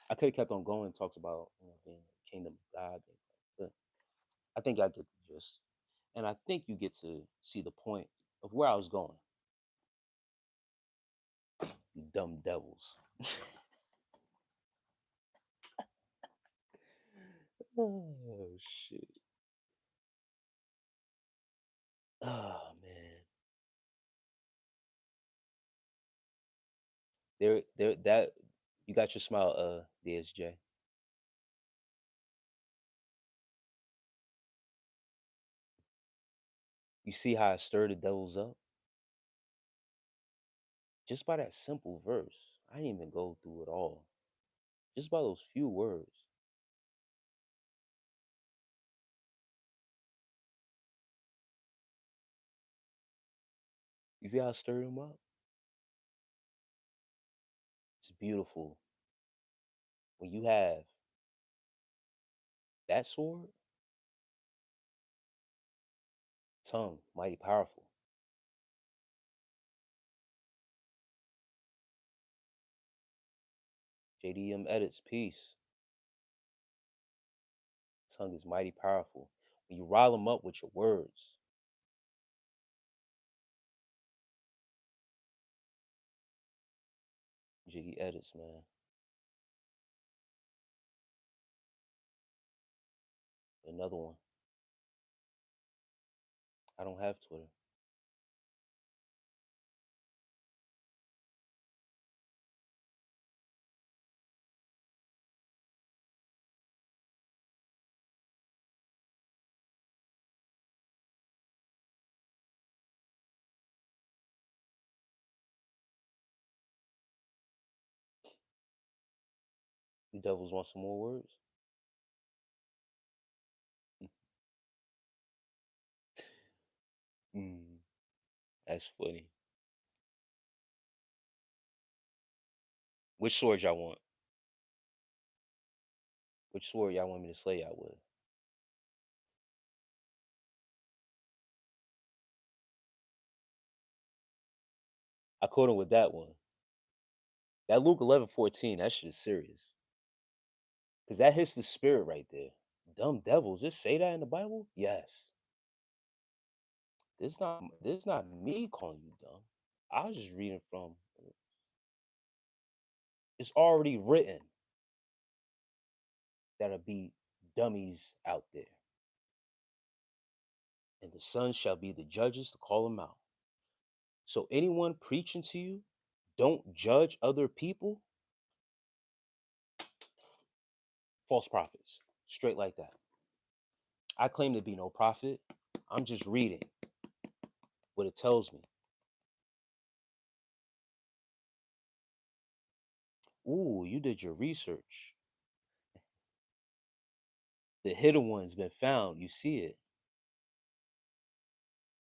I could have kept on going, talks about being the kingdom of God, but I think I get the gist. And I think you get to see the point of where I was going. You dumb devils. Oh, shit. Oh, man. That you got your smile, DSJ. You see how I stir the devils up? Just by that simple verse. I didn't even go through it all. Just by those few words. You see how I stir them up? It's beautiful. When you have that sword, tongue, mighty powerful. JDM edits, peace. Tongue is mighty powerful. When you rile them up with your words, Jiggy edits, man. Another one. I don't have Twitter. You devils want some more words? Mm, that's funny. Which sword y'all want? Which sword y'all want me to slay y'all with? I caught him with that one. That Luke 11:14, that shit is serious. Because that hits the spirit right there. Dumb devils. Just say that in the Bible? Yes. This not me calling you dumb. I was just reading from. It's already written that'll be dummies out there, and the sons shall be the judges to call them out. So anyone preaching to you, don't judge other people, false prophets, straight like that. I claim to be no prophet. I'm just reading what it tells me. Ooh, you did your research. The hidden one's been found. You see it.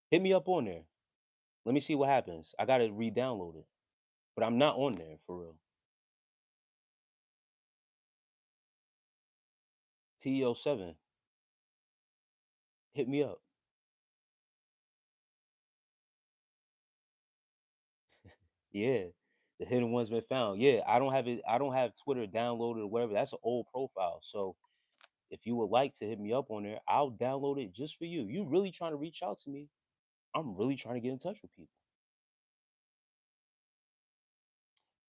Hit me up on there. Let me see what happens. I gotta re-download it, but I'm not on there for real. TO7, hit me up. Yeah, the hidden one's been found. Yeah, I don't have it. I don't have Twitter downloaded or whatever. That's an old profile. So if you would like to hit me up on there, I'll download it just for you. You really trying to reach out to me? I'm really trying to get in touch with people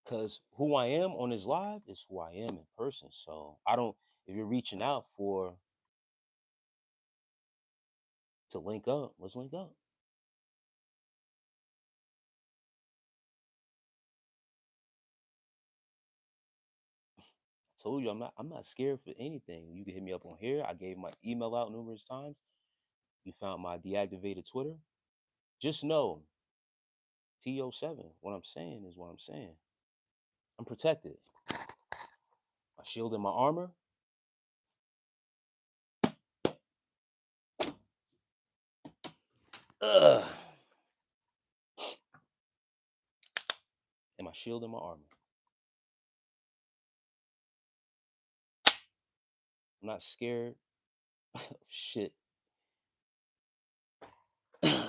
because who I am on this live is who I am in person. So I don't. If you're reaching out for to link up, let's link up. I told you I'm not scared for anything. You can hit me up on here. I gave my email out numerous times. You found my deactivated Twitter. Just know TO7. What I'm saying is what I'm saying. I'm protected. My shield and my armor. Ugh. And my shield and my armor. I'm not scared of shit. And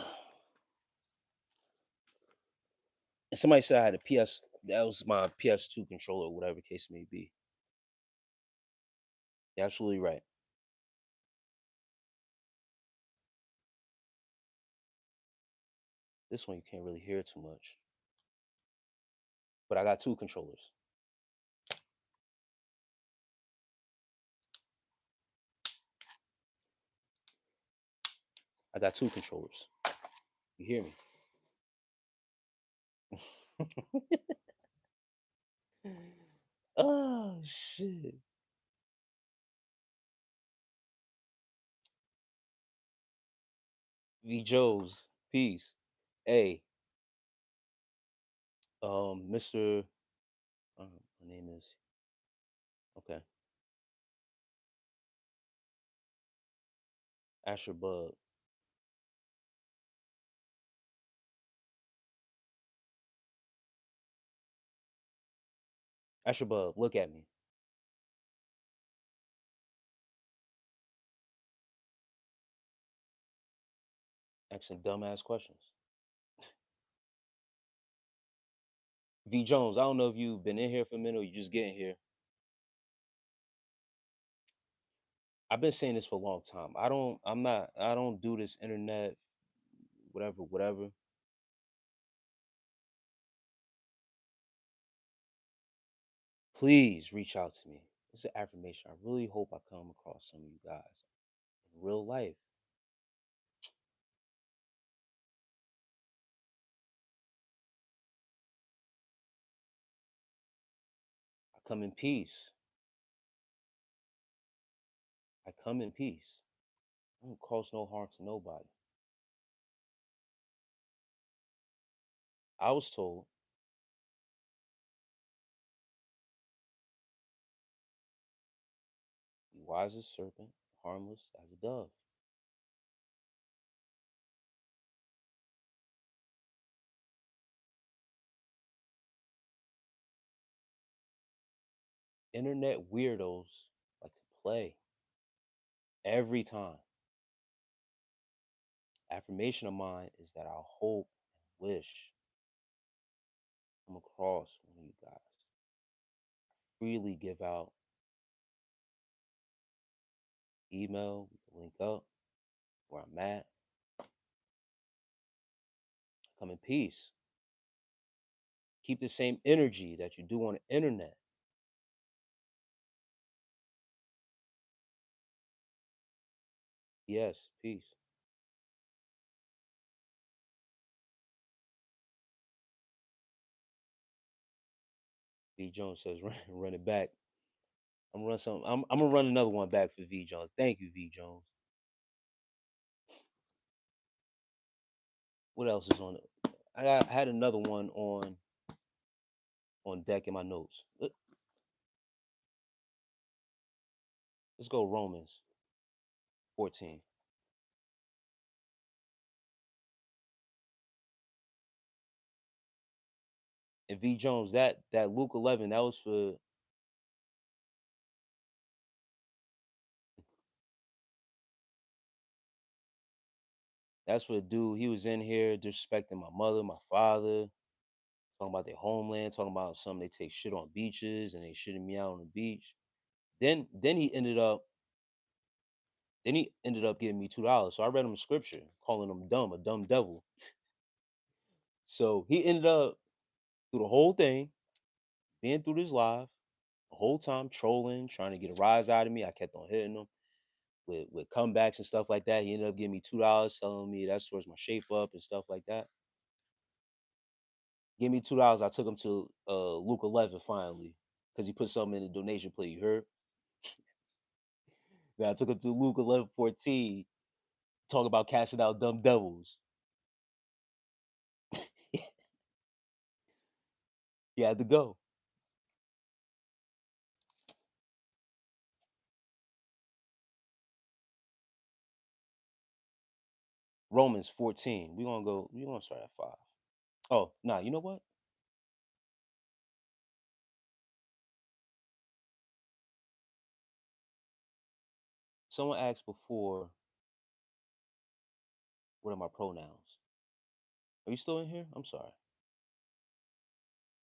somebody said I had a PS. That was my PS2 controller, whatever the case may be. You're absolutely right. This one you can't really hear too much. But I got two controllers. I got two controllers. You hear me? Oh shit. V Joe's. Peace. Hey, Mr. My name is okay. Asher Bug. Asher Bug, look at me. Asking dumbass questions. V Jones, I don't know if you've been in here for a minute or you just getting here. I've been saying this for a long time. I don't do this internet, whatever, whatever. Please reach out to me. It's an affirmation. I really hope I come across some of you guys in real life. I come in peace. I come in peace. I don't cause no harm to nobody. I was told, be wise as a serpent, harmless as a dove. Internet weirdos like to play every time. Affirmation of mine is that I hope and wish come across one of you guys. Freely give out email, we can link up where I'm at. Come in peace. Keep the same energy that you do on the internet. Yes, peace. V Jones says run it back. I'm gonna run some. I'm gonna run another one back for V Jones. Thank you, V Jones. What else is on it? I had another one on deck in my notes. Let's go Romans 14. And V Jones, that Luke 11, that's for the dude. He was in here disrespecting my mother, my father, talking about their homeland, talking about some they take shit on beaches and they shitting me out on the beach. Then he ended up giving me $2. So I read him a scripture calling him dumb, a dumb devil. So he ended up through the whole thing, being through this live, the whole time trolling, trying to get a rise out of me. I kept on hitting him with comebacks and stuff like that. He ended up giving me $2, telling me that's towards my shape up and stuff like that. Give me $2. I took him to Luke 11 finally because he put something in the donation plate. You heard? Yeah, I took him to Luke 11:14. Talk about casting out dumb devils. He had to go. Romans 14. We're gonna go. We're gonna start at 5. Oh, nah, you know what? Someone asked before, what are my pronouns? Are you still in here? I'm sorry.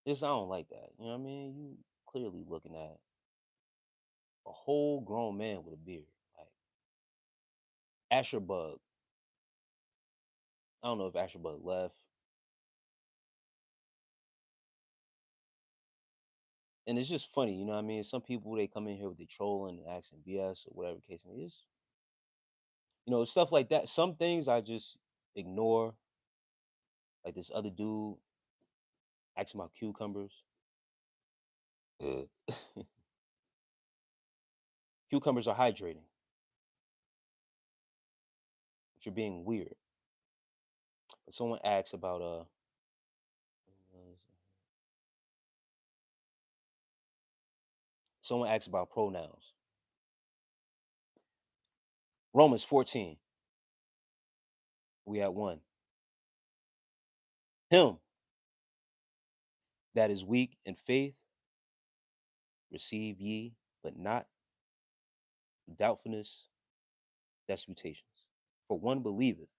Just I don't like that. You know what I mean? You clearly looking at a whole grown man with a beard. Like Asher Bug. I don't know if Asher Bug left. And it's just funny, you know what I mean? Some people they come in here with the trolling and asking BS or whatever the case may be. It's, stuff like that. Some things I just ignore. Like this other dude asking about cucumbers. Uh, Cucumbers are hydrating, but you're being weird. But someone asks about someone asks about pronouns. Romans 14. We at 1. Him that is weak in faith, receive ye, but not doubtfulness, disputations. For one believeth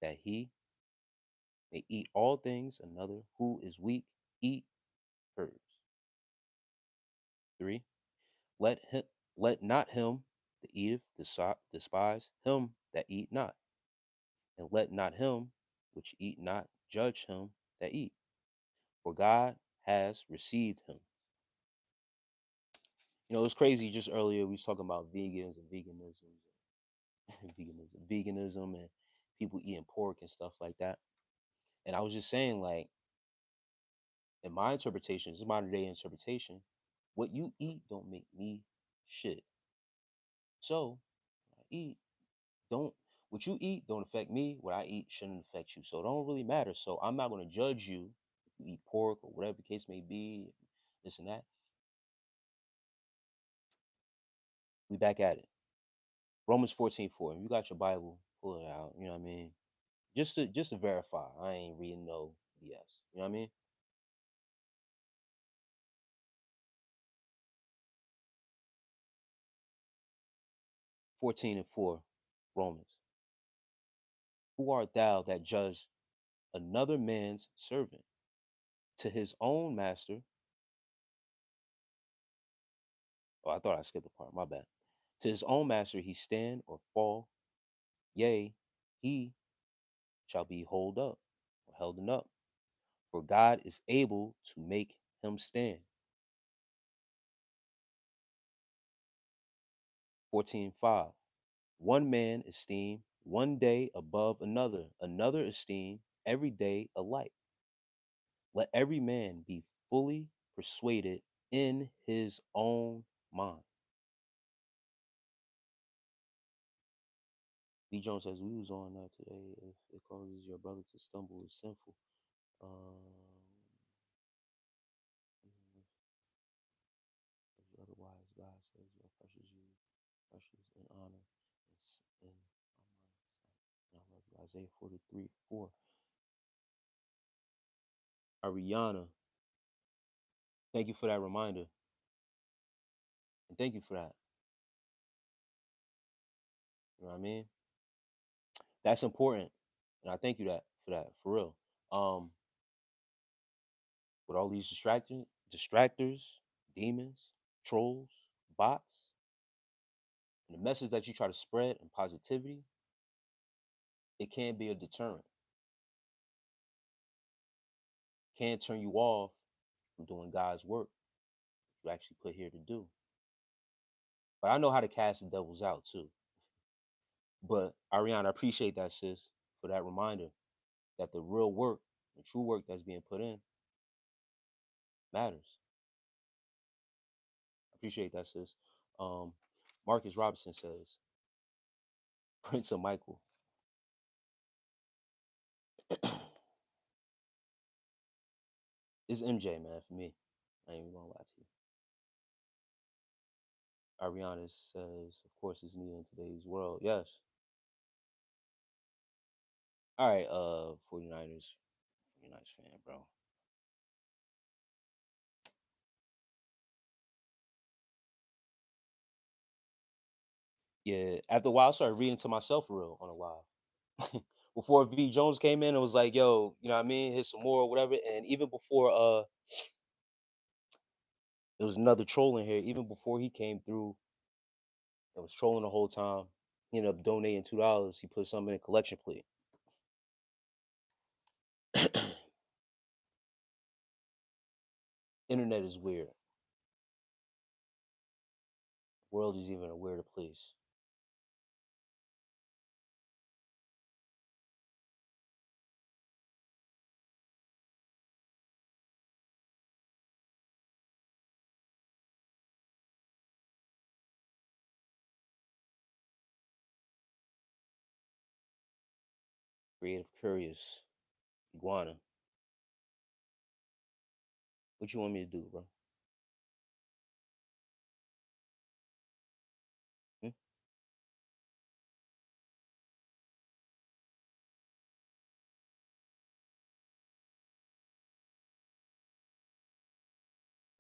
that he may eat all things, another who is weak eat herbs. 3. Let him let not him that eateth despise him that eat not, and let not him which eat not judge him that eat, for God has received him. It's crazy. Just earlier we was talking about vegans and veganism, veganism, and people eating pork and stuff like that. And I was just saying, like, in my interpretation, this is modern day interpretation, what you eat don't make me shit. So I eat don't what you eat don't affect me. What I eat shouldn't affect you. So it don't really matter. So I'm not gonna judge you if you eat pork or whatever the case may be, this and that. We back at it. Romans 14:4. You got your Bible, pull it out, you know what I mean? Just to verify. I ain't reading no BS. You know what I mean? 14:4, Romans. Who art thou that judge another man's servant? To his own master. Oh, I thought I skipped a part. My bad. To his own master he stand or fall. Yea, he shall be hold up, holding up. For God is able to make him stand. 14:5. One man esteem one day above another, another esteem every day alike. Let every man be fully persuaded in his own mind. B. Jones says, we was on that today. If it causes your brother to stumble, it's sinful. Otherwise, God says your precious you, precious in honor, in I love you. Isaiah 43:4. Ariana, thank you for that reminder. And thank you for that. You know what I mean? That's important. And I thank you that for that, for real. With all these distractors, demons, trolls, bots, and the message that you try to spread and positivity, it can be a deterrent. It can turn you off from doing God's work you actually put here to do. But I know how to cast the devils out too. But Ariana, I appreciate that, sis, for that reminder that the real work, the true work that's being put in matters. I appreciate that, sis. Marcus Robinson says, Prince of Michael. It's MJ, man, for me. I ain't even gonna lie to you. Ariana says, of course, it's needed in today's world. Yes. All right, 49ers fan, bro. Yeah, after a while, I started reading to myself for real on a live. Before V Jones came in, it was like, yo, you know what I mean? Hit some more or whatever. And even before there was another troll in here, even before he came through and was trolling the whole time, he ended up donating $2. He put something in a collection plate. Internet is weird. World is even a weirder place. Creative, curious, iguana. What you want me to do, bro? Hmm?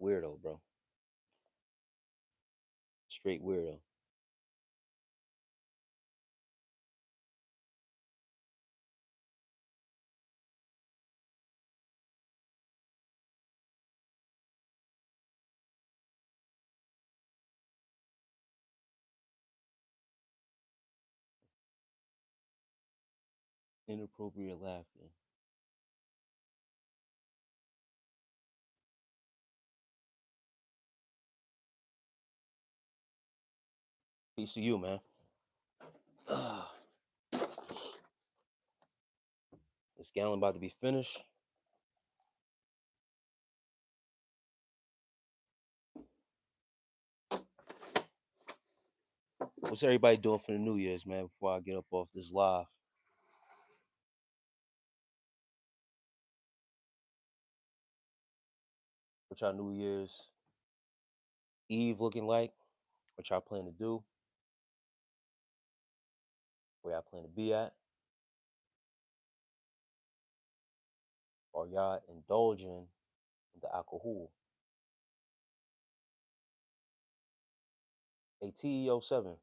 Weirdo, bro. Straight weirdo. Inappropriate laughter. Peace to you, man. This gallon about to be finished. What's everybody doing for the New Year's, man? Before I get up off this live, what y'all New Year's Eve looking like? What y'all plan to do? Where y'all plan to be at? Or y'all indulging in the alcohol? Hey, TEO7.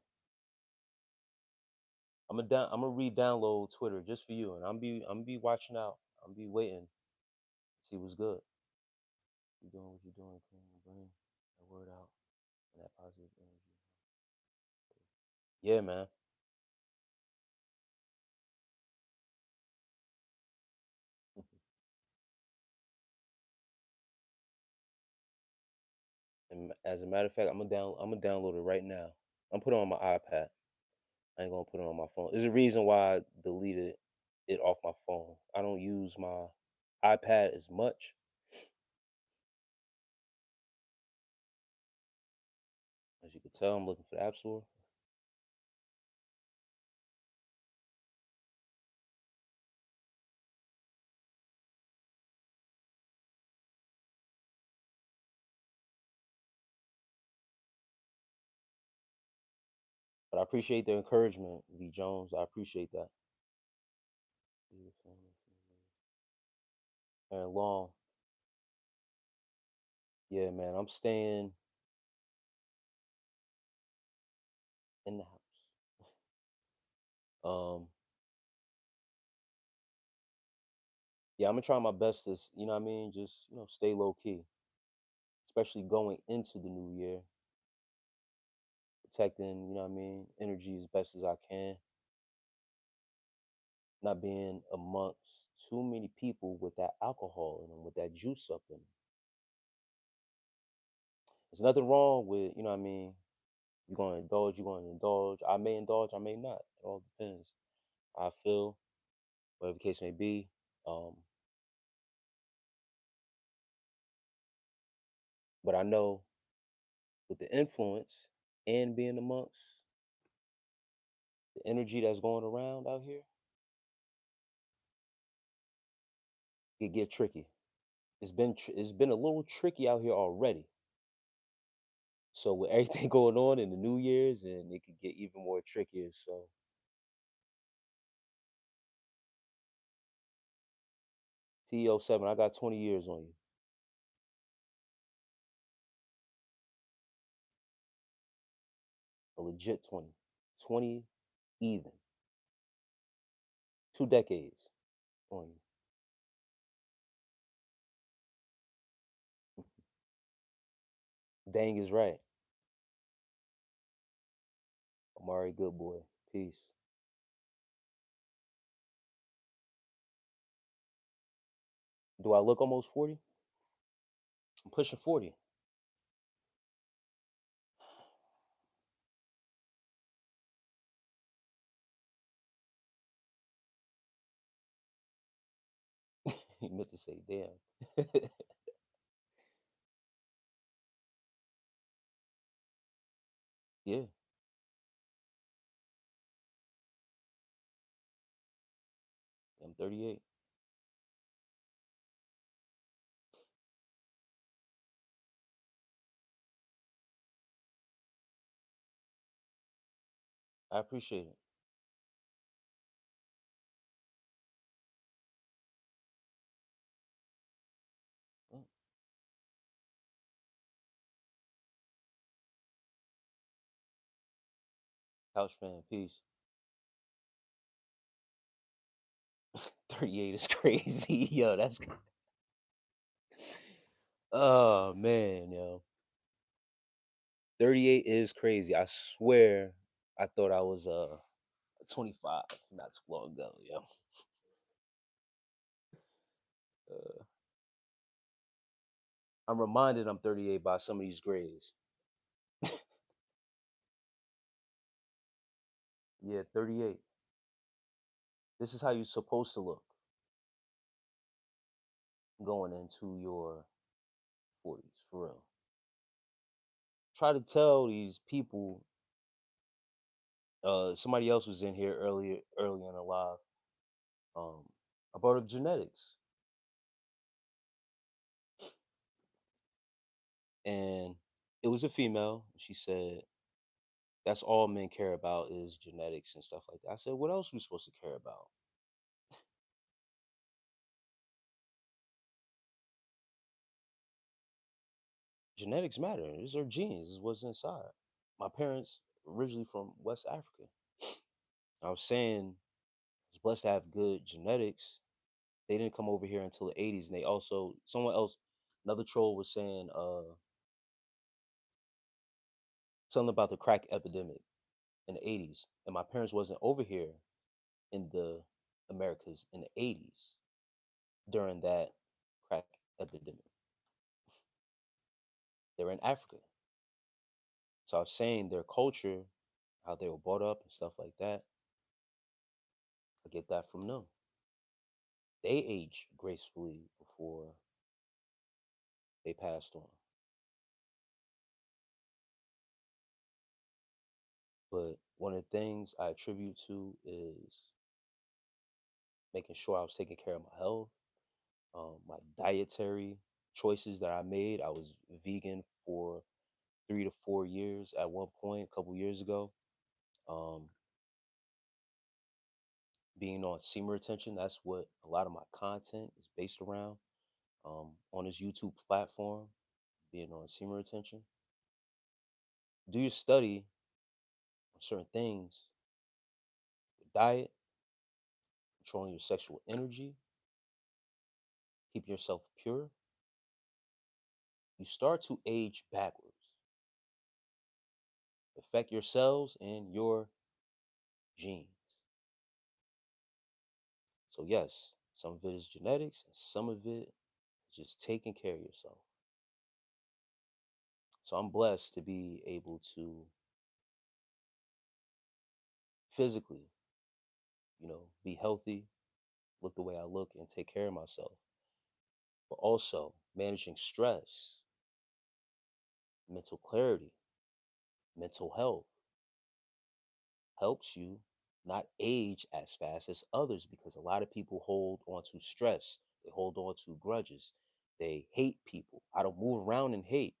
I'm gonna re-download Twitter just for you, and I'm be watching out. I'm be waiting, see what's good. You doing what you're doing, clearing your brain, that word out, and that positive energy. Yeah, man. And as a matter of fact, I'm gonna download it right now. I'm putting it on my iPad. I ain't gonna put it on my phone. There's a reason why I deleted it off my phone. I don't use my iPad as much. As you can tell, I'm looking for the App Store. But I appreciate the encouragement, V Jones. I appreciate that. And long, yeah, man. I'm staying in the house. Um, yeah, I'm gonna try my best to, you know what I mean, just stay low key, especially going into the new year, protecting, you know what I mean, energy as best as I can, not being amongst too many people with that alcohol in them, with that juice up in them. There's nothing wrong with, you know what I mean, you're going to indulge. I may indulge, I may not. It all depends how I feel, whatever the case may be. Um, but I know with the influence and being amongst the energy that's going around out here, it get tricky. It's been a little tricky out here already. So with everything going on in the New Year's, and it could get even more trickier. So TO7, I got 20 years on you, a legit 20, 20 even, 2 decades on you. Dang is right. Amari, good boy. Peace. Do I look almost 40? I'm pushing 40. He meant to say damn. Yeah, I'm 38. I appreciate it. Mm, Couch fan, peace. 38 is crazy. Yo, oh man, yo. 38 is crazy. I swear I thought I was 25 not too long ago, yo. Uh, I'm reminded I'm 38 by some of these grades. Yeah, 38. This is how you're supposed to look going into your 40s, for real. Try to tell these people. Somebody else was in here early in the live. Um, about the genetics, and it was a female. She said that's all men care about is genetics and stuff like that. I said, what else are we supposed to care about? Genetics matter. These are genes. This is what's inside. My parents originally from West Africa. I was saying I was blessed to have good genetics. They didn't come over here until the 80s, and they also someone else, another troll was saying something about the crack epidemic in the 80s, and my parents wasn't over here in the Americas in the 80s during that crack epidemic. They're in Africa. So I was saying their culture, how they were brought up and stuff like that. I get that from them. They age gracefully before they passed on. But one of the things I attribute to is making sure I was taking care of my health, my dietary choices that I made. I was vegan for 3 to 4 years at one point, a couple years ago. Um, being on semen retention, that's what a lot of my content is based around. On this YouTube platform, being on semen retention. Do your study on certain things, your diet, controlling your sexual energy, keeping yourself pure. You start to age backwards, affect your cells and your genes. So, yes, some of it is genetics, and some of it is just taking care of yourself. So, I'm blessed to be able to physically, be healthy, look the way I look, and take care of myself. But also managing stress, mental clarity, mental health helps you not age as fast as others because a lot of people hold on to stress. They hold on to grudges. They hate people. I don't move around in hate.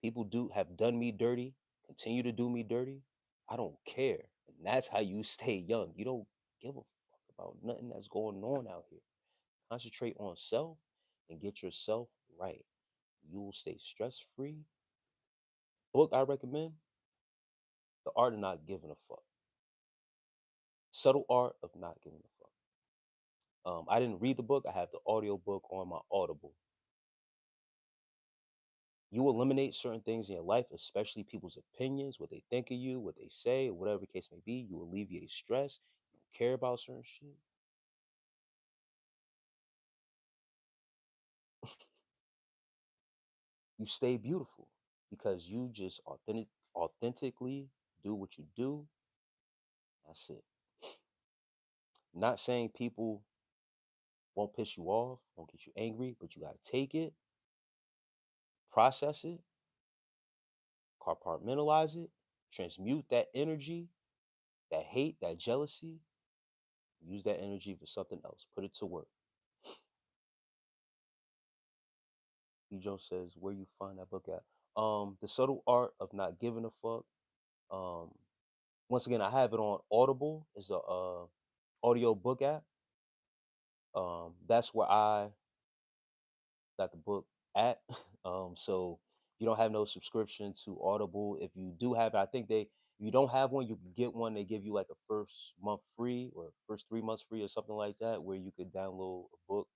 People do have done me dirty, continue to do me dirty. I don't care. And that's how you stay young. You don't give a fuck about nothing that's going on out here. Concentrate on self and get yourself right. You will stay stress free. Book I recommend: The Art of Not Giving a Fuck. Subtle Art of Not Giving a Fuck. I didn't read the book. I have the audio book on my Audible. You eliminate certain things in your life, especially people's opinions, what they think of you, what they say, or whatever the case may be. You alleviate stress. You don't care about certain shit. You stay beautiful because you just authentically do what you do. That's it. Not saying people won't piss you off, won't get you angry, but you got to take it, process it, compartmentalize it, transmute that energy, that hate, that jealousy, use that energy for something else. Put it to work. E. Joe says, where you find that book at? The Subtle Art of Not Giving a Fuck. Um, Once again, I have it on Audible. It's a audio book app. That's where I got the book at. So you don't have no subscription to Audible. If you do have it, I think if you don't have one, you can get one. They give you like a first month free or first 3 months free or something like that, where you could download a book.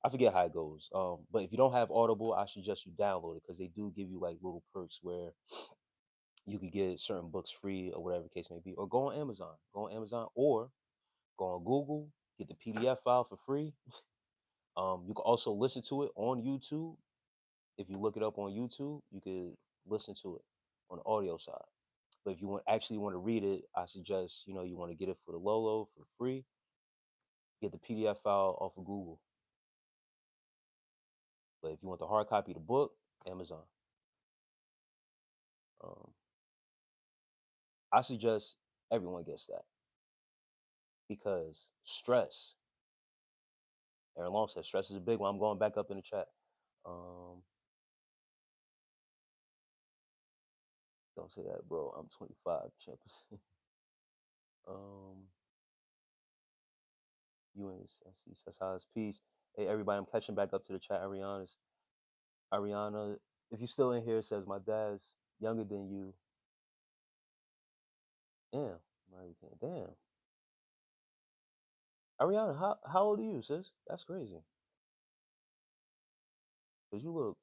I forget how it goes. But if you don't have Audible, I suggest you download it because they do give you like little perks where you could get certain books free or whatever the case may be. Or go on Amazon. Go on Amazon or go on Google, get the PDF file for free. You can also listen to it on YouTube. If you look it up on YouTube, you could listen to it on the audio side. But if you actually want to read it, I suggest, you want to get it for the low for free. Get the PDF file off of Google. But if you want the hard copy of the book, Amazon. Um, I suggest everyone gets that because stress. Aaron Long says stress is a big one. I'm going back up in the chat. Don't say that, bro. I'm 25. Champions. um, UNC says how's peace. Hey everybody, I'm catching back up to the chat. Ariana, if you're still in here, says my dad's younger than you. Damn, damn. Ariana, how old are you, sis? That's crazy. Cause you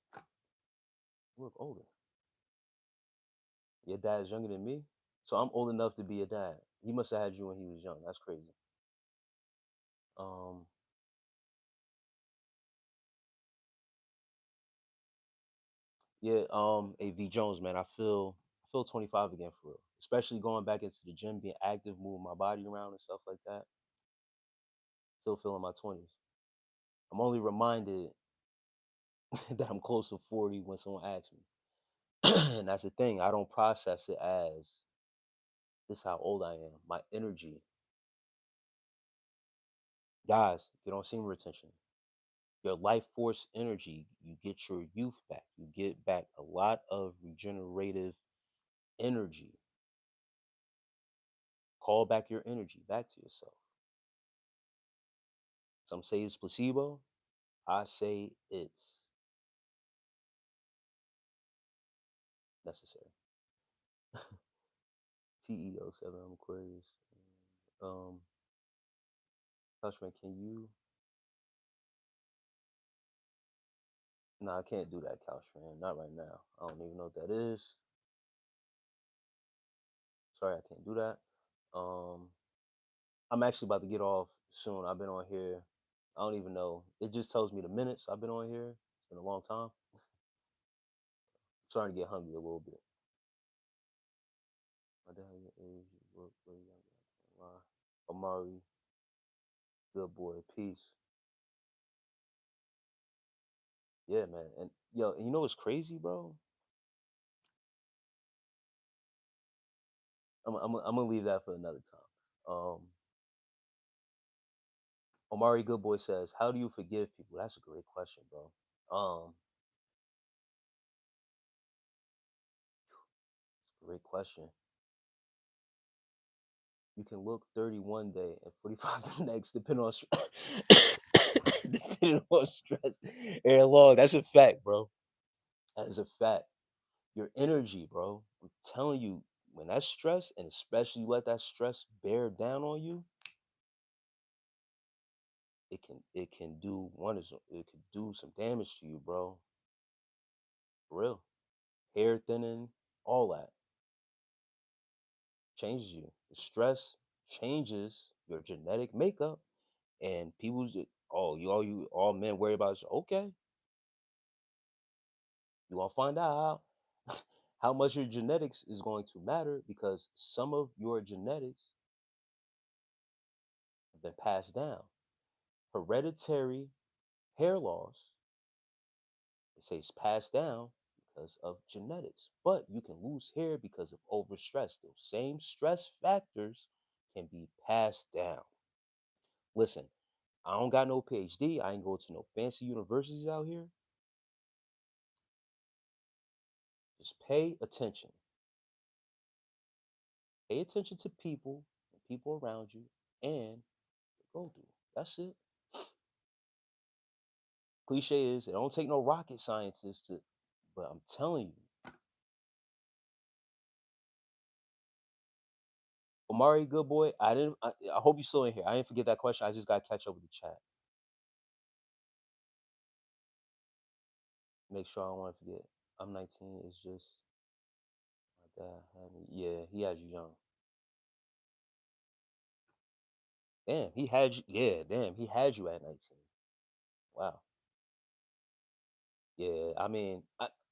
look older. Your dad's younger than me, so I'm old enough to be a dad. He must have had you when he was young. That's crazy. Um, Yeah, AV Jones, man, I feel 25 again for real. Especially going back into the gym, being active, moving my body around and stuff like that. Still feeling my 20s. I'm only reminded that I'm close to 40 when someone asks me. And that's the thing. I don't process it as this is how old I am. My energy. Guys, get on semen retention. Your life force energy, you get your youth back. You get back a lot of regenerative energy. Call back your energy back to yourself. Some say it's placebo. I say it's necessary. TEO7, I'm Aquarius. Um, Touchman, can you? No, I can't do that, couch fan. Not right now. I don't even know what that is. Sorry, I can't do that. Um, I'm actually about to get off soon. I've been on here. I don't even know. It just tells me the minutes I've been on here. It's been a long time. I'm starting to get hungry a little bit. My dad, your age, you work, where you at? Why? Amari, good boy, peace. Yeah, man. And yo, and you know what's crazy, bro? I'm gonna leave that for another time. Omari Goodboy says, "How do you forgive people?" That's a great question, bro. Great question. You can look 30 one day and 45 the next, depending on depending on stress and long. That's a fact, bro. That is a fact. Your energy, bro. I'm telling you, when that stress, and especially you let that stress bear down on you, it can do wonders. It could do some damage to you, bro. For real. Hair thinning, all that changes you. The stress changes your genetic makeup, and people just, oh, you all men worry about is okay. You gonna find out how much your genetics is going to matter because some of your genetics have been passed down. Hereditary hair loss, they say it's passed down because of genetics. But you can lose hair because of overstress. Those same stress factors can be passed down. Listen, I don't got no PhD. I ain't go to no fancy universities out here. Just pay attention. Pay attention to people and people around you and go through. That's it. Cliche is it don't take no rocket scientist to, but I'm telling you, Omari, good boy. I hope you still in here. I didn't forget that question. I just got to catch up with the chat. Make sure I don't want to forget. I'm 19. It's just my dad had me. Yeah, he had you young. Damn, he had you. Yeah, damn, he had you at 19. Wow. Yeah, I mean,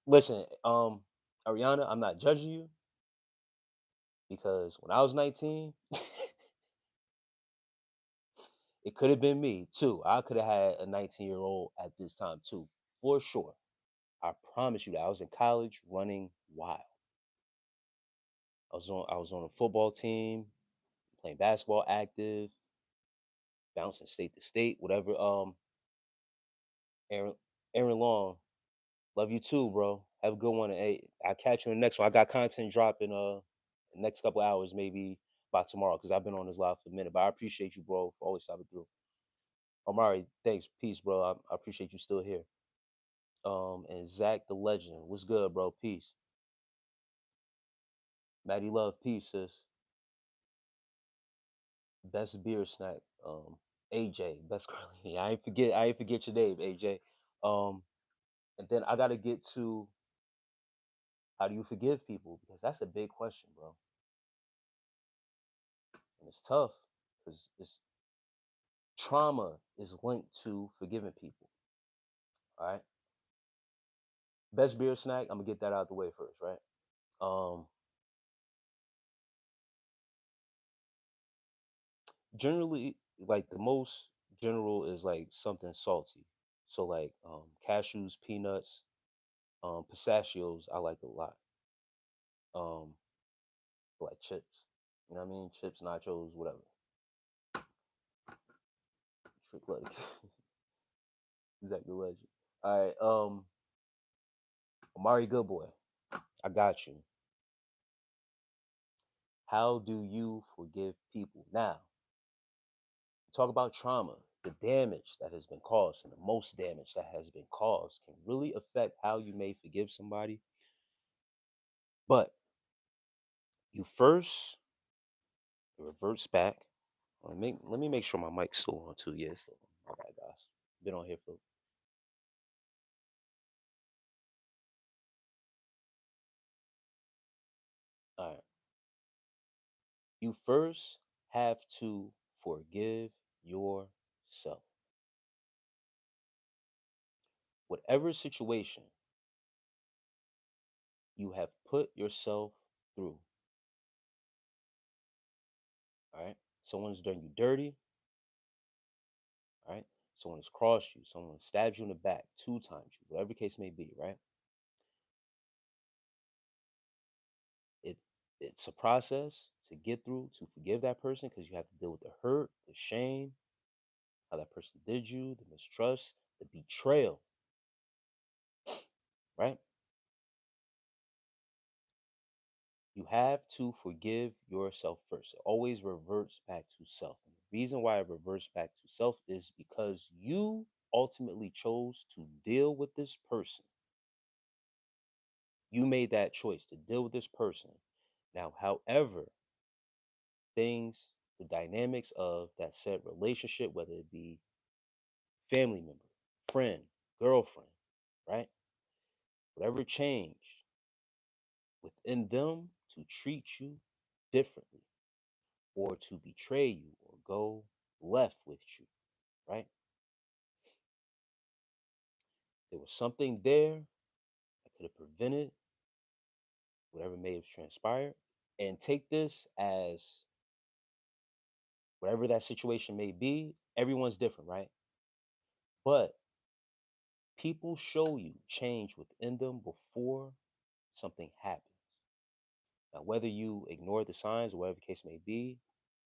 listen, Ariana, I'm not judging you because when I was 19, it could have been me too. I could have had a 19-year-old at this time too, for sure. I promise you that I was in college running wild. I was on a football team, playing basketball, active, bouncing state to state, whatever. Aaron, Aaron Long, love you too, bro. Have a good one. And hey, I'll catch you in the next one. I got content dropping the next couple hours, maybe by tomorrow, because I've been on this live for a minute. But I appreciate you, bro, for always stopping through. Omari, thanks. Peace, bro. I appreciate you still here. And Zach the Legend. What's good, bro? Peace. Maddie Love, peace, sis. Best beer snack. AJ, best curly. I ain't forget your name, AJ. Um, and then I gotta get to how do you forgive people? Because that's a big question, bro. And it's tough because it's trauma is linked to forgiving people. All right. Best beer snack. I'm gonna get that out the way first, right? Um, Generally, like the most general is like something salty. So like cashews, peanuts, pistachios. I like a lot. Um, like chips. You know what I mean? Chips, nachos, whatever. Trick like exactly legend. All right. Amari Goodboy, I got you. How do you forgive people? Now, talk about trauma. The damage that has been caused and the most damage that has been caused can really affect how you may forgive somebody. But you first it reverts back. Let me make sure my mic's still on too. Yeah, it's still on. My bad, guys. Been on here for all right. You first have to forgive yourself. Whatever situation you have put yourself through, all right? Someone's done you dirty, all right? Someone has crossed you, someone stabbed you in the back, two times you, whatever the case may be, right? It it's a process to get through to forgive that person because you have to deal with the hurt, the shame, how that person did you, the mistrust, the betrayal, right? You have to forgive yourself first. It always reverts back to self. And the reason why it reverts back to self is because you ultimately chose to deal with this person. You made that choice to deal with this person. Now, however, things, the dynamics of that said relationship, whether it be family member, friend, girlfriend, right? Whatever changed within them to treat you differently or to betray you or go left with you, right? There was something there that could have prevented whatever may have transpired. And take this as whatever that situation may be, everyone's different, right? But people show you change within them before something happens. Now, whether you ignore the signs or whatever the case may be,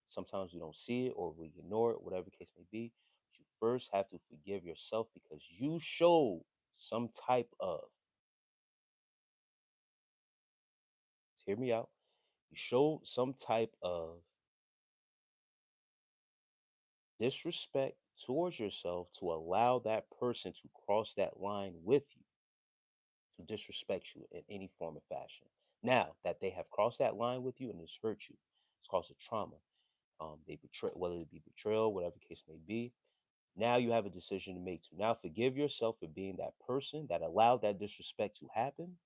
sometimes we don't see it or we ignore it, whatever the case may be. But you first have to forgive yourself because you showed some type of, hear me out, you showed some type of disrespect towards yourself to allow that person to cross that line with you, to disrespect you in any form of fashion. Now that they have crossed that line with you and it's hurt you, it's caused a trauma. They betray, whether it be betrayal, whatever the case may be. Now you have a decision to make. To now forgive yourself for being that person that allowed that disrespect to happen,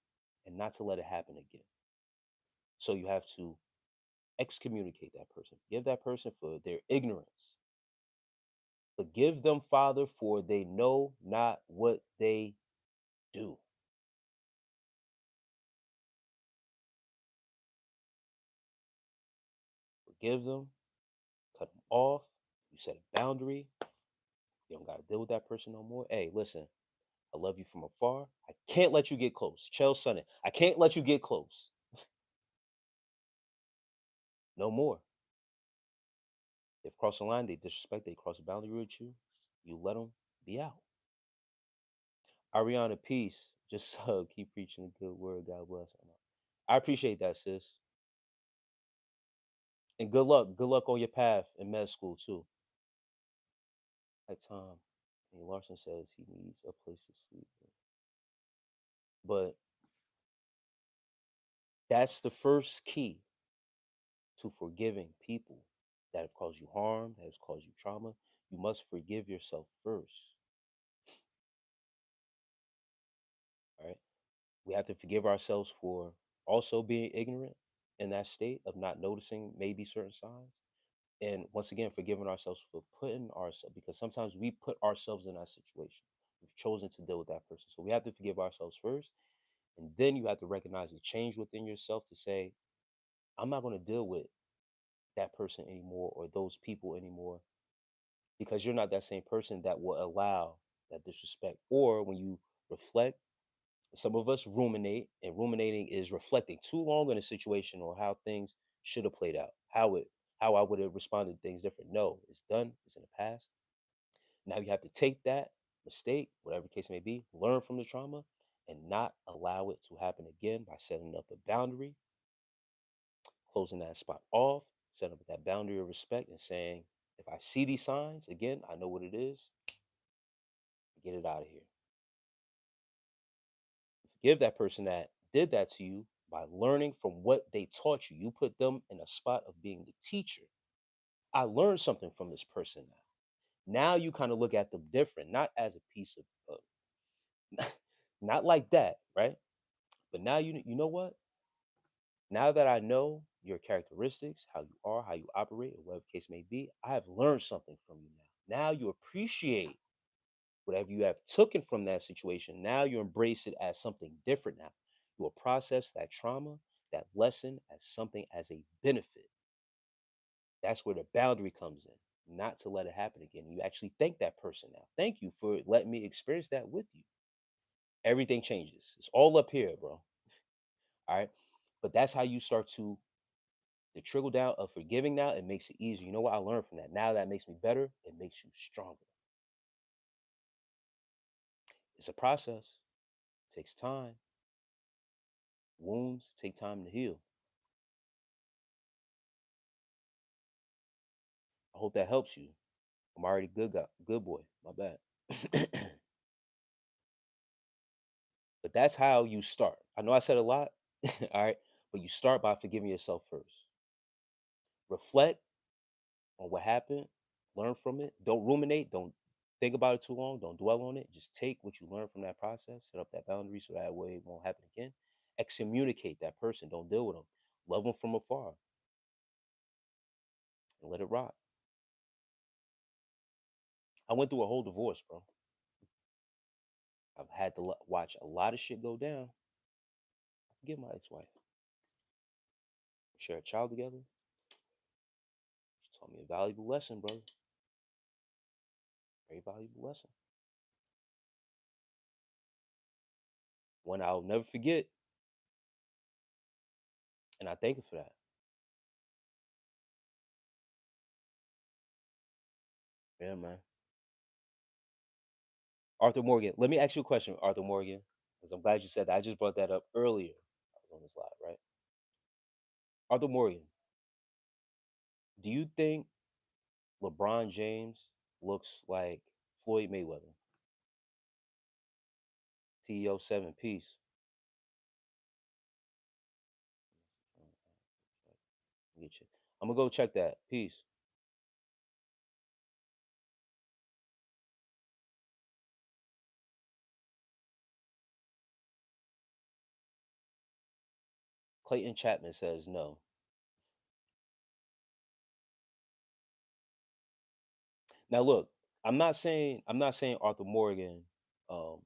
and not to let it happen again. So you have to excommunicate that person, forgive that person for their ignorance. Forgive them, Father, for they know not what they do. Forgive them, cut them off. You set a boundary. You don't got to deal with that person no more. Hey, listen, I love you from afar. I can't let you get close. Chell Sonnet, I can't let you get close. No more. They've crossed the line, they disrespect, they cross the boundary with you. You let them be out. Ariana, peace. Just keep preaching the good word. God bless. I appreciate that, sis. And good luck. Good luck on your path in med school, too. At Tom. And Larson says he needs a place to sleep. But that's the first key to forgiving people that have caused you harm, that has caused you trauma. You must forgive yourself first. All right. We have to forgive ourselves for also being ignorant in that state of not noticing maybe certain signs. And once again, forgiving ourselves for putting ourselves, because sometimes we put ourselves in that situation. We've chosen to deal with that person. So we have to forgive ourselves first. And then you have to recognize the change within yourself to say, I'm not going to deal with that person anymore or those people anymore, because you're not that same person that will allow that disrespect. Or when you reflect, some of us ruminate, and ruminating is reflecting too long on a situation or how things should have played out, how I would have responded to things different. No, it's done, it's in the past. Now you have to take that mistake, whatever the case may be, learn from the trauma, and not allow it to happen again by setting up a boundary, closing that spot off, setting up that boundary of respect, and saying, if I see these signs again, I know what it is. Get it out of here. Forgive that person that did that to you by learning from what they taught you. You put them in a spot of being the teacher. I learned something from this person now. Now you kind of look at them different, not as a piece not like that, right? But now you know what? Now that I know your characteristics, how you are, how you operate, or whatever the case may be, I have learned something from you now. Now you appreciate whatever you have taken from that situation. Now you embrace it as something different now. You will process that trauma, that lesson as something as a benefit. That's where the boundary comes in, not to let it happen again. You actually thank that person now. Thank you for letting me experience that with you. Everything changes. It's all up here, bro. All right. But that's how you start to the trickle down of forgiving now. It makes it easier. You know what? I learned from that. Now that makes me better. It makes you stronger. It's a process. It takes time. Wounds take time to heal. I hope that helps you. I'm already good guy, good boy. My bad. But that's how you start. I know I said a lot, all right, but you start by forgiving yourself first. Reflect on what happened, learn from it. Don't ruminate. Don't think about it too long. Don't dwell on it. Just take what you learn from that process, set up that boundary so that way it won't happen again. Excommunicate that person. Don't deal with them. Love them from afar and let it rock. I went through a whole divorce, bro. I've had to watch a lot of shit go down. I forgive my ex-wife. Share a child together. She taught me a valuable lesson, brother. Very valuable lesson. One I'll never forget, and I thank her for that. Yeah, man. Arthur Morgan. Let me ask you a question, Arthur Morgan, because I'm glad you said that. I just brought that up earlier. I was on this live, right? Arthur Morgan, do you think LeBron James looks like Floyd Mayweather? TO7, peace. Get you. I'm gonna go check that. Peace. Clayton Chapman says no. Now look, I'm not saying Arthur Morgan. Um,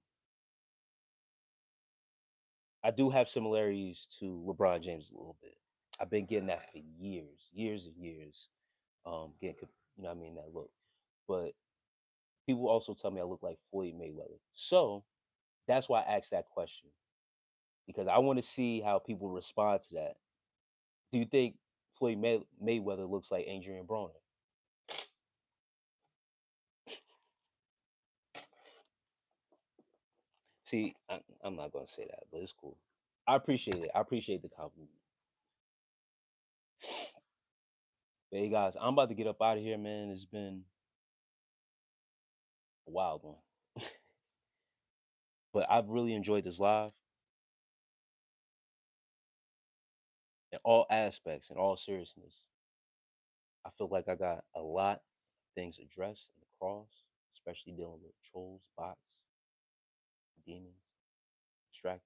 I do have similarities to LeBron James a little bit. I've been getting that for years, years and years. You know what I mean, that look. But people also tell me I look like Floyd Mayweather. So that's why I asked that question, because I want to see how people respond to that. Do you think Mayweather looks like Adrian Broner? See, I'm not gonna say that, but it's cool. I appreciate it. I appreciate the compliment. But hey guys, I'm about to get up out of here, man. It's been a wild one. But I've really enjoyed this live in all aspects, in all seriousness. I feel like I got a lot of things addressed and across, especially dealing with trolls, bots, demons, distractors.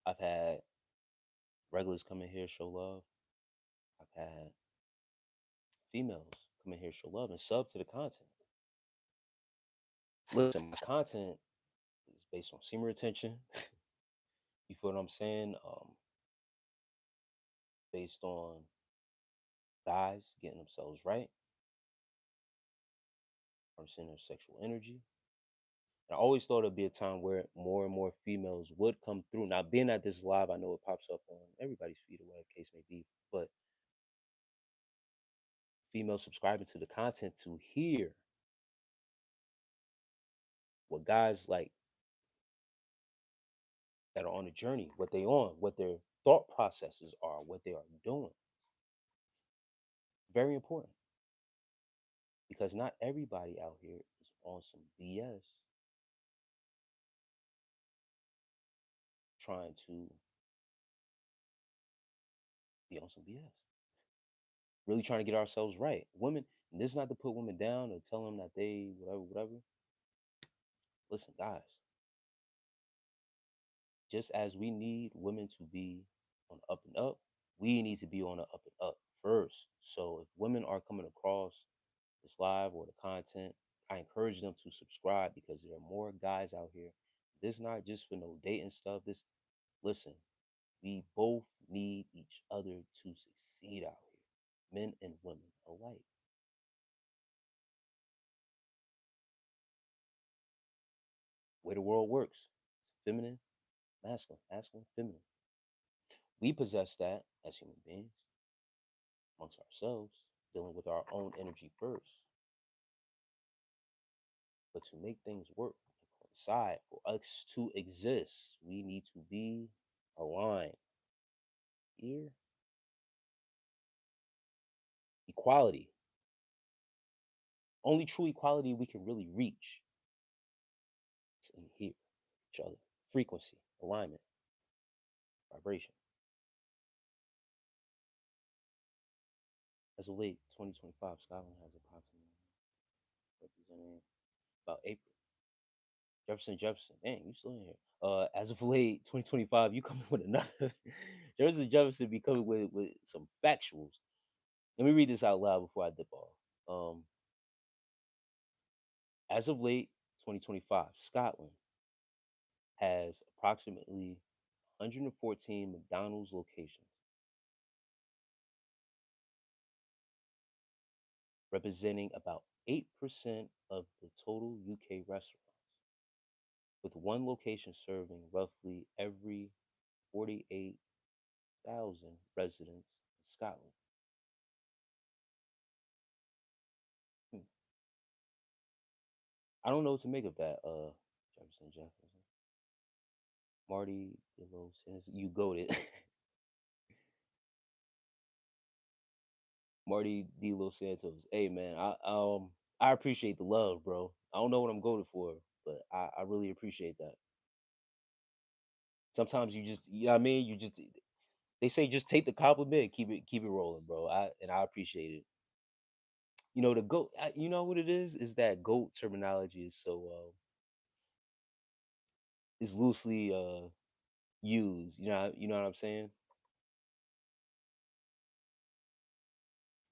I've had regulars come in here show love. I've had females come in here show love and sub to the content. Listen, my content based on semen retention. You feel what I'm saying? Based on guys getting themselves right, understanding their sexual energy. And I always thought it'd be a time where more and more females would come through. Now, being at this live, I know it pops up on everybody's feed or whatever case may be, but females subscribing to the content to hear what guys like that are on a journey, what they on, what their thought processes are, what they are doing. Very important because not everybody out here is on some BS trying to be on some BS. Really trying to get ourselves right. Women, and this is not to put women down or tell them that they whatever. Listen, guys, just as we need women to be on up and up, we need to be on the up and up first. So if women are coming across this live or the content, I encourage them to subscribe because there are more guys out here. This not just for no dating stuff. This listen, we both need each other to succeed out here, men and women alike. Way the world works, feminine, masculine, feminine. We possess that as human beings amongst ourselves, dealing with our own energy first. But to make things work and coincide for us to exist, we need to be aligned. Here, equality. Only true equality we can really reach is in here, each other. Frequency, alignment, vibration. As of late, 2025, Scotland has approximately representing about April. Jefferson, dang, you still in here. As of late, 2025, you coming with another. Jefferson be coming with some factuals. Let me read this out loud before I dip off. As of late, 2025, Scotland has approximately 114 McDonald's locations, representing about 8% of the total UK restaurants, with one location serving roughly every 48,000 residents in Scotland. Hmm. I don't know what to make of that, Jefferson. Marty DeLos, you goaded. Marty D. Los Santos. Hey man, I appreciate the love, bro. I don't know what I'm going for, but I really appreciate that. Sometimes you just you know what I mean, you just they say just take the compliment, keep it rolling, bro. I appreciate it. You know the goat. You know what it is that goat terminology is so is loosely used. You know what I'm saying.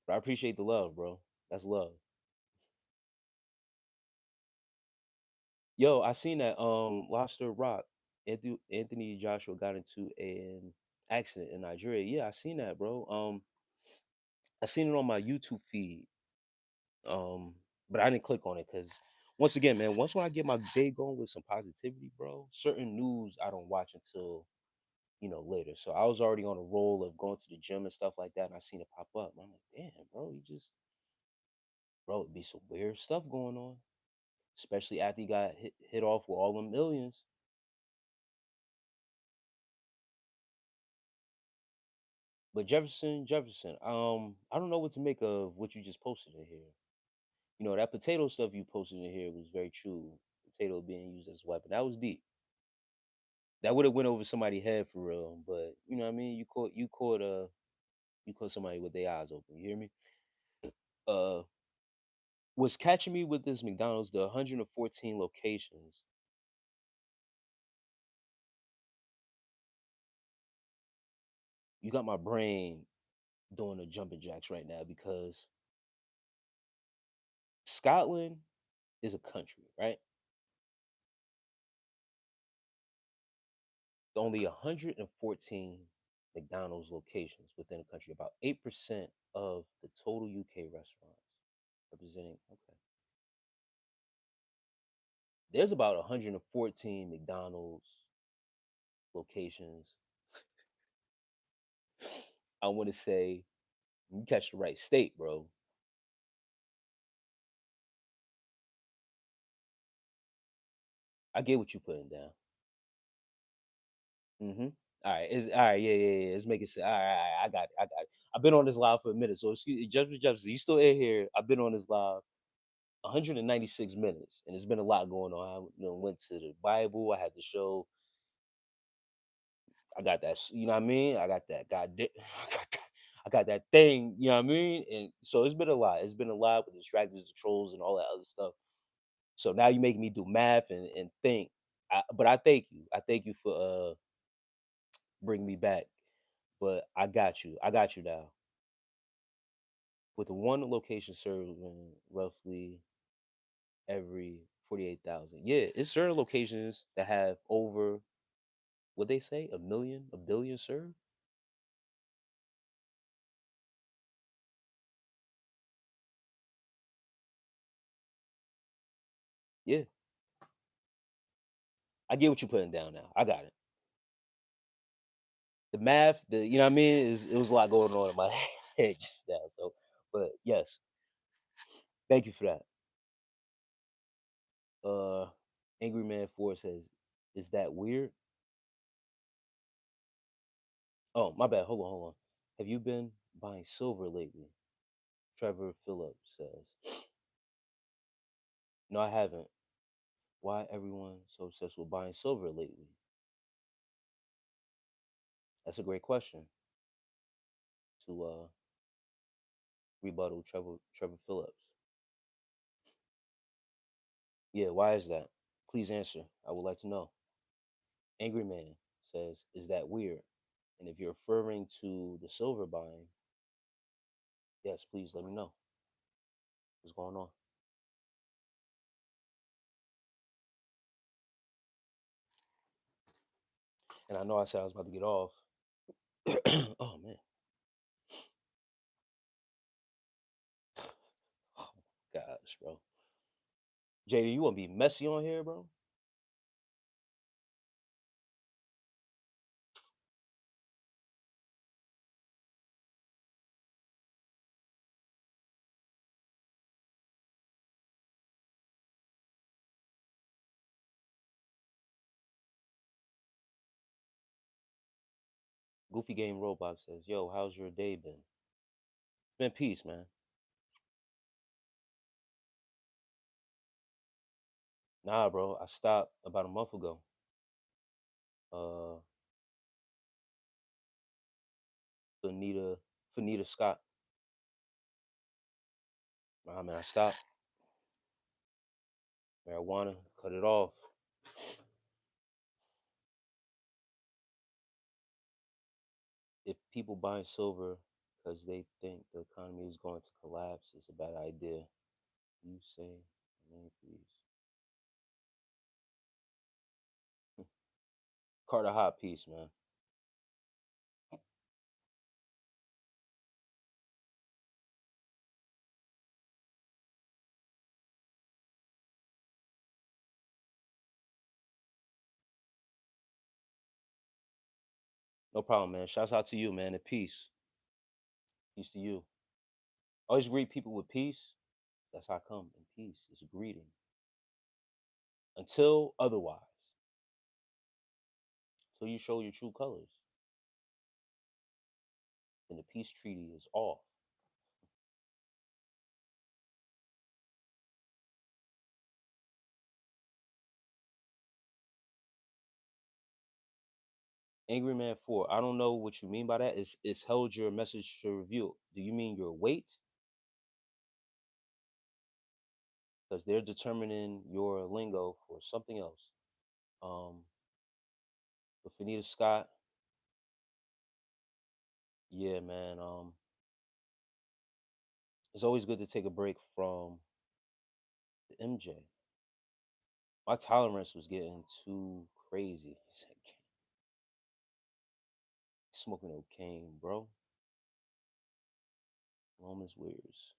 But I appreciate the love, bro. That's love. Yo, I seen that Lobster Rock, Anthony Joshua got into an accident in Nigeria. Yeah, I seen that, bro. I seen it on my YouTube feed. Um, but I didn't click on it because once again, man, once when I get my day going with some positivity, bro, certain news I don't watch until later. So I was already on a roll of going to the gym and stuff like that, and I seen it pop up. And I'm like, damn, bro, bro, it be some weird stuff going on, especially after he got hit off with all them millions. But Jefferson, I don't know what to make of what you just posted in here. You know, that potato stuff you posted in here was very true. Potato being used as a weapon. That was deep. That would have went over somebody's head for real. But you know what I mean? You caught somebody with their eyes open. You hear me? Uh what's catching me with this McDonald's, the 114 locations, you got my brain doing the jumping jacks right now because Scotland is a country, right? only 114 McDonald's locations within the country, about 8% of the total UK restaurants, representing. Okay, there's about 114 McDonald's locations. I want to say you catch the right state, bro. I get what you putting down. Mm-hmm. All right, all right, yeah, yeah, yeah. Let's make it. All right, all right, I got it, I got it. I've been on this live for a minute, so excuse Jefferson, you still in here? I've been on this live 196 minutes, and there's been a lot going on. I went to the Bible. I had to show. I got that. You know what I mean? I got that. I got that thing. You know what I mean? And so it's been a lot. It's been a lot with distractions, the trolls, and all that other stuff. So now you make me do math and think. But I thank you. I thank you for bringing me back. But I got you. I got you now. With the one location serving roughly every 48,000. Yeah, it's certain locations that have over what they say, a billion served. Yeah, I get what you're putting down now. I got it. The math, the you know what I mean, it was a lot going on in my head just now. So, but yes, thank you for that. Uh, Angry Man Four says, "Is that weird?" Oh, my bad. Hold on. Have you been buying silver lately? Trevor Phillips says, "No, I haven't. Why everyone so obsessed with buying silver lately?" That's a great question to rebuttal Trevor Phillips. Yeah, why is that? Please answer. I would like to know. Angry Man says, "Is that weird?" And if you're referring to the silver buying, yes, please let me know what's going on. And I know I said I was about to get off. Oh man, oh gosh, bro. JD, you want to be messy on here, bro? Goofy Game Robot says, "Yo, how's your day been?" Been peace, man. Nah, bro. I stopped about a month ago. Uh, Fanita, Fanita Scott. Nah, man, I stopped marijuana. Cut it off. If people buying silver because they think the economy is going to collapse, it's a bad idea. You say, name, please. Carter Hot piece, man. No problem, man. Shouts out to you, man. And peace. Peace to you. Always greet people with peace. That's how I come in peace. It's a greeting. Until otherwise. Until you show your true colors. Then the peace treaty is off. Angry Man 4. I don't know what you mean by that. It's held your message to review. Do you mean your weight? Because they're determining your lingo for something else. Um, but Fanita Scott, yeah, man. It's always good to take a break from the MJ. My tolerance was getting too crazy. Smoking cocaine, bro. Romans Wears.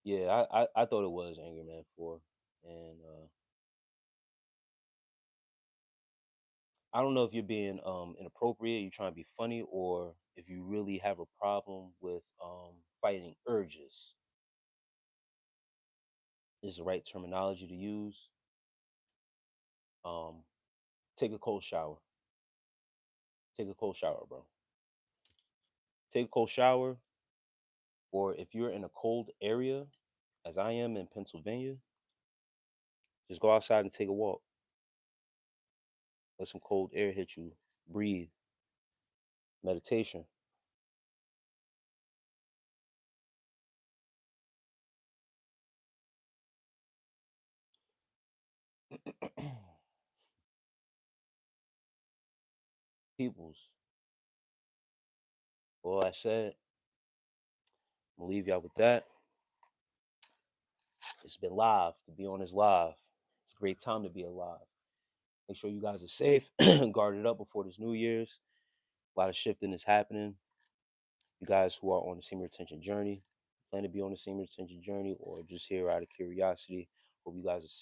Yeah, I thought it was Anger Man 4. And I don't know if you're being inappropriate, you're trying to be funny, or if you really have a problem with fighting urges is the right terminology to use. Um, take a cold shower. Take a cold shower, bro. Take a cold shower, or if you're in a cold area, as I am in Pennsylvania, just go outside and take a walk. Let some cold air hit you. Breathe. Meditation. Peoples. Well, I said, I'm gonna leave y'all with that. It's been live to be on this live. It's a great time to be alive. Make sure you guys are safe, guarded up before this New Year's. A lot of shifting is happening. You guys who are on the semen retention journey, plan to be on the semen retention journey, or just here out of curiosity. Hope you guys are safe.